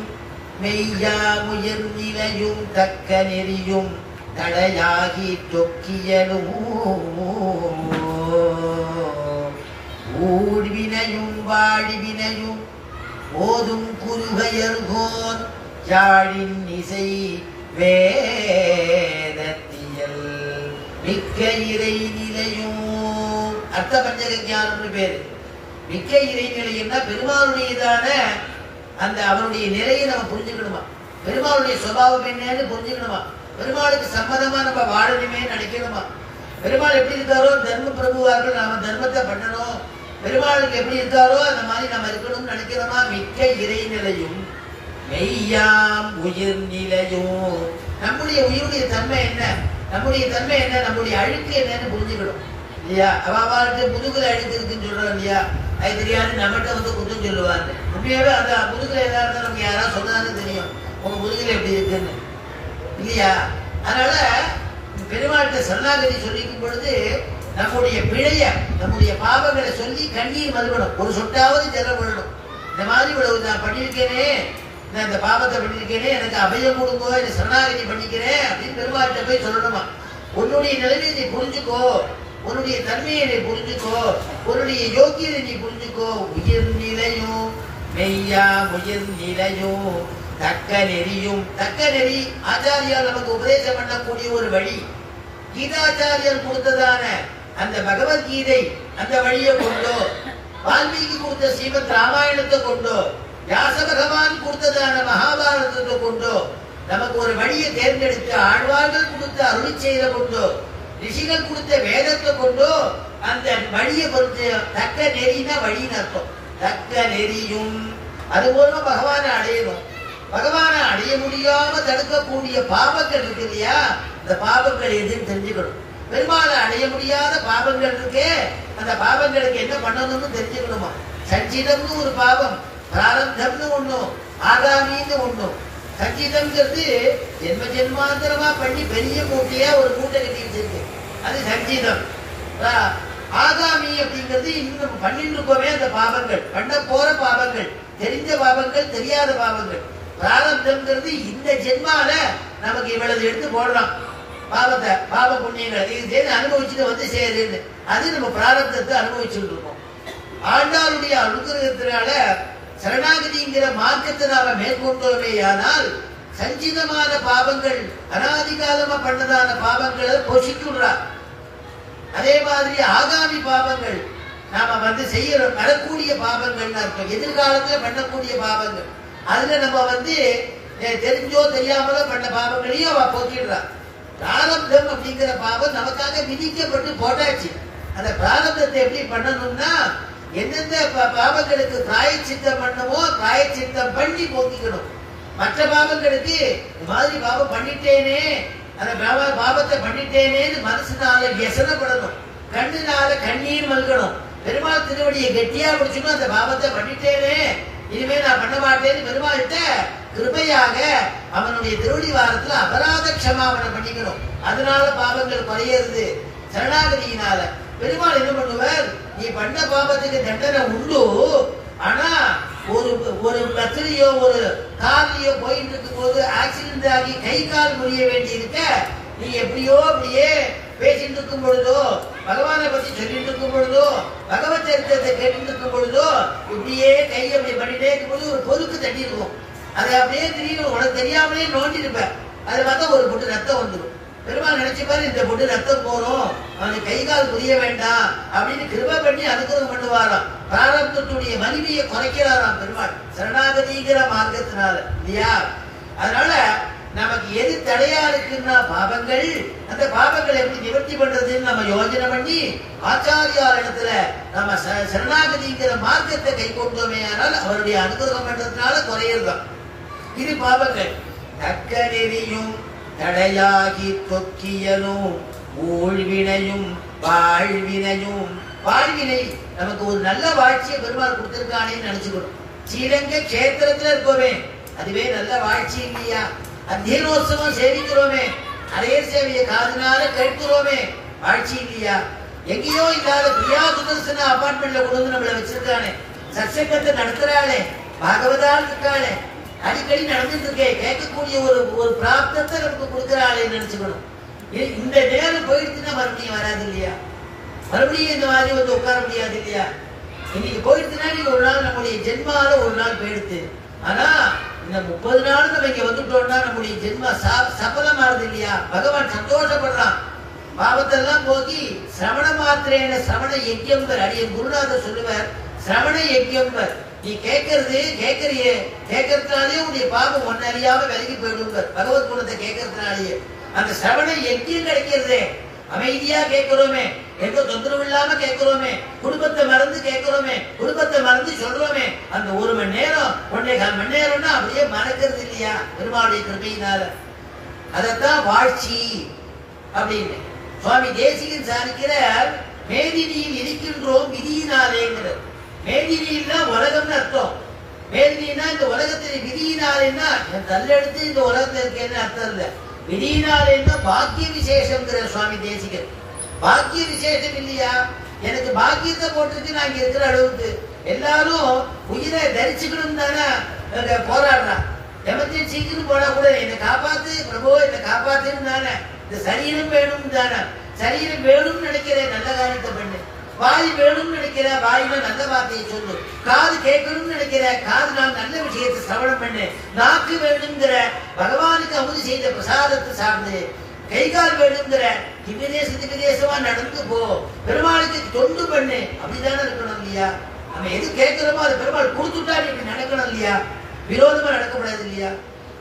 மெய்யா முயிர் நிலையும், தக்க நெறியும் தடையாகி தொக்கியலும், ஊழ்வினையும் வாழிவினையும் ஓதும் குருகையர்கோன் யாழின் இசை வேதத்தியல், மிக்க இறை நிலையும். அர்த்த பஞ்சக ஞானம்னு பேரு. மிக்க இறை நிலையம்னா பெருமாளுடையதான அந்த அவருடைய நிலையை நம்ம புரிஞ்சுக்கணுமா, பெருமாளுடைய சுபாவம் என்னன்னு புரிஞ்சுக்கணுமா, பெருமாளுக்கு சம்மதமா நம்ம வாழணுமே நினைக்கணுமா. பெருமாள் எப்படி இருக்காரோ தர்ம பிரபுவார்கள் நாம தர்மத்தை பண்ணணும், பெருமாளுக்கு எப்படி இருக்காரோ அந்த மாதிரி நம்ம இருக்கணும்னு நினைக்கிறோமா. மிக்க இறை நிலையும் மெய்யாம் உயிர் நிலையும், நம்முடைய உயிருடைய தன்மை என்ன, நம்முடைய தன்மை என்ன, நம்முடைய அழுக்கு என்னன்னு புரிஞ்சுக்கணும் இல்லையா. அவளுக்கு முதுகுல அழுக்கு இருக்குன்னு சொல்றோம் இல்லையா, அது தெரியாது நம்மகிட்ட குத்தம் சொல்லுவாங்க. உண்மையாவே அந்த முதுகுல எதா இருந்தா நமக்கு யாராவது சொன்னாலும் தெரியும் உங்க முதுகுல எப்படி இருக்குன்னு இல்லையா. அதனால பெருமாள்கிட்ட சரணாகதி சொல்லிக்கும் பொழுது நம்முடைய பிழைய, நம்முடைய பாவங்களை சொல்லி கண்ணீர் மறுபடும், ஒரு சொட்டாவது ஜலம் விடணும். இந்த மாதிரி இவ்வளவு நான் பண்ணியிருக்கேனே, நான் இந்த பாவத்தை பண்ணியிருக்கேனே, எனக்கு அபயம் கொடுங்கோ, என்னை சரணாகதி பண்ணிக்கிறேன் அப்படின்னு பெருமாள்கிட்ட போய் சொல்லணுமா. உன்னுடைய நிலைமையை நீ புரிஞ்சுக்கோ, உன்னுடைய தன்மையை நீ புரிஞ்சுக்கோ, உன்னுடைய யோகியதை நீ புரிஞ்சுக்கோ. உயிர் நிலையும் மெய்யா உயிர் நிலையும் தக்க நெறியும், தக்க நெறி ஆச்சாரியால் நமக்கு உபதேசம் பண்ணக்கூடிய ஒரு வழி. கீதாச்சாரியர் கொடுத்ததான அந்த பகவத்கீதை அந்த வழியை கொண்டோ, வால்மீகி கொடுத்த ஸ்ரீமத் ராமாயணத்தை கொண்டோ, வியாச பகவான் கொடுத்ததான மகாபாரதத்தை கொண்டோ நமக்கு ஒரு வழியை தேர்ந்தெடுத்து, ஆழ்வார்கள் கொடுத்த அருள் செய்த கொண்டோ, ரிஷிகள் கொடுத்த வேதத்தை கொண்டோ அந்த வழியை பொறுத்து தக்க நெறினா வழின்னு அர்த்தம். தக்க நெறியும் அது மூலமா பகவானை அடையணும். பகவானை அடைய முடியாம தடுக்கக்கூடிய பாவங்கள் இருக்கு இல்லையா, அந்த பாவங்கள் எதுன்னு தெரிஞ்சுக்கணும். பெருமாளை அடைய முடியாத பாவங்கள் இருக்கே, அந்த பாவங்களுக்கு என்ன பண்ணணும்னு தெரிஞ்சுக்கணுமா. சஞ்சிதம்னு ஒரு பாவம், பிராரப்தம்னு ஒண்ணும், ஆகாமின்னு ஒண்ணும். சஞ்சிதம்ங்கிறது ஜென்ம ஜென்மாந்தரமா பண்ணி பெரிய மூட்டையா ஒரு மூட்டை கட்டி வச்சிருக்கு, அது சஞ்சிதம். ஆகாமி அப்படிங்கிறது இன்னும் நம்ம பண்ணிட்டு இருக்கோமே அந்த பாவங்கள், பண்ண போற பாவங்கள், தெரிஞ்ச பாவங்கள், தெரியாத பாவங்கள். பிராரப்தம்ங்கிறது இந்த ஜென்மால நமக்கு இவ்வளவு எடுத்து போடலாம் பாவத்தை, பாவ புண்ணியங்கள் இது சேர்ந்து அனுபவிச்சுட்டு சேருன்னு, அது நம்ம பிராரப்தத்தை அனுபவிச்சுட்டு இருக்கோம். ஆண்டாளுடைய அனுகிரகத்தினால சரணாகதிங்கிற மார்க்கத்தை நாம மேற்கொண்டோமே ஆனால் சஞ்சிதமான பாவங்கள், அனாதிகாலமா பண்ணதான பாவங்களை போஷிக்குறார். அதே மாதிரி ஆகாமி பாபங்கள் நாம வந்து செய்யற வரக்கூடிய பாபங்கள்னு அர்த்தம். எதிர்காலத்துல பண்ணக்கூடிய பாபங்கள், அதுல நம்ம வந்து தெரிஞ்சோ தெரியாமலோ பண்ண பாபங்களையும் அவ போக்கிடுறான். பிராரப்தம் அப்படிங்கிற பாபம் நமக்காக விதிக்கப்பட்டு போட்டாச்சு. அந்த பிராரப்தத்தை எப்படி பண்ணணும்னா எந்தெந்த பாபங்களுக்கு பிராயச்சித்தம் பண்ணமோ பிராயச்சித்தம் பண்ணி போக்கிக்கணும். மற்ற பாபங்களுக்கு இந்த மாதிரி பாபம் பண்ணிட்டேனே, அந்த பாபத்தை பண்ணிட்டேனேன்னு மனசுனால வியசனப்படணும், கண்ணுனால கண்ணீர் மல்கணும். பெருமாள் திருவடியை கெட்டியா பிடிச்சுக்கணும். அந்த பாபத்தை பண்ணிட்டேனே, இனிமே நான் பண்ண மாட்டேன்னு பெருமாள்கிட்ட கிருபையாக அவனுடைய திருவடி வாரத்துல அபராத க்ஷமாபனை பண்ணிக்கணும். அதனால பாபங்கள் குறையிறது சரணாகதியினால. பெருமாள் என்ன பண்ணுவார், நீ பண்ண பாபத்துக்கு தண்டனை உண்டு, ஆனா ஒரு ஒரு பஸ்லயோ ஒரு கார்லயோ போயிட்டு இருக்கும் போது ஆக்சிடென்ட் ஆகி கை கால் முறிய வேண்டி இருக்க, நீ எப்படியோ அப்படியே பேசிட்டு இருக்கும் பொழுதோ, பகவானை பத்தி சொல்லிட்டு இருக்கும் பொழுதோ, பகவத் சரித்திரத்தை கேட்டு இருக்கும் பொழுதோ, இப்படியே கை அப்படி பண்ணிட்டே இருக்கும் போது ஒரு பொறுக்கு தட்டி இருக்கும். அதை அப்படியே திடீர்னு உனக்கு தெரியாமலே நோண்டி இருப்பேன். அதை பார்த்தா ஒரு பொட்டு ரத்தம் வந்துடும். பெருமாள் நினைச்சுப்பாரு, இந்த பொட்டு ரத்தம் போறோம், அவனுக்கு கை கால் புரிய வேண்டாம் அப்படின்னு கிருபை பண்ணி அனுகிரகம் பண்ணுவாராம். பிராரப்தத்துடைய வலிமையை குறைக்கிறாராம் பெருமாள் சரணாகதிங்கிற மார்க்கத்தினால, இல்லையா? அதனால நமக்கு எது தடையா இருக்குன்னா பாபங்கள், அந்த பாபங்களை எப்படி நிவர்த்தி பண்றதுன்னு நம்ம யோஜனை பண்ணி ஆச்சாரியார் இடத்துல நம்ம சரணாகதிங்கிற மார்க்கத்தை கை கொண்டோமே ஆனால் அவருடைய அனுகிரகம் பண்றதுனால குறையறதான். இது பாபங்கள். தக்க நெறியும் தடையாகி தொக்கியலும் ஊழ்வினையும் வாழ்வினையும். வாழ்வினை நமக்கு ஒரு நல்ல வாழ்ச்சியை பெருமாள் கொடுத்திருக்கானேன்னு நினைச்சுக்கணும். ஸ்ரீரங்க கஷேத்திரத்துல இருக்கோமே, அதுவே நல்ல வாழ்ச்சி இல்லையா? அத்தியனோத்சவம் சேவிக்கிறோமே, அரையர் சேவையை காதுனால கேட்கிறோமே, வாழ்ச்சி இல்லையா? எங்கேயோ இல்லாத பிரியா சுதர்சன அபார்ட்மெண்ட்ல கொண்டு வந்து நம்மளை வச்சிருக்கானே, சத்சங்கத்தை நடத்துறாளே, பாகவதால் இருக்காளே, அடிக்கடி நடந்துட்டு இருக்கே, கேட்கக்கூடிய ஒரு பிராப்தத்தை நமக்கு கொடுக்கிறாளேன்னு நினைச்சுக்கணும். இந்த நேரம் போயிடுச்சுன்னா மறுபடியும் வராது இல்லையா? மறுபடியும் இந்த மாதிரி வந்து உட்கார முடியாது இல்லையா? இன்னைக்கு போயிடுச்சுன்னா நீங்க ஒரு நாள் நம்முடைய ஜென்மால ஒரு நாள் போயிடுச்சு. ஆனா இந்த 30 நாள் நம்ம இங்க வந்துட்டோம்னா நம்முடைய ஜென்மா சபலமாறுது இல்லையா? பகவான் சந்தோஷப்படுறான். பாவத்தெல்லாம் போக்கி சிரவண மாத்திரேன சிரவண யஜ்யம்பர். அடிய குருநாதர் சொல்லுவார், சிரவண யஜ்யம்பர். நீ கேட்கறதுனாலே உன்னுடைய பாவம் ஒன்னு அறியாம விலகி போயிடுவார். பகவத் குணத்தை கேட்கறதுனாலேயே அந்த சிரவண யஜ்யம் கிடைக்கிறதே. அமைதியா கேட்கிறோமே, எந்த தொந்தரவு இல்லாம கேட்கிறோமே, குடும்பத்தை மறந்து கேட்கிறோமே, குடும்பத்தை மறந்து சொல்றோமே, அந்த 1 மணி நேரம் 1.25 மணி நேரம்னா அப்படியே மறக்கிறது இல்லையா பெருமாளுடைய கிருபையினால? அதத்தான் வாழ்ச்சி அப்படின்னு சுவாமி தேசிகன் சாதிக்கிற. மேதினியில் இருக்கின்றோம் விதியினாலேங்கிறது. மேதினியில்னா உலகம்னு அர்த்தம். மேதினா இந்த உலகத்தில், விதியினாலேன்னா என் தள்ளெடுத்து இந்த உலகத்துல இருக்கேன்னு அர்த்தம் இல்லை. விதியினாலேன்னா பாக்கிய விசேஷம்ங்கிற சுவாமி தேசிகன். பாக்கிய விசேஷம் இல்லையா? எனக்கு பாக்கியத்தை போட்டுருக்கு நான் இங்க இருக்கிற அளவுக்கு. எல்லாரும் உயிரை தரிச்சுக்கணும் தானே போராடுறான். எமர்ஜென்சிக்குன்னு போனா கூட என்னை காப்பாத்து பிரபு, என்னை காப்பாத்துன்னு தானே. இந்த சரீரம் வேணும் தானே. சரீரம் வேணும்னு நினைக்கிறேன், நல்ல காரியத்தை பண்ணு. வாய் வேணும்னு நினைக்கிற, வாயில நல்ல வார்த்தையை சொல்லு. காது கேட்கணும்னு நினைக்கிற, காது நான் நல்ல விஷயத்தை சிரவணம் பண்ணு. நாக்கு வேணுங்கிற, பகவானுக்கு அமுது செய்த பிரசாதத்தை சாப்பிடு. கை கால் வேணுங்கிற, திவ்யதேசமா நடந்து போ. பெருமாளுக்கு தொண்டு பண்ணு. அப்படித்தானே இருக்கணும் இல்லையா? நம்ம எது கேட்கிறோமோ அது பெருமாள் கொடுத்துட்டா இப்படி நடக்கணும் இல்லையா? விரோதமா நடக்கப்படாது இல்லையா?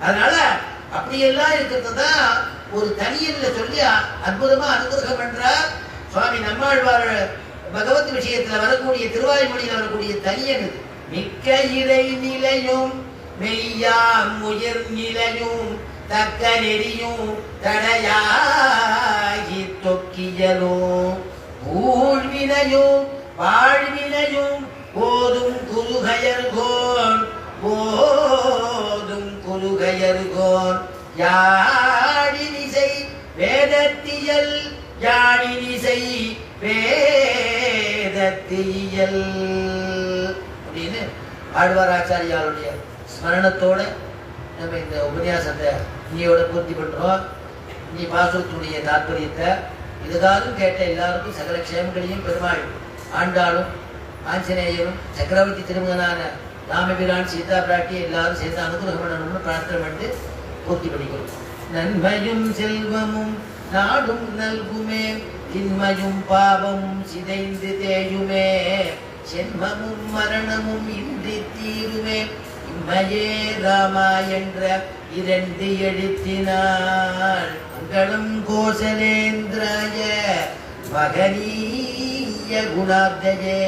அதனால அப்படியெல்லாம் இருக்கிறது தான் ஒரு தனியல்ல சொல்லி அற்புதமா அனுகிரகம் பண்றார் சுவாமி நம்மாழ்வார். பகவத் விஷயத்துல வரக்கூடிய திருவாய்மொழியில் வரக்கூடிய தனியன் மிக்க இறை நிலையும் மெய்யாம் உயர் நிலையும் தக்க நெறியும் தடையாகி தொக்கியலும் ஊழ்வினையும் வாழ்வினையும் போதும் குருகையர்கோன் யாழினிசை வேதத்தியல் யாழினிசை வேதத்தியல் அப்படின்னு ஆழ்வாராச்சாரியாருடைய ஸ்மரணத்தோட நம்ம இந்த உபன்யாசத்தை நீயோட பூர்த்தி பண்றோம். நீ பாசுரத்துடைய தாற்பயத்தை இதுகாலும் கேட்ட எல்லாருக்கும் சகல க்ஷேமங்களையும் பெருமாள் ஆண்டாளும் ஆஞ்சநேயரும் சக்கரவர்த்தி திருமகனான ராமபிரான் சீதா பிராட்டி எல்லாரும் சேர்ந்து அனுகிரகம் பண்ணணும்னு பிரார்த்தனை பண்ணிட்டு பூர்த்தி பண்ணிக்கிறோம். நன்மையும் செல்வமும் நாடும் நல்குமே திண்மையும் பாவமும் சிதைந்து தேயுமே சென்மமும் மரணமும் இன்றி தீருமே இம்மையே ராமா என்ற 2 எழுத்தினாள் மங்களம் கோசலேந்திராய மகனீய குணாப்தயே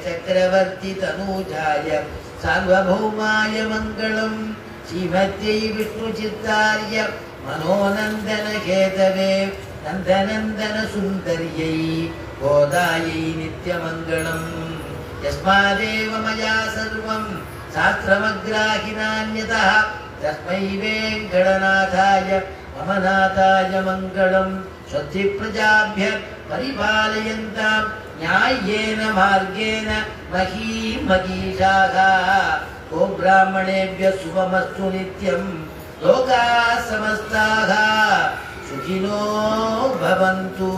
சக்கரவர்த்தி தனூஜாய சார்வபௌமாய மங்களம் ஸ்ரீமத்யை விஷ்ணு சித்தாரிய மனோநந்தன கேதவே நந்தநந்தன சுந்தரியை கோதாயை நித்யமங்களம் யஸ்மாதேவ மயா சர்வம் சாஸ்திரமக்ராஹினான்யதः தஸ்மை வேங்கடநாதாய மமநாதாய மங்களம் ஸ்வஸ்தி பிரஜாभ्य பரிபாலயந்தாம் न्याय्येन मार्गेण महीं महीषाः गोब्राह्मणेभ्यः शुभमस्तु नित्यं लोकाः समस्ताः सुखिनो भवन्तु।